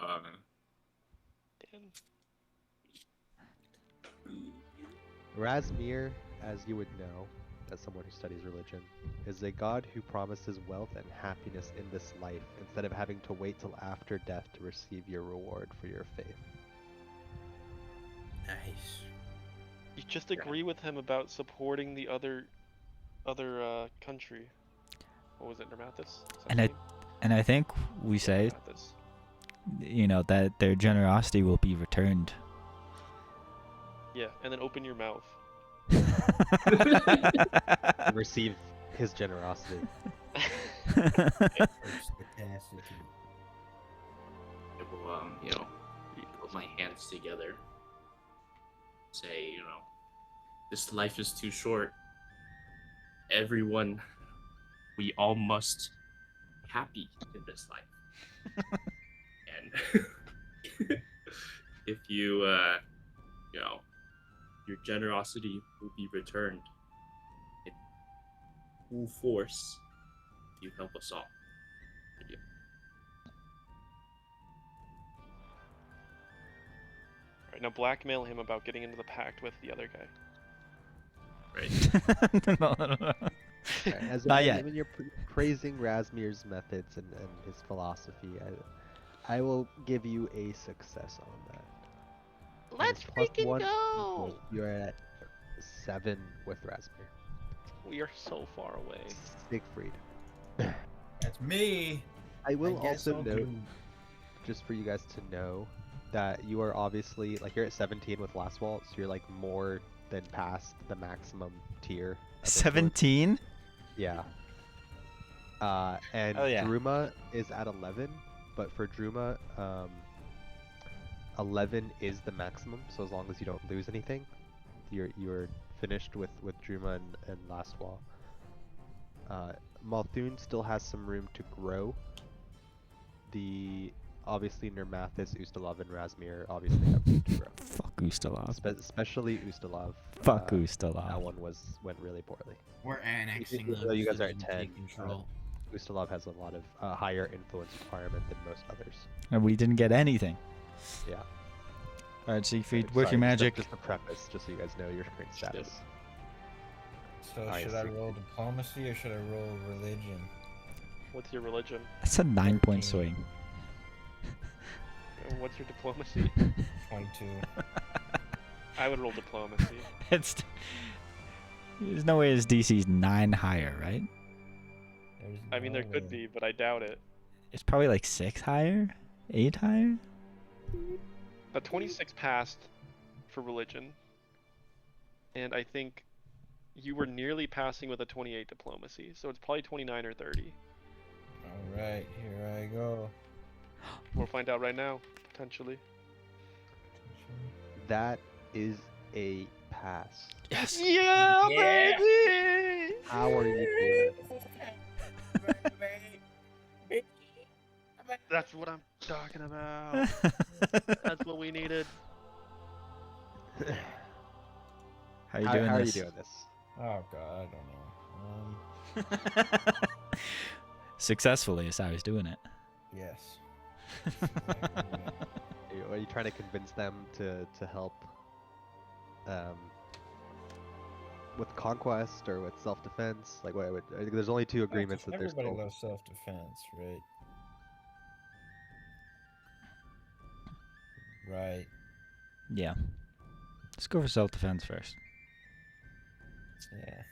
Razmir, as you would know, as someone who studies religion, is a god who promises wealth and happiness in this life instead of having to wait till after death to receive your reward for your faith. Nice. You just agree with him about supporting the other country. What was it, Nermathis? And I think we say, Nermathis. you know, that their generosity will be returned. Yeah, and then open your mouth. And receive his generosity. Perspicacity. I will, put my hands together. Say, this life is too short. Everyone, we all must be happy in this life. And if you, your generosity will be returned in full force if you help us all. Alright, now blackmail him about getting into the pact with the other guy. Right. No. Right, as Not when, yet. when you're praising Razmir's methods and his philosophy, I will give you a success on that. Let's freaking +1 go! equals you're at 7 with Razmir. We are so far away. Siegfried. That's me. I will guess also I'll note, do. just for you guys to know, that you are obviously, like, you're at 17 with Last Wall, so you're, like, more than past the maximum tier. of influence. 17? Yeah. And Oh, yeah. Druma is at 11, but for Druma, 11 is the maximum, so as long as you don't lose anything, you're finished with Druma and Last Wall. Malthun still has some room to grow. Obviously Nermathis, Ustalav, and Razmir obviously have room to grow. Fuck Ustalav. Especially Ustalav. Fuck That Ustalav. one went really poorly. We're annexing Even though you guys are at so 10, we can take control. Ustalav has a lot of higher influence requirement than most others. And we didn't get anything. Yeah. Alright, Siegfried, Sorry, work your magic. Just a preface, just so you guys know your current status. So I should I see. roll diplomacy or should I roll religion? What's your religion? That's a 9-point 13. swing. And what's your diplomacy? 22. I would roll diplomacy. There's no way his DC's 9 higher, right? There's I mean, there no could way. be, but I doubt it. It's probably like 6 higher? 8 higher? A 26 passed for religion, and I think you were nearly passing with a 28 diplomacy, so it's probably 29 or 30. Alright, here I go. We'll find out right now, potentially. That is a pass. Yes! Yeah, Yeah. baby! How are you That's what I'm talking about. That's what we needed. doing? How you doing How are you this? doing this? Oh god, I don't know. Successfully is how he's doing it. Yes. Are you trying to convince them to help with conquest or with self-defense? Like, I think there's only 2 agreements that there's Everybody still. loves self-defense, right? Right. Yeah. Let's go for self-defense first. Yeah.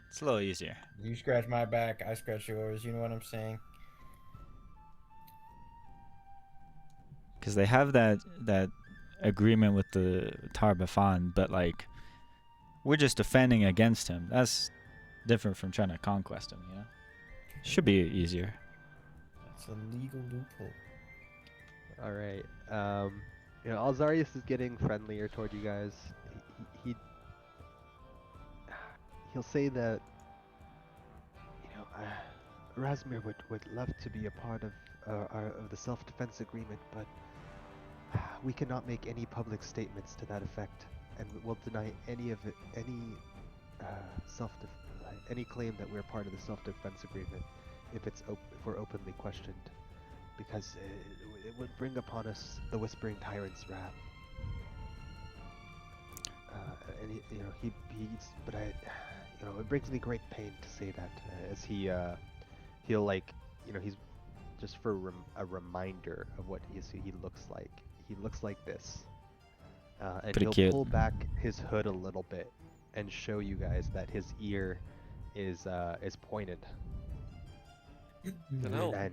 It's a little easier. You scratch my back, I scratch yours. You know what I'm saying? Because they have that agreement with the Tarbafan, but like we're just defending against him. That's different from trying to conquest him, you know? Should be easier. That's a legal loophole. All right. Alzarius is getting friendlier toward you guys. He he'll say that Razmir would love to be a part of the self-defense agreement, but we cannot make any public statements to that effect, and we'll deny any any claim that we're part of the self-defense agreement if we're openly questioned, because it would bring upon us the Whispering Tyrant's wrath. And it brings me great pain to say that, as he'll he's just for a reminder of what he looks like. He looks like this, and Pretty he'll cute. pull back his hood a little bit and show you guys that his ear is pointed. No. And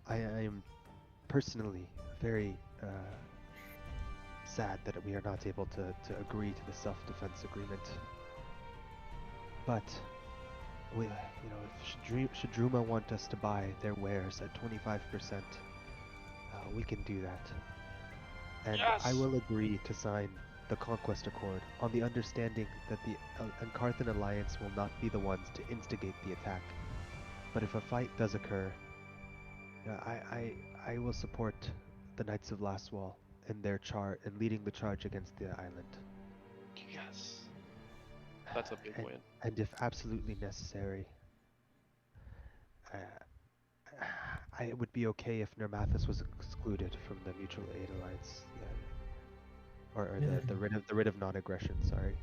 I am personally very sad that we are not able to agree to the self-defense agreement. But if Shadruma want us to buy their wares at 25%, we can do that. And I will agree to sign the Conquest Accord on the understanding that the Ankarthan Alliance will not be the ones to instigate the attack. But if a fight does occur, I will support the Knights of Lastwall in their in leading the charge against the island. Yes. That's a big win. And if absolutely necessary, it would be okay if Nermathis was excluded from the Mutual Aid Alliance, or the writ of non-aggression. Sorry,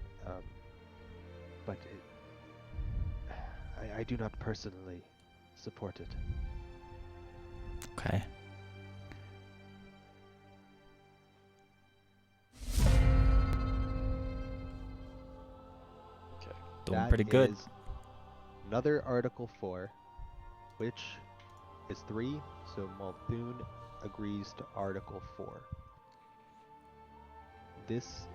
but I do not personally support it. Okay. Doing That pretty good. is another Article 4, which is 3, so Multhune agrees to Article 4. This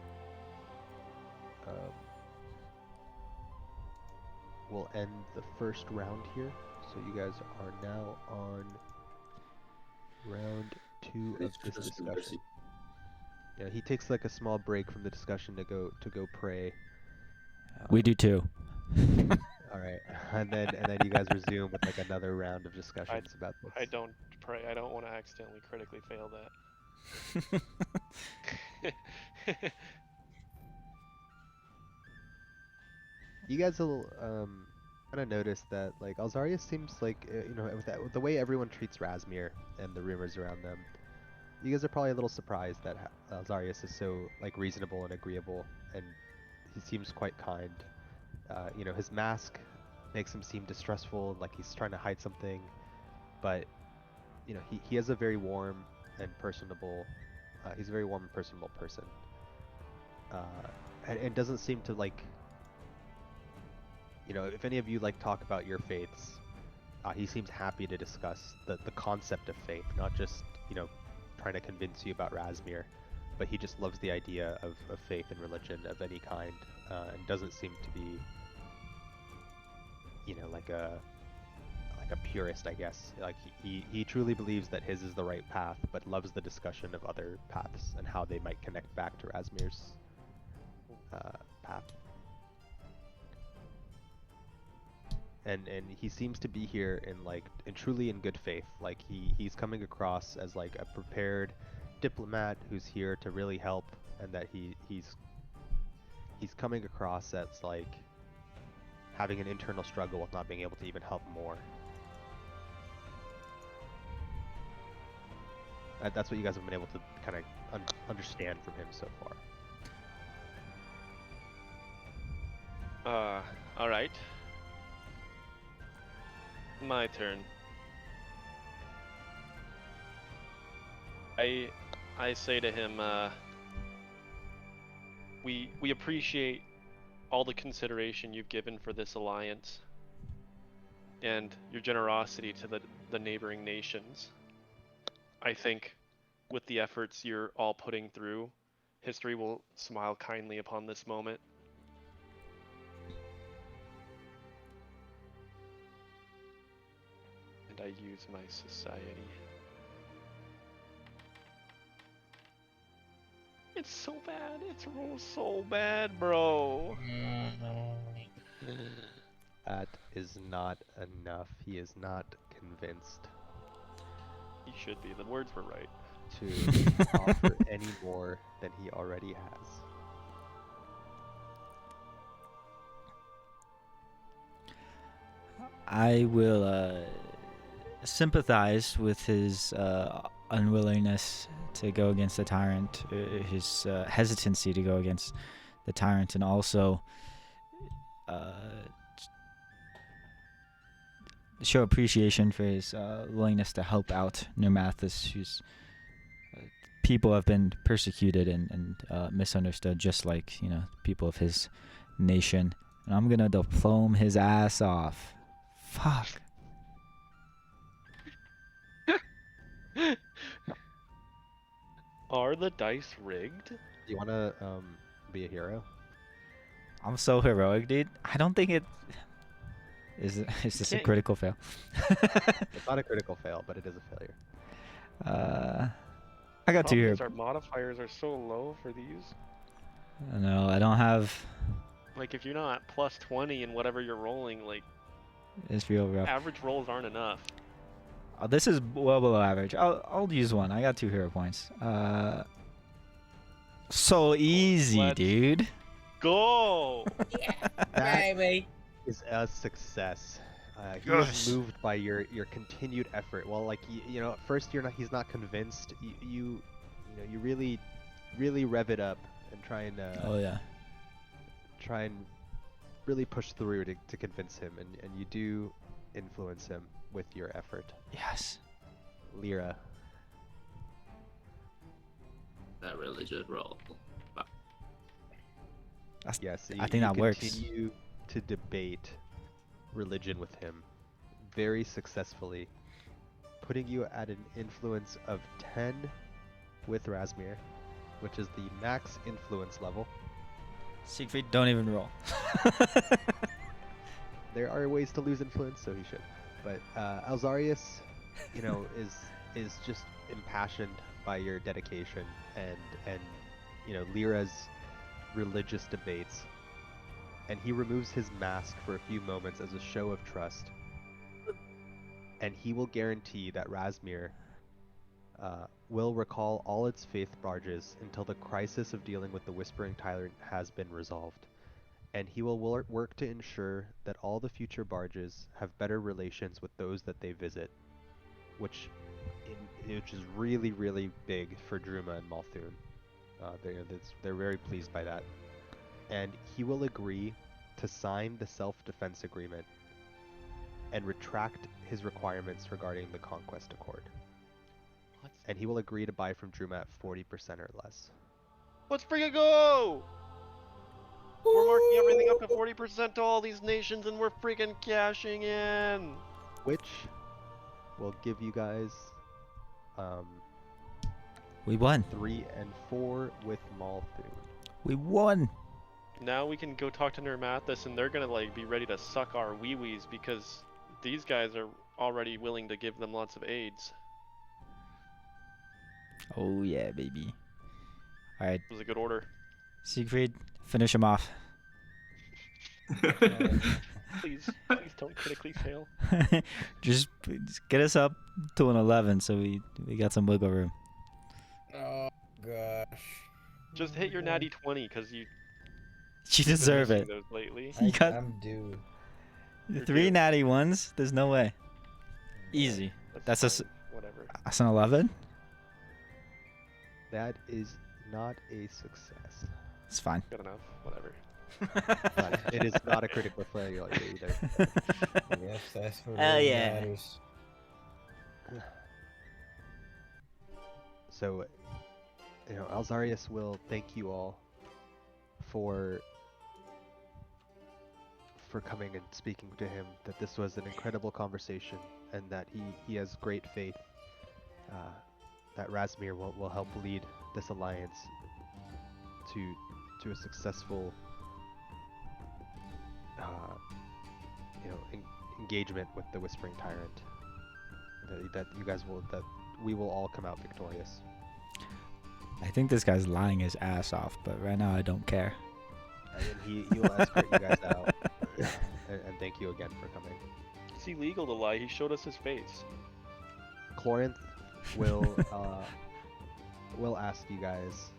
will end the first round here, so you guys are now on round 2 of this discussion. Yeah, he takes like a small break from the discussion to go pray. We do too. All right, and then you guys resume with like another round of discussions about this. I don't pray. I don't want to accidentally critically fail that. You guys will kind of notice that like Alzarius seems like with the way everyone treats Razmir and the rumors around them, you guys are probably a little surprised that Alzarius is so like reasonable and agreeable, and he seems quite kind. His mask makes him seem distrustful, like he's trying to hide something, but he has a very warm and personable. He's a very warm and personable person, and doesn't seem to like. If any of you like talk about your faiths, he seems happy to discuss the concept of faith, not just trying to convince you about Razmir, but he just loves the idea of faith and religion of any kind, and doesn't seem to be like a purist, I guess. Like he truly believes that his is the right path, but loves the discussion of other paths and how they might connect back to Razmir's path. And he seems to be here in truly in good faith. Like he's coming across as like a prepared diplomat who's here to really help, and that he's coming across as like having an internal struggle with not being able to even help more. That's what you guys have been able to kind of understand from him so far. All right. My turn. I say to him, we appreciate all the consideration you've given for this alliance and your generosity to the neighboring nations. I think with the efforts you're all putting through, history will smile kindly upon this moment. I use my society? It's so bad. It's so bad, bro. That is not enough. He is not convinced He should be. The words were right. to offer any more than he already has. I will sympathize with his unwillingness to go against the tyrant, his hesitancy to go against the tyrant, and also show appreciation for his willingness to help out Nermathus, whose people have been persecuted and misunderstood, just like people of his nation. And I'm gonna diplome his ass off. Fuck. Are the dice rigged? Do you want to be a hero? I'm so heroic, dude. I don't think it is. Is this a can't- critical fail? It's not a critical fail, but it is a failure. I got two here. Our modifiers are so low for these. No, I don't have. Like, if you're not plus 20 in whatever you're rolling, like, It's real rough. average rolls aren't enough. Oh, this is well below average. I'll use one. I got 2 hero points. So easy, Let's- dude. Go! That Baby. is a success. He Yes. is moved by your continued effort. Well, like at first he's not convinced. You really rev it up and try and Oh yeah. try and really push through to convince him, and you do influence him with your effort. Yes. Lyra, That religious roll. yes, I think that works. Continue to debate religion with him very successfully, putting you at an influence of 10 with Razmir, which is the max influence level. Siegfried, don't even roll. There are ways to lose influence, so he should. But Alzarius, is just impassioned by your dedication and Lyra's religious debates, and he removes his mask for a few moments as a show of trust. And he will guarantee that Razmir will recall all its faith barges until the crisis of dealing with the Whispering Tyrant has been resolved. And he will work to ensure that all the future barges have better relations with those that they visit, which is really, really big for Druma and Malthun. They're very pleased by that. And he will agree to sign the self-defense agreement and retract his requirements regarding the Conquest Accord. And he will agree to buy from Druma at 40% or less. Let's freaking go! We're marking everything up to 40% to all these nations, and we're freaking cashing in! Which will give you guys We won. 3 and 4 with Malthun. We won. Now we can go talk to Nermathus, and they're gonna be ready to suck our wee-wees, because these guys are already willing to give them lots of aids. Oh yeah, baby. All right, It was a good order. Siegfried, finish him off. Please don't critically fail. just get us up to an 11, so we got some wiggle room. Oh gosh. Just hit your natty 20, because you You deserve been it. missing those lately. You got I'm due. You're 3 due. natty ones. There's no way. Easy. That's a fine, whatever. That's an 11. That is not a success. It's fine. Good enough. Whatever. But it is not a critical failure either. Yes, that's what Hell really yeah. matters. So, Alzarius will thank you all for coming and speaking to him, that this was an incredible conversation, and that he has great faith that Razmir will help lead this alliance to a successful engagement with the Whispering Tyrant. that you guys will that we will all come out victorious. I think this guy's lying his ass off, but right now I don't care. And he will escort you guys out. And thank you again for coming. It's illegal to lie. He showed us his face. Clorinth will ask you guys,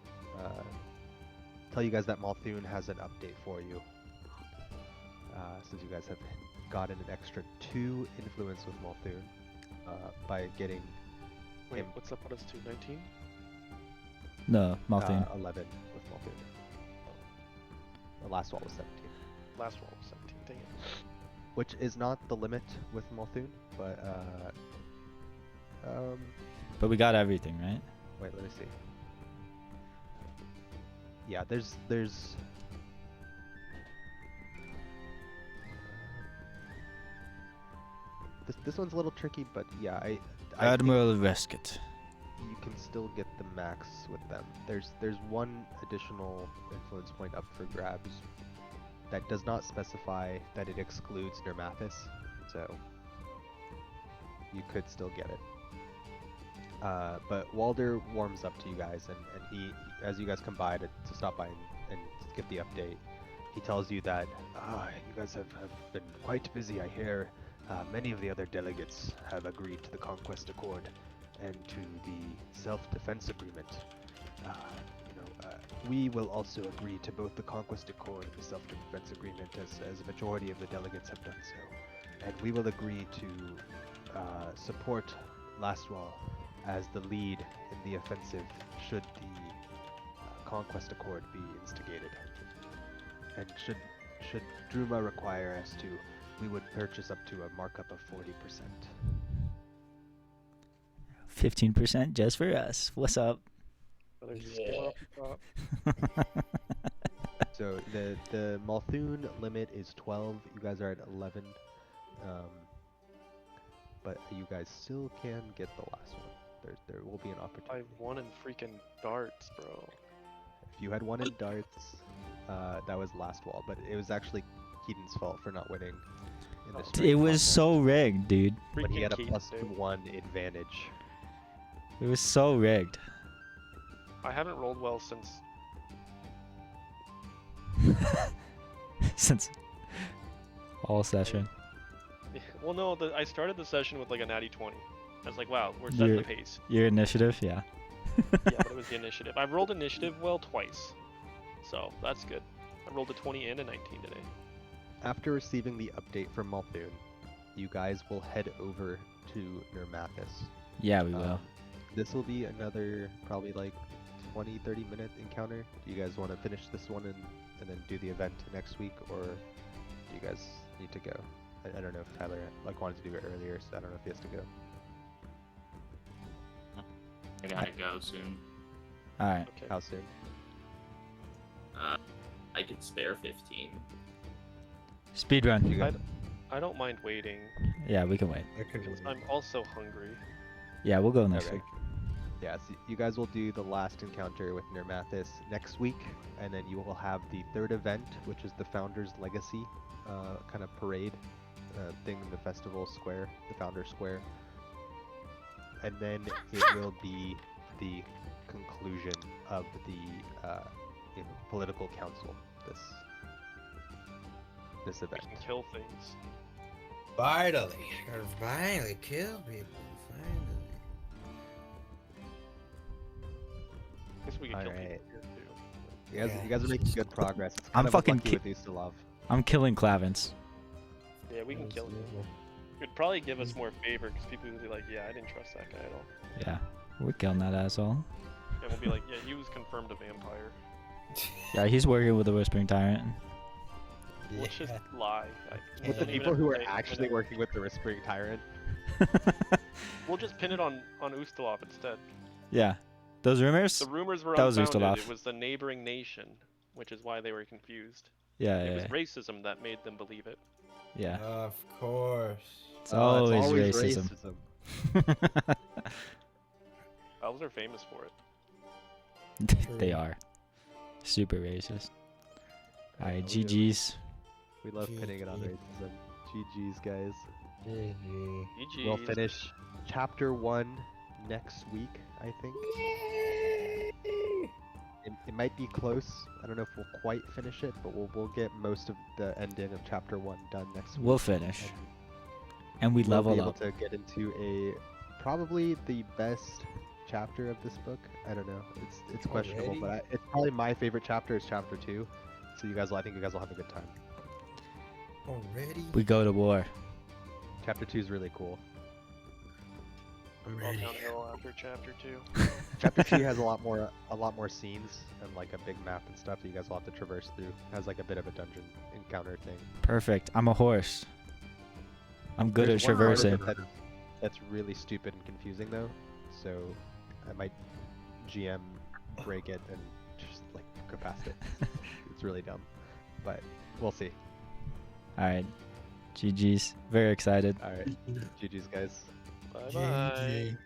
tell you guys that Malthune has an update for you. Since you guys have gotten an extra 2 influence with Malthune by getting Wait, him what's up? What is 219? No, Malthune. 11 with Malthune. The last wall was 17, Last one was 17. Dang it. which is not the limit with Malthune, but But we got everything, right? wait, let me see. Yeah, there's this one's a little tricky, but yeah, I think Admiral Resket. you can still get the max with them. There's one additional influence point up for grabs that does not specify that it excludes Nermathis, so you could still get it. But Walder warms up to you guys, and he, as you guys come by to stop by and get the update, he tells you that you guys have been quite busy, I hear. Many of the other delegates have agreed to the Conquest Accord and to the Self-Defense Agreement. We will also agree to both the Conquest Accord and the Self-Defense Agreement as a majority of the delegates have done so. And we will agree to support Lastwall as the lead in the offensive should the Conquest Accord be instigated. And should Druma require us to, we would purchase up to a markup of 40%. 15% just for us. What's up? Another skimmer off the top. So the Malthune limit is 12. You guys are at 11. But you guys still can get the last one. There will be an I opportunity. won in freaking darts, bro. If you had one in darts, that was last wall. But it was actually Keaton's fault for not winning in the straight It was contest. so rigged, dude. But he Freaking had a Keaton, plus dude. 1 advantage. It was so rigged. I haven't rolled well since. Since all session. Well, no, I started the session with like a natty 20. I was like, wow, we're setting the You're- pace. Your initiative, yeah. Yeah, but it was the initiative. I've rolled initiative well twice, so that's good. I rolled a 20 and a 19 today. After receiving the update from Malthune, you guys will head over to Nermathis. Yeah, we will. This will be another probably like 20-30 minute encounter. Do you guys want to finish this one and then do the event next week, or do you guys need to go? I don't know if Tyler wanted to do it earlier, so I don't know if he has to go. I gotta go soon. All right. Okay. How soon? I could spare 15. Speed run. You guys, I don't mind waiting, Yeah, we can wait. because I'm also hungry. Yeah, we'll go next Okay. week. yeah, so you guys will do the last encounter with Nermathis next week, and then you will have the third event, which is the Founder's Legacy kind of parade thing in the festival square, the Founder Square. And then it will be the conclusion of the political council. This We event. can kill things. Finally, I gotta finally kill people. Finally. I guess we can kill Alright. people here too. You guys are making good progress. It's I'm kind of fucking lucky with Ustalov. I'm killing Clavins. Yeah, we can kill him. It'd probably give us more favor, because people would be like, yeah, I didn't trust that guy at all. Yeah, we're killing that asshole. And we'll be like, yeah, he was confirmed a vampire. Yeah, he's working with the Whispering Tyrant. Let's just lie. With the don't even people have who to are say- actually working with the Whispering Tyrant. We'll just pin it on Ustalov instead. Yeah, those rumors. The rumors were That was unfounded. Ustalov. It was the neighboring nation, which is why they were confused. Yeah, It yeah, was yeah. racism that made them believe it. Yeah. Of course. It's always racism. Elves are famous for it. They are super racist. All right, we do. GG's. We love pinning it on GG. racism. GG's, guys. We'll GG's. finish chapter 1 next week, I think. It might be close. I don't know if we'll quite finish it, but we'll get most of the ending of chapter 1 done next week. We'll finish. and And we we'll level be able up. to get into probably the best chapter of this book. I don't know. It's questionable, but it's probably my favorite chapter is chapter 2. So I think you guys will have a good time. Already? We go to war. Chapter 2 is really cool. I'm All ready. downhill after chapter 2. Chapter 2 has a lot more scenes and like a big map and stuff that you guys will have to traverse through. It has like a bit of a dungeon encounter thing. Perfect. I'm a horse. I'm good There's at one part of traversing. it that's really stupid and confusing though, so I might GM break it and just like go past it. It's really dumb, but we'll see. All right. GG's. Very excited. All right, GG's guys. Bye bye. GG.